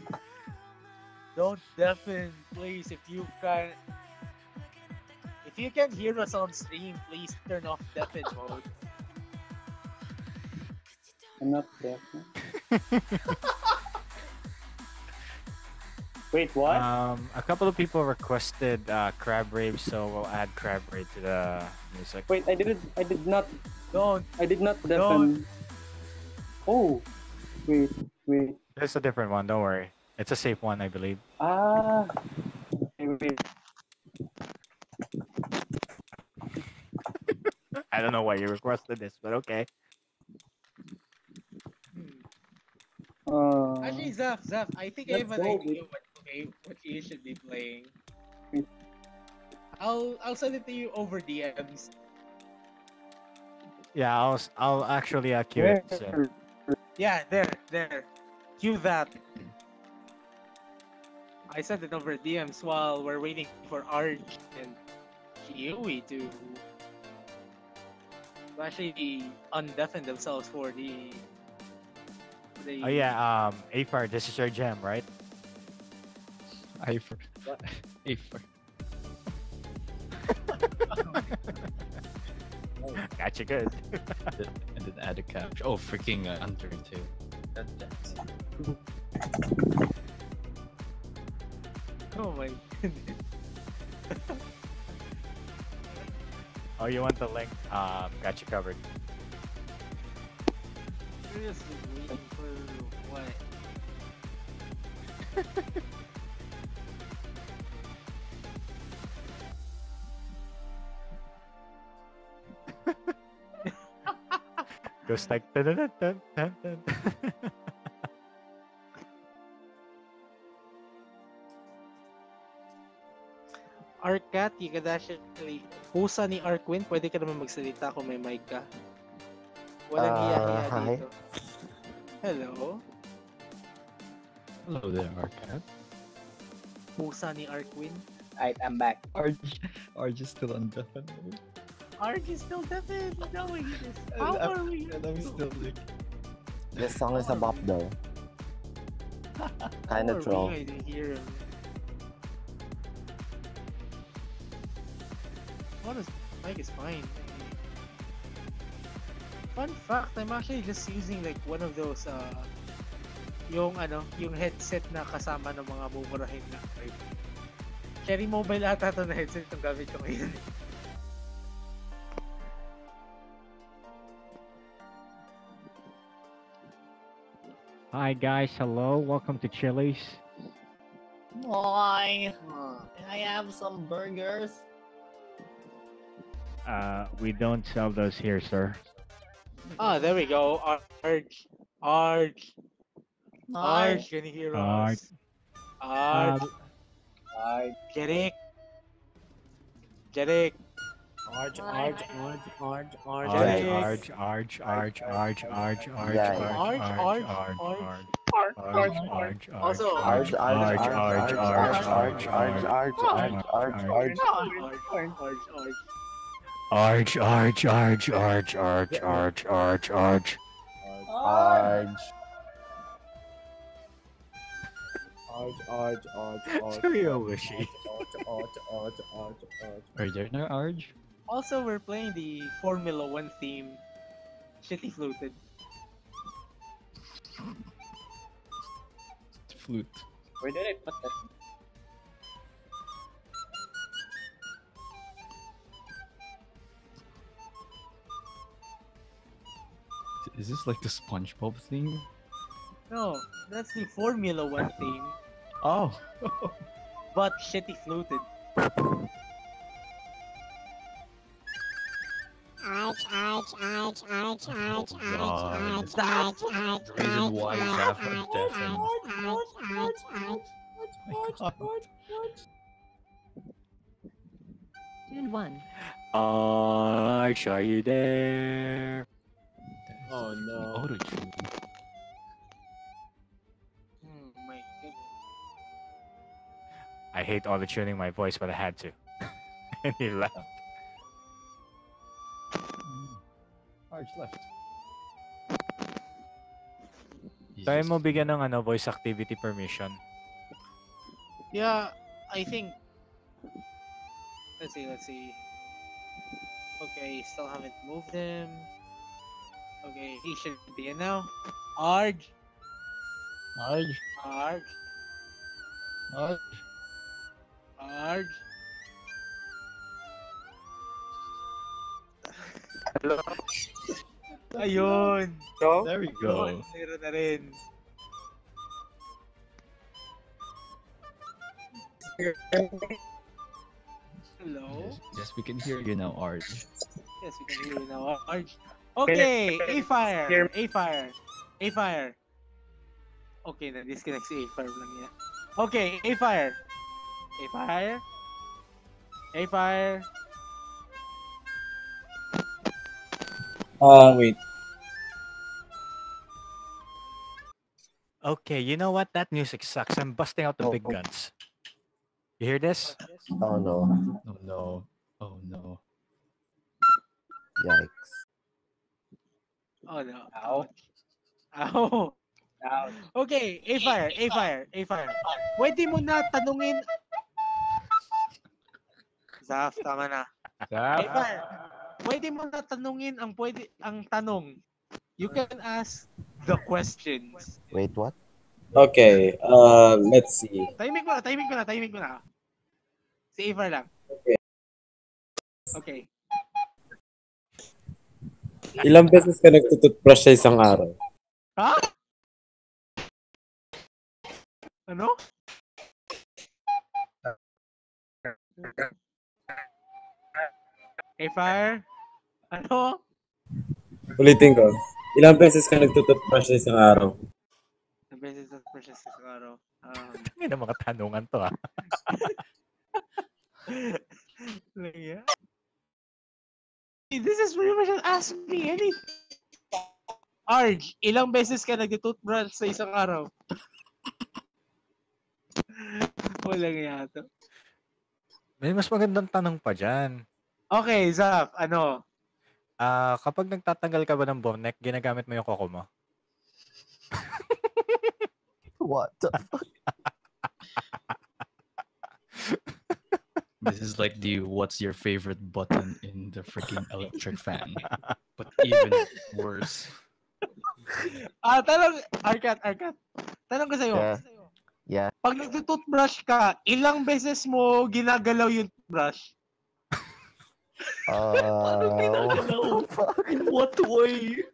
Don't deafen, please. If you can hear us on stream, please turn off deafen mode. I'm not deaf. Wait, what? A couple of people requested Crab Rave, so we'll add Crab Rave to the music. Wait, I did not. Don't. I did not Don't. deafen. Oh, wait. It's a different one. Don't worry. It's a safe one, I believe. Ah. Wait. I don't know why you requested this, but okay. Actually, Zaf, I think I have an Let's go, idea what you should be playing. I'll send it to you over DMs. Yeah, I'll actually cue it soon. Yeah, there. Cue that. I sent it over DMs while we're waiting for Arj and Kiwi to actually undeafen themselves for the. Oh yeah, Afar, this is your gem, right? Afar. Afar. Got you good. And then add a capture. Oh, freaking Hunter too. That's Oh my goodness. Oh, you want the link? Got you covered. Seriously, waiting for what? Goes like dun, dun, dun, dun, dun. Arcat, you could actually pusa ni Arquin, pwede ka naman magsalita kung may mic ka. Walang iya-iya Hi. dito. Hello? Hello there, Arcat. Pusa ni Arquin. Alright, I'm back. Arj is still undeafen. Arj is still deafened. No, he is. How are we? And I'm still like. This song is a bop though. How Kinda are troll. we? I didn't hear him. Honest, mic is fine. Fun fact, I'm actually just using like one of those yung headset na kasama ng mga mumurahin na mic. Cherry Mobile ata to na headset itong gamit ko ngayon. Hi guys, hello, welcome to Chili's. Hi. Can I have some burgers? We don't sell those here, sir. Ah, there we go. Arj. Arj. Hi. Arj, can you hear Arj. us? Arj. Alright. Jerick. Jerick. Arj. Arj, Arj. Also, Arj. Trio wishy. Are there no Arj? Also, we're playing the Formula 1 theme. Shitty fluted. Flute. Where did I put that? Is this like the SpongeBob theme? No, that's the Formula 1 theme. Oh. But shitty fluted. Reason why Zaf are deafened. Tune 1. Arch, are you there? Oh no. Auto-tune. My goodness. I hate auto tuning my voice, but I had to. And he left. Arch left. Try mo bigyan ng voice activity permission. Yeah, I think. Let's see. Okay, still haven't moved him. Okay, he should be in now. Arj. Arj. Arj. Arj. Arj. Hello? Ayun. There we go. Zero na rin. Hello? Yes, we can hear you now, Arj. Yes, we can hear you now, Arj. Okay, A-Fire. A-Fire. A-Fire. Okay, na-disconnect si A-Fire lang yan. Okay, A-Fire. A-Fire. A-Fire. Wait. Okay, you know what? That music sucks. I'm busting out the big guns. You hear this? Oh no. Oh no. Oh no. Yikes. Oh no. Ow. Ow. Okay, A-Fire. A-Fire. A-Fire. Pwede mo na tanungin. Zaf, tama na. A-Fire. Pwede mo na tanungin ang tanong. You can ask the questions. Wait, what? Okay, let's see. Timing ko na. Si A-Fire lang. Okay. Ilang beses ka nagtututbrush sa isang araw? Ha? Ano? A-Fire? Ano? Ulitin ko. Ilang beses ka nagtututbrush sa isang araw? Ilang beses nagtutbrush sa isang araw? Hindi na mga tanungan to Yeah. This is pretty much ask me anything. Arj, ilang beses ka nag-toothbrush sa isang araw? Walang yato. May mas magandang tanong pa dyan. Okay, Zaf, ano? Kapag nagtatanggal ka ba ng bonek, ginagamit mo yung koko mo? What the fuck? This is like the what's your favorite button in the freaking electric fan. But even worse. Tanong, Arkat. Tanong ko sa'yo. Yeah. Pag nag-toothbrush ka, ilang beses mo ginagalaw yung toothbrush? In what way?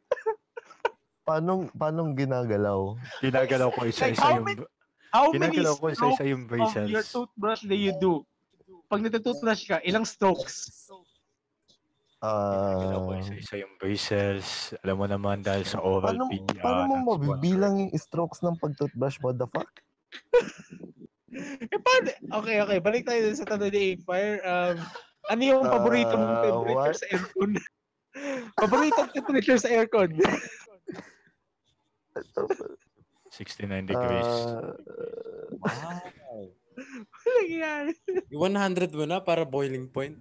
Paano ginagalaw? Ginagalaw ko isa-isa How many yung strokes of your toothbrush do you do? Pag nag-toothbrush ka, ilang strokes? Ginagalaw ko isa-isa yung bristles. Alam mo naman dahil sa oral PDR. Paano mo mabibilang yung strokes ng pag-toothbrush? What the fuck? Paano? Okay. Balik tayo sa tanong ni A-Fire. Ano yung paborito mong temperature sa aircon? Paboritong temperature sa aircon? 69 degrees. Wow. Walang yan. 100 mo na para boiling point.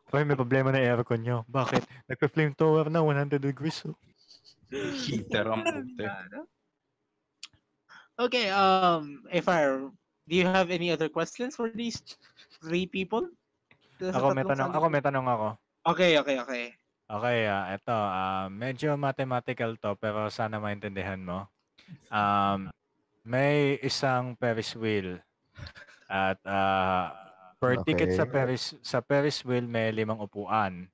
Hoy, may problema na aircon nyo. Bakit? Nagpa-flamethrower na 100 degrees. Heater ang puti. Okay, A-Fire, do you have any other questions for these three people? Ako may tanong ako. Okay. Okay, ito, medyo mathematical to pero sana maintindihan mo. May isang Ferris wheel at per ticket sa Ferris wheel may 5 upuan.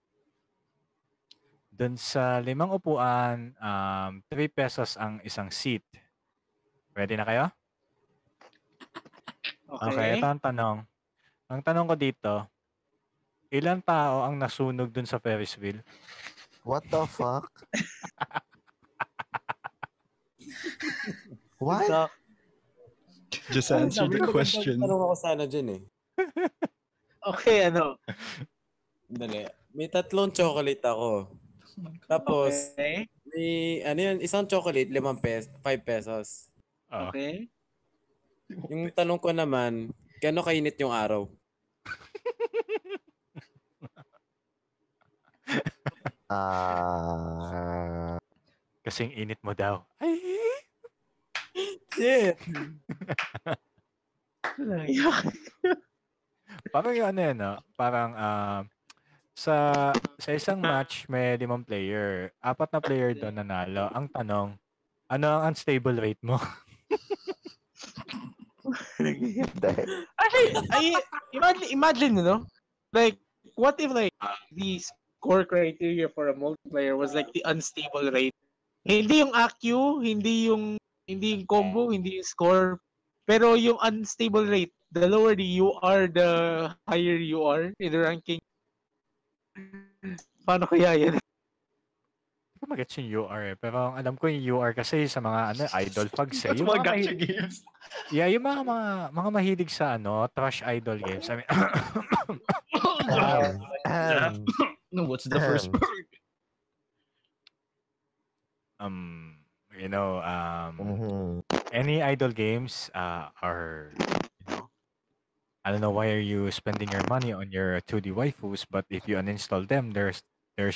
Doon sa 5 upuan, 3 pesos ang isang seat. Ready na kayo? Okay, ito ang tanong. Ang tanong ko dito, ilang tao ang nasunog dun sa Ferris wheel? What the fuck? What? Just answer the question. Tanong ako sana dyan eh. Okay, ano? Dali. May 3 chocolate ako. Tapos, may, isang chocolate, 5 pesos. Okay. Yung tanong ko naman, Kano kainit yung araw? Kasing init mo daw. Ay! Shit! Parang yung ano yan, no? Parang sa isang match may 5 player. 4 na player doon nanalo. Ang tanong, ano ang unstable rate mo? Actually, imagine, like, what if like the score criteria for a multiplayer was like the unstable rate? Hindi yung AQ, hindi yung combo, hindi yung score, pero yung unstable rate. The lower you are, the higher you are in the ranking. Paano kaya yan? Hindi ko magets yung UR eh. Pero ang alam ko yung UR kasi sa mga idol fags eh. That's Yung mga mga gacha games. Yeah, yung mga mahilig sa trash idol games. I mean, No, what's the first word? Any idol games are, I don't know why are you spending your money on your 2D waifus, but if you uninstall them, there's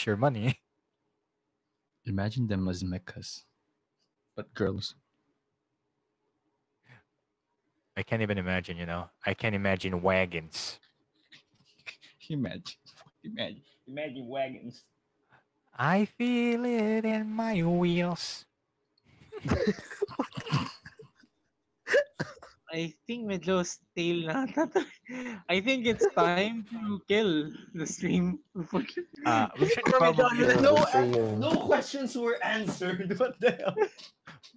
your money. Imagine them as mechas, but girls. I can't even imagine, I can't imagine wagons. Imagine wagons. I feel it in my wheels. I think medyo stale na. I think it's time to kill the stream. We should probably No questions were answered. What the hell?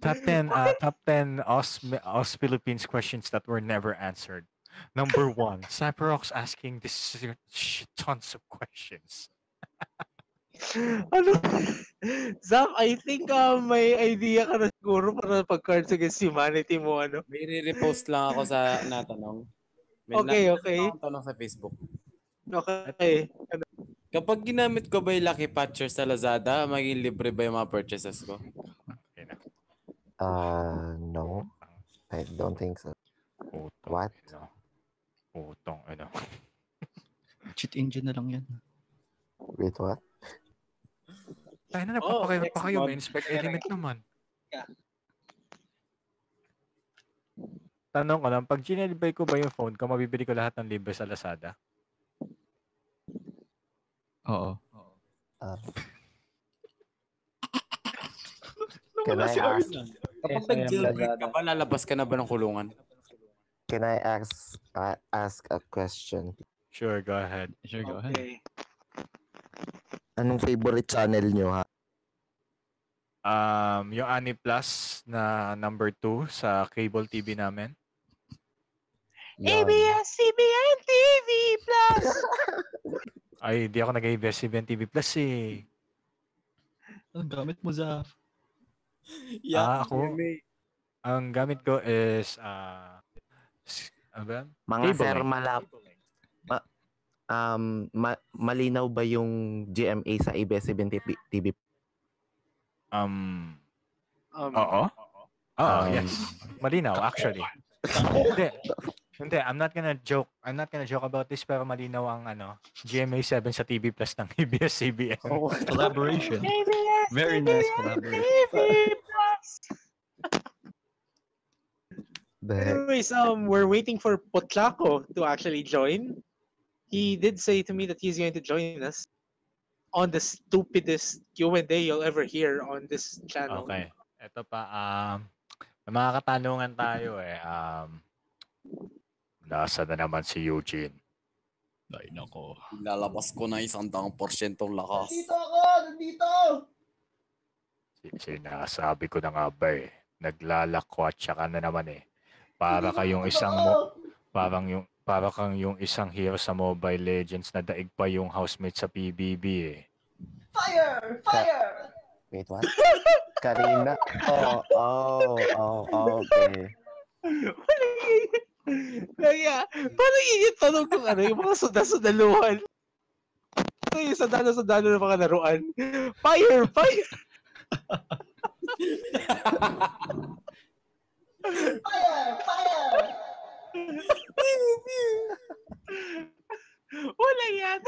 Top 10 Aus Philippines questions that were never answered. Number 1, Cyprox asking this tons of questions. Ano? Zach, I think may idea ka na siguro para pag-Cards Against Humanity mo, ano? May re-repost lang ako sa natanong. Okay. Tanong sa Facebook. Okay. Kapag ginamit ko ba yung Lucky Patcher sa Lazada, maging libre ba yung mga purchases ko? No. I don't think so. What? Utong, Cheat engine na lang yan. Wait, what? Tayo na, nagpapakayot pa kayo. May inspect element naman. Tanong ko lang, pag ginelibay ko ba yung phone ko, mabibili ko lahat ng libre sa Lazada? Oo. Can I ask? Kapag nag-jailbreak ka ba, lalabas ka na ba ng kulungan? Can I ask a question? Sure, go ahead. Anong favorite channel nyo, ha? Yung Ani Plus na number 2 sa cable TV namin. ABS-CBN TV Plus! Ay, di ako nag-ABS-CBN TV Plus eh. Ang gamit mo, Zaf? Ako, ang gamit ko is Mga sir, malinaw ba yung GMA sa ABS-CBN TV? Oo. Yes. Malinaw, actually. Hindi, I'm not gonna joke about this, pero malinaw ang GMA 7 sa TV Plus ng ABS-CBN. Collaboration. Very nice collaboration. Anyways, we're waiting for Potlako to actually join. He did say to me that he's going to join us on the stupidest Q&A you'll ever hear on this channel. Okay. Ito pa, may mga katanungan tayo eh. Nasa na naman si Eugene? Ay, nako. Lalabas ko na 100% lakas. Nandito! Sinasabi ko na nga ba eh. Naglalakwatsa ka na naman eh. Para kang yung isang hero sa Mobile Legends na daig pa yung housemate sa PBB eh. Fire! Wait, what? Karina? Okay. Kaya, parang yun yung tanong kung yung mga sundalo-sundaluhan. Yung sundalo ng mga laruan. Fire! Fire! Wala yan.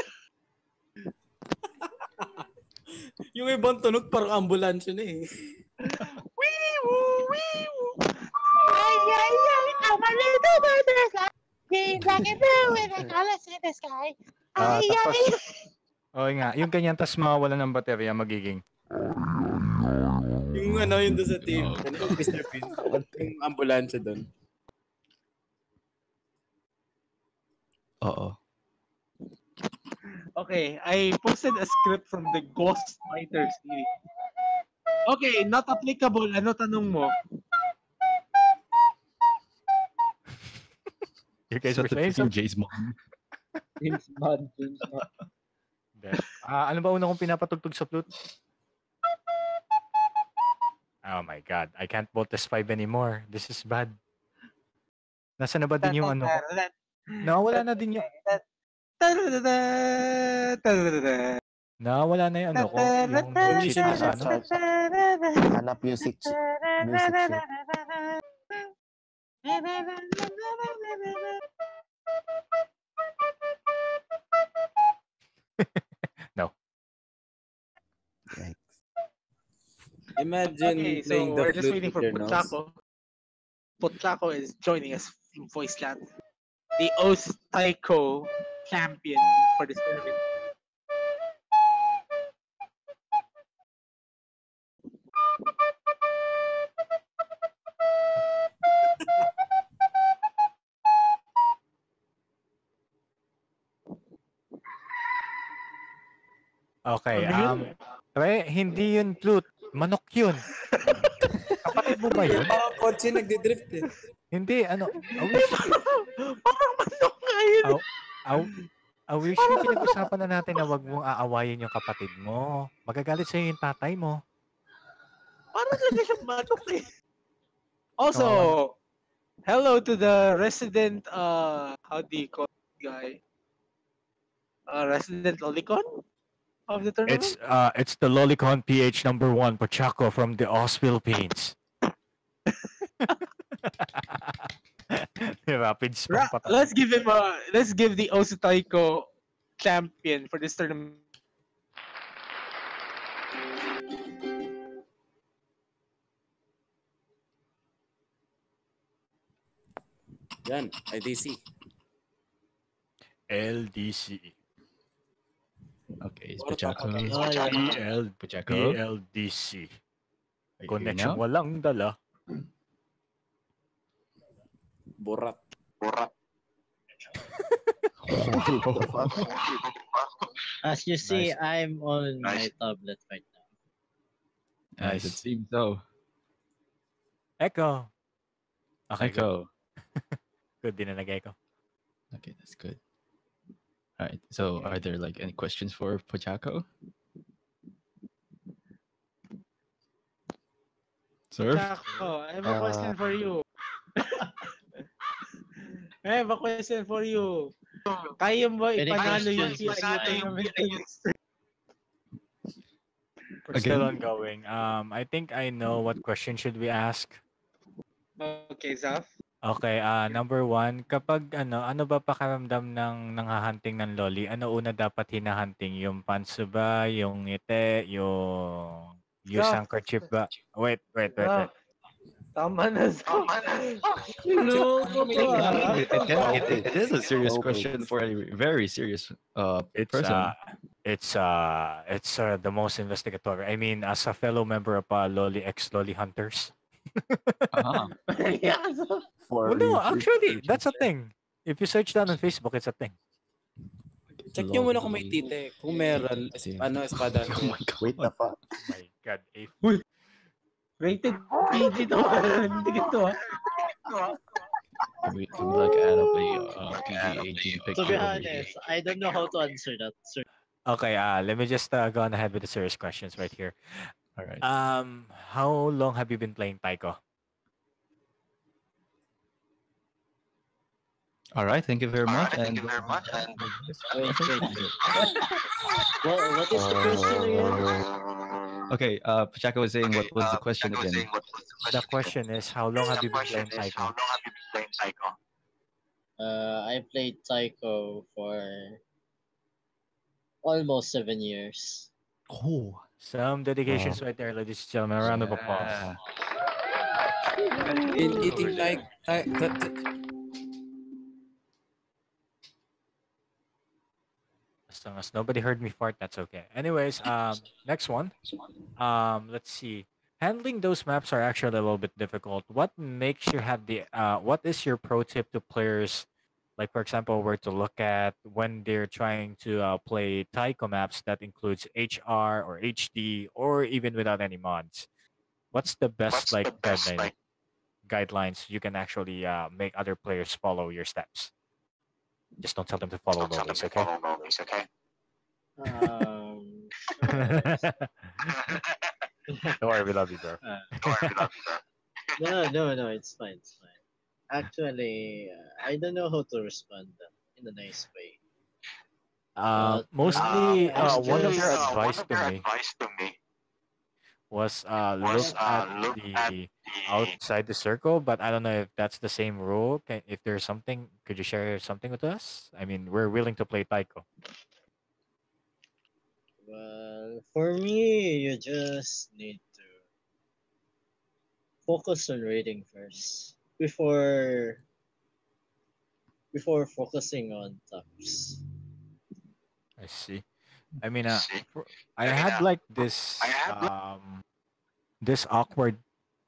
Yung ibang tunog parang ambulansya na eh. Wee-woo, wee-woo. Ay, ay, ay, I'm a little butterfly. Being black and blue with the colors in the sky. Ay, Tapos, ay. okay nga, yung ganyan, tas mawawala ng baterya, magiging. Yung ano, yung doon sa team. Ano yung Mr. Bean? Yung ambulansya doon. Oo. Okay, I posted a script from the Ghost Fighter series. Okay, not applicable. Ano tanong mo? You guys So, were saying something? Jay's mom. James Bond. Ano ba una kong pinapatugtog sa flute? Oh my God, I can't vault this 5 anymore. This is bad. Nasa na ba din yung ano ko? Nawala na din yung... Nawala na yung ano ko. Yung note sheet na sa ano. Hanap music sheet. No. Imagine Okay, playing so the we're just flute waiting with for your nose. Pochaco. Pochaco is joining us in Voice Chat. The Oath Taiko champion for this tournament. Okay, hindi yun flute. Manok yun. Kapatid mo ba yun? Parang kotse nagdidrift eh. Hindi, ano, awish. Parang manok nga yun. Awish, yung pinag-usapan na natin na wag mong aawayin yung kapatid mo. Magagalit sa'yo yung tatay mo. Parang talaga siyang manok eh. Also, hello to the resident, how do you call this guy? Resident Lolicon of the tournament? It's the Lolicon PH number 1, Pochaco from the Oz Philippines. Rapid spam pa Let's give the Osutaiko champion for this tournament. Yan, IDC. LDC. Okay, it's Pochaco. Pochaco. PLDC. Connection now? walang dala. Borat. As you see, I'm on my tablet right now. Nice. It seems so. Echo. Okay, Echo. Good din na nag-echo. Okay, that's good. All right. So, are there like any questions for Pochaco? Sir? Pochaco, I have a question for you. I have a question for you. Kaya mo ipanalo yung tournament? We're still ongoing. I think I know what question should we ask. Okay, Zaf. Okay, number 1, kapag ano ba pakiramdam ng nanghahunting ng loli? Ano una dapat hinahunting? Yung panso ba, yung ngiti, yung handkerchief ba? Wait. Tama na, Zaf. It is a serious question for a very serious person. It's the most investigatory. I mean, as a fellow member of Loli ex-Loli Hunters. Well, no, actually, that's a thing. If you search that on Facebook, it's a thing. Check nyo muna kung may tite. Kung meron, espada. Oh my God. Wait the fuck. Oh my God. Rated PG to. Hindi ito Can we like add up a PG-18 picture? To be honest, I don't know how to answer that, sir. Okay, let me just go on ahead with the serious questions right here. All right. How long have you been playing Taiko? All right, thank you very much. Wait. What is the question again? Okay, Pochaco was saying what was the question again? The question is, how long have you been playing Taiko? I played Taiko for almost 7 years. Oh, some dedications right there, ladies and gentlemen. A round of applause. Yeah. Been Over eating there. As long as nobody heard me fart, that's okay. Anyways, next one. Let's see. Handling those maps are actually a little bit difficult. What makes you have the what is your pro tip to players, like for example, where to look at when they're trying to play Taiko maps that includes HR or HD or even without any mods? What's the best like guidelines you can actually make other players follow your steps? Just don't tell them to follow Lola's, okay? Um, Don't worry, we love you, bro. no, it's fine, it's fine. Actually, I don't know how to respond in a nice way. But Mostly, it's one of their just advice to me was look at the outside the circle, but I don't know if that's the same rule. If there's something, could you share something with us? I mean, we're willing to play Taiko. well, for me, you just need to focus on reading first before focusing on tops. I see. I mean, I had like this awkward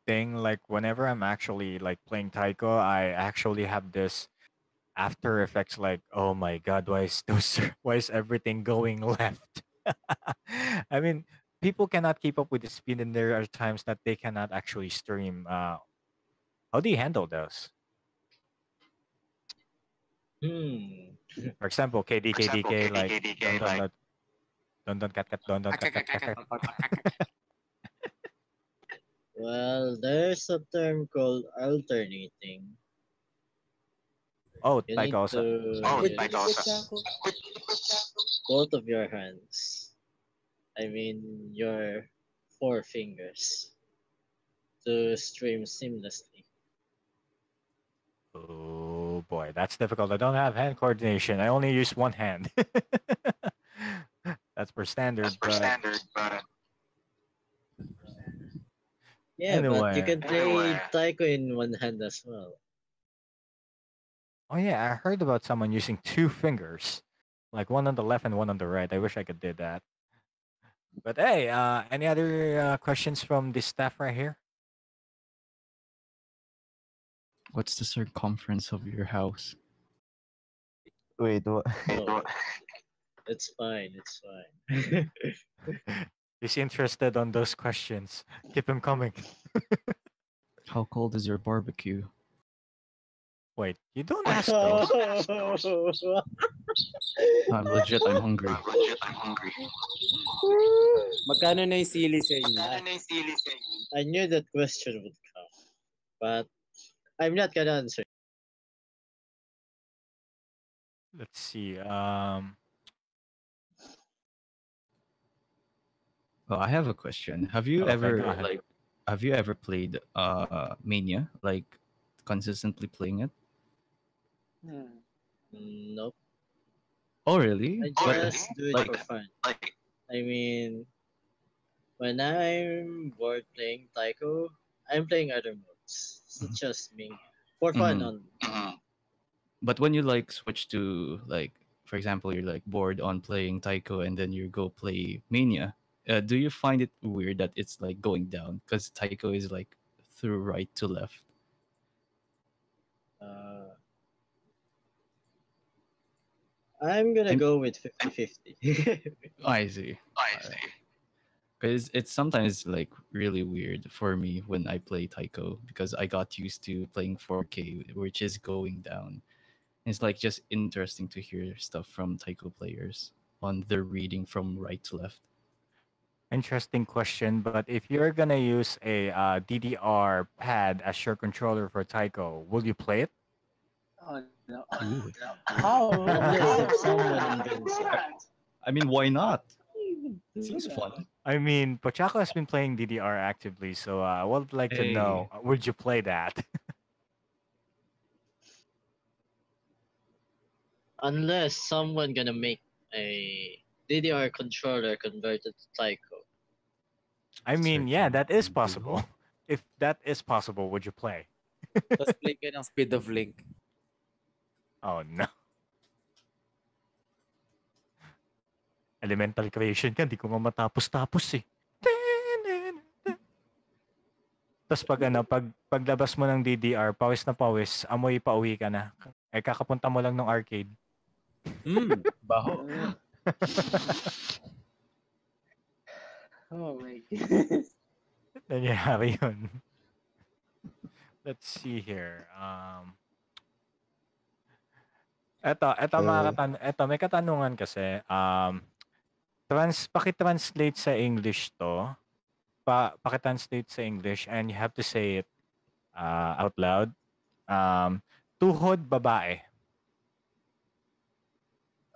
thing. Like whenever I'm actually like playing Taiko, I actually have this After Effects. Like, oh my god, why is why is everything going left? I mean, people cannot keep up with the speed, and there are times that they cannot actually stream. How do you handle those? For example, KDKDK, like don cat cat don cat cat cat cat. Well, there's a term called alternating. Oh, You need Taiko also. to use both of your hands. I mean, your four fingers to stream seamlessly. Oh boy, that's difficult. I don't have hand coordination. I only use one hand. That's per standard, but Yeah, but you anyway. can play taiko in one hand as well. Oh yeah, I heard about someone using two fingers, like one on the left and one on the right. I wish I could do that. But hey, any other questions from the staff right here? What's the circumference of your house? Wait, what? Oh, it's fine. It's fine. He's interested on those questions. Keep him coming. How cold is your barbecue? Wait, you don't ask those. I'm legit, I'm hungry. Magkano na yung sili sa inyo? I knew that question would come, but I'm not gonna answer. Let's see. Well, I have a question. Have you Okay, ever go ahead. like have you ever played Mania? Like consistently playing it? Nope. Oh really? I just do it for fun. I mean, when I'm bored playing Taiko, I'm playing other modes, such as Ming, for fun Mhm. only. But when you like switch to like, for example, you're like bored on playing Taiko and then you go play Mania, do you find it weird that it's like going down because Taiko is like through right to left? Uh, I'm gonna go with 50-50. I see. Because it's sometimes like really weird for me when I play Taiko because I got used to playing 4K, which is going down. It's like just interesting to hear stuff from Taiko players on their reading from right to left. Interesting question, but if you're gonna use a DDR pad as your controller for Taiko, will you play it? Oh, no. Ooh. How? Unless if someone invents it. I mean, why not? Do Seems that. fun. I mean, Pochako has been playing DDR actively, so I would like to know, Hey. would you play that? Unless someone gonna make a DDR controller converted to Taiko. I mean, yeah, that is possible. If that is possible, would you play? Tapos play ka ng Speed of Link. Oh no. Elemental creation ka, di ko nga matapos-tapos eh. Tapos paglabas mo ng DDR, pawis na pawis, amoy pauwi ka na. Eh kakapunta mo lang ng arcade. Baho. Oh my god. Nangyari yun. Let's see here. May katanungan kasi. Paki-translate sa English to. Paki-translate sa English and you have to say it out loud. Tuhod babae.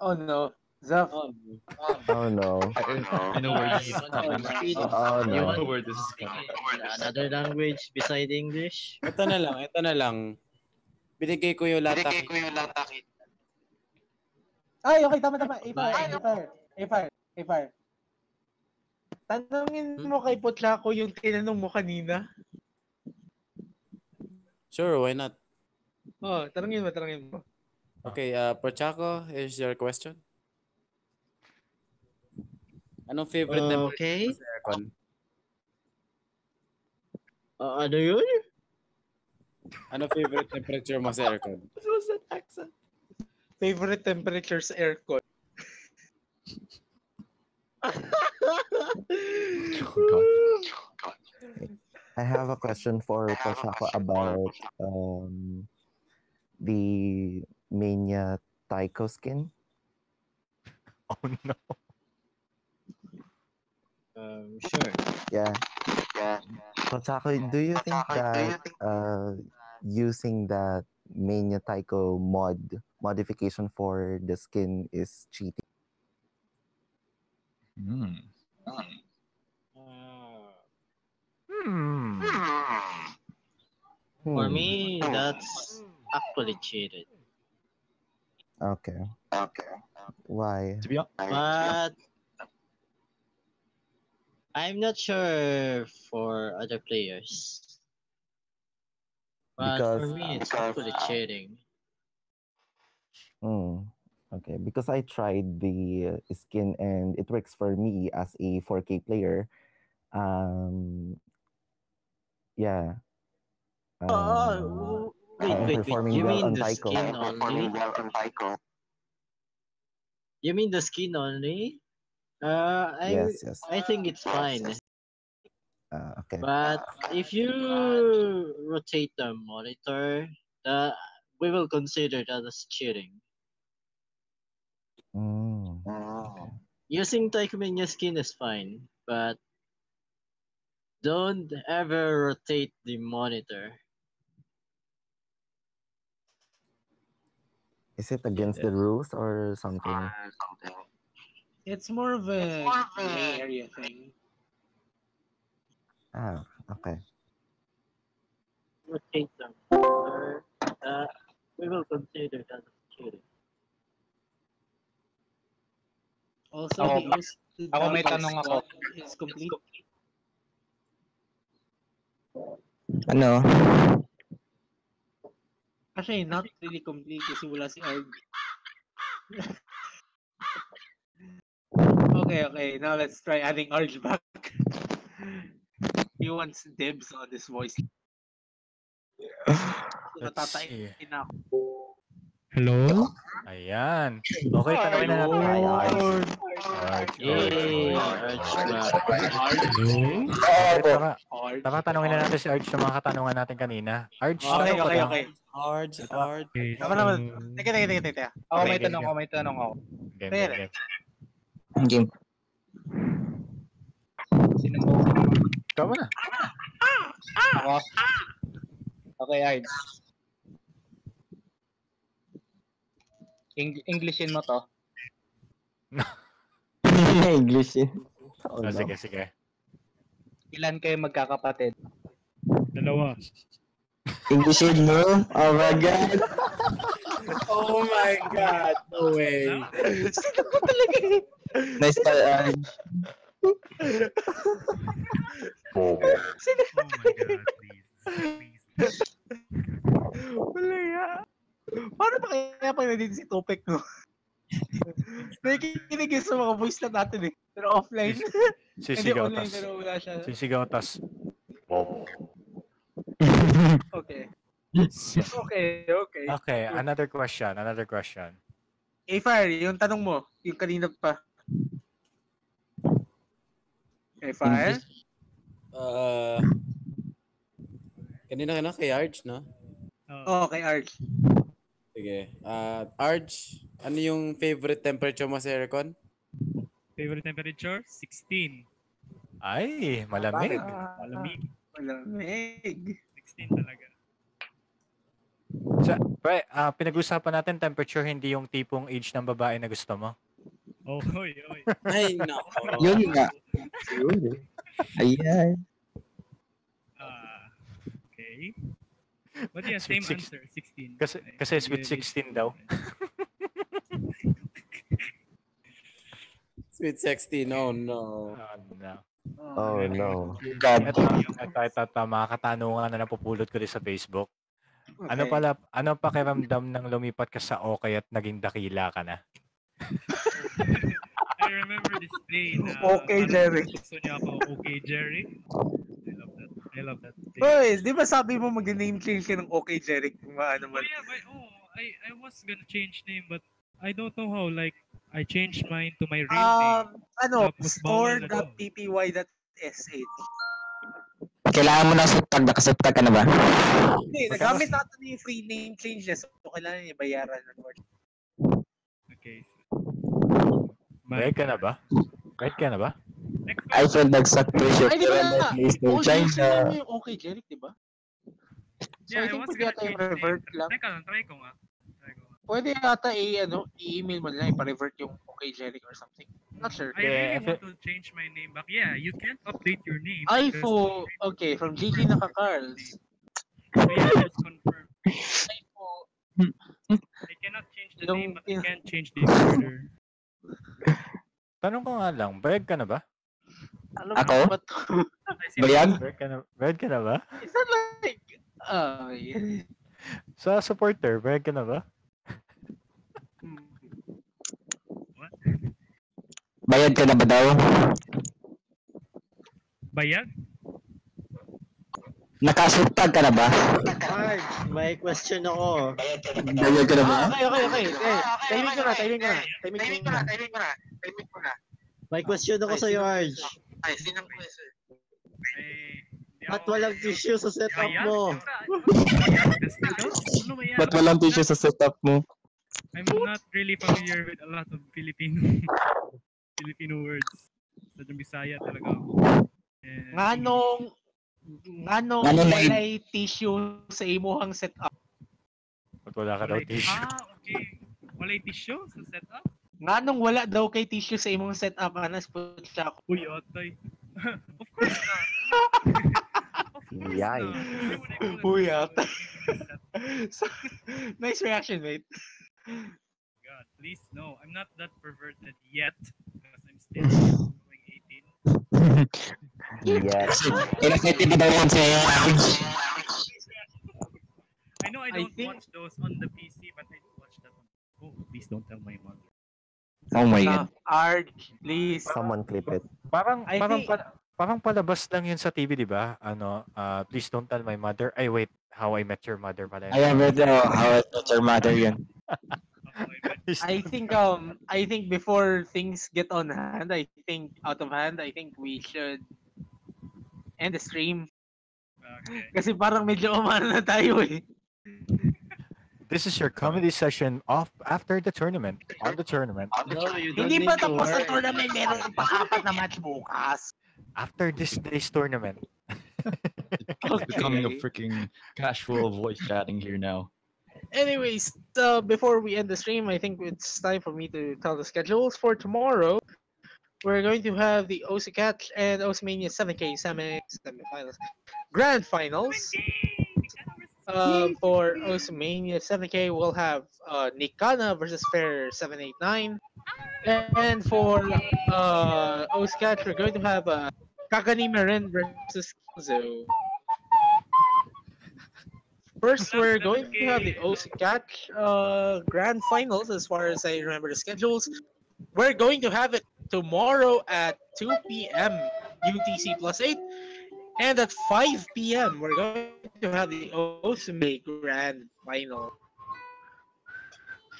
Oh no. Zaf. Oh no. I know where this is coming. Oh You no. want Where this is coming. another language beside English? Ito na lang. Binigay ko yung latakit. Ay, okay, tama. A-fire. Tanungin mo kay Potlako yung tinanong mo kanina. Sure, why not? Oh, tanungin mo. Okay, Pochako, here's your question. Anong favorite temperature mo sa aircon? Ano yun? Ano favorite temperature mo sa aircon? What was that accent? Favorite temperature sa aircon. I have a question for Pochako about the Mania Taiko skin. Oh no. Sure. Yeah. Pochako, do you think that using that Mania Taiko modification for the skin is cheating? For me, that's actually cheated. Okay. Why? But I'm not sure for other players. But Because for me, it's actually cheating. Okay, because I tried the skin and it works for me as a 4K player. Yeah. I'm Wait. performing You well mean on the Taiko. skin only? You mean the skin only? Yes. I think it's fine. Okay. But if you rotate the monitor, we will consider that as cheating. Using Taiko skin is fine, but don't ever rotate the monitor. Is it against the rules or something? It's more of a gray area thing. Okay. Rotate the monitor, we will consider that as cheating. Also, Ako may tanong ako. Is complete. Ano? Actually, not really complete kasi wala si Arg. Okay. Now let's try adding Arj back. He wants dibs on this voice. Let's see. Hello? Ayan. Okay, tanongin na natin. Tara, tanongin na natin si Arj sa mga katanungan natin kanina. Arj, Okay. Arj. Tama naman. Teka. Ako may tanong ako. Game. Sino mo? Ikaw na. Ako? Okay, Arj. Englishin mo to. Englishin. Sige. Ilan kayo magkakapatid? Dalawa. Englishin mo? Oh my God. Oh my God, no way. Sino ko talaga eh? Nice pa, Sino ko Oh my God, please. Wala ya. Paano ba kaya pag nandito si Topek, no? Nakikinig yun sa mga voice na natin eh. Pero offline. Hindi Sisigaw online tas. pero wala siya. Sisigaw tas. Okay. Okay. Okay, another question. Fire, yung tanong mo, yung kanina pa. Fire? Kanina kay Arj, no? Oo, kay Arj. Sige. Arj, ano yung favorite temperature mo sa aircon? Favorite temperature? 16. Ay, malamig. Malamig. 16 talaga. Pinag-usapan natin temperature, hindi yung tipong age ng babae na gusto mo. Oh, oy. Ay, nako. Yun nga. Siguro. Ayan. Okay. But yeah, same answer, 16. Kasi sweet 16 daw. Sweet 16, oh no. Oh no. Ito, mga katanungan na napupulot ko din sa Facebook. Okay. Ano pakiramdam ng lumipat ka sa okay at naging dakila ka na? I remember this day na Okay, Jerry. Gusto niya ako, okay, Jerry. I love that day. Hoy, di ba sabi mo mag-name change ka ng okay, Jerry? Kung maano man. I was gonna change name but I don't know how. Like, I changed mine to my real name. Tapos bawal na daw. store.ppy.sh. Kailangan mo na sutag, nakasutag ka na ba? Hindi, nagamit natin yung free name change niya. So, kailangan niya bayaran ng word. Okay. Bayad ka na ba? I feel nag-sacrifice Ay, di ba na? please no Old user China. mo yung okay, Jerry, di ba? So, Yeah, I I think was pwede gonna yata yung change revert name. lang. Teka lang, try ko nga. Pwede yata i-email mo lang, i-revert yung okay, Jerry or something. Not sure. I really want to change my name back. Yeah, you can't update your name. iPhone. Okay, from GG Naka-Carls. So yeah, just confirm. I cannot change the name, but I can change the order. Tanong ko nga lang, bayad ka na ba? Ako? Bayad? Bayad ka na ba? Is that like... yeah. Sa supporter, bayad ka na ba? Bayad ka na ba daw? Bayad? Nakasutag ka na ba? Mark, may question ako. Bayad ka na ba? Okay. Timing ko na. May question ako sa iyo, Arj. Ay, sinang question? At walang tissue sa setup mo. Ba't walang tissue sa setup mo? I'm not really familiar with a lot of Filipino words. Sa Bisaya talaga ako. Nganong walay tissue sa imuhang setup? Ba't wala ka daw tissue? Okay. Walay tissue sa setup? Nganong wala daw kay tissue sa imong setup? Anas po siya ako. Uy, otay. Of course not. Yay. Uy, atay. Nice reaction, mate. God, please no. I'm not that perverted yet because I'm still going 18. Yes. Inakiti ba daw yan sa'yo, Arj? I know I don't watch those on the PC, but I do watch that on. Oh, please don't tell my mother. Oh my God. Arj, please. Someone clip it. Parang palabas lang yun sa TV, di ba? Please don't tell my mother. Ay, wait. How I Met Your Mother pala. I have it, How I Met Your Mother yun. I think before things get on hand, I think we should end the stream. Okay. Kasi parang medyo umano na tayo eh. This is your comedy session after the tournament. On the tournament. No, you don't Hindi need pa to tapos sa worry. tournament, meron pang 4 na match bukas. After this day's tournament. It's becoming a freaking casual voice chatting here now. Anyways, before we end the stream, I think it's time for me to tell the schedules for tomorrow. We're going to have the OC Catch and OC Mania 7K semifinals, grand finals. For Osmania 7K, we'll have Nikana versus Fair 789. And for Oscat, we're going to have Kakani Marin versus Kinzo. First, we're going to have the Oscat Grand Finals, as far as I remember the schedules. We're going to have it tomorrow at 2 p.m. UTC plus 8. And at 5 p.m., we're going to have the Osme Grand Final.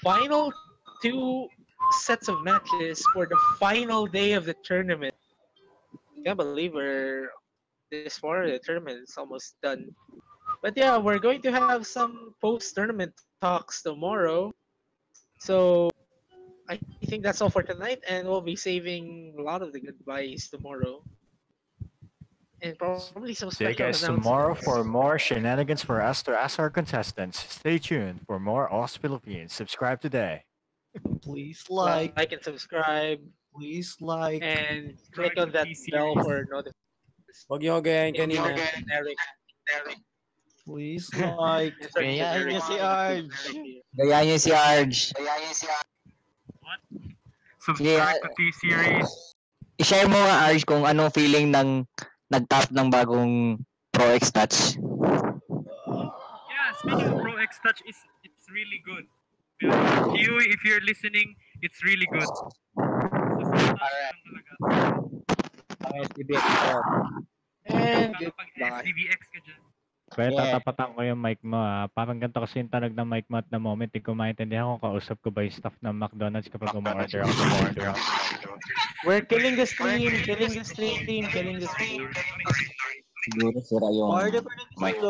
Final two sets of matches for the final day of the tournament. Can't believe we're this far. The tournament is almost done. But yeah, we're going to have some post-tournament talks tomorrow. So I think that's all for tonight, and we'll be saving a lot of the goodbyes tomorrow. And probably some See you special guys tomorrow announcements. for more shenanigans for us to ask our contestants. Stay tuned for more Oz Philippines. Subscribe today. Please Like and subscribe. Please like. And click on that bell for notifications. Huwag niyo gayahin If you kanina. are Eric. Please like. Gayahin niyo si Arj. Gayahin niyo si Arj. Subscribe to T-Series. I-share mo nga Arj kung anong feeling ng nag-top ng bagong Pro X Touch. Yeah, speaking of Pro X Touch, it's really good. Kiwi, if you're listening, it's really good. And SDVX ka dyan. Kaya Yeah. tatapatan ko yung mic mo Parang ganito kasi yung tunog ng mic mo at the moment. Hindi ko maintindihan kung kausap ko ba yung staff ng McDonald's kapag umorder ako. We're killing the stream, killing the stream, killing the stream. Siguro sira yung mic.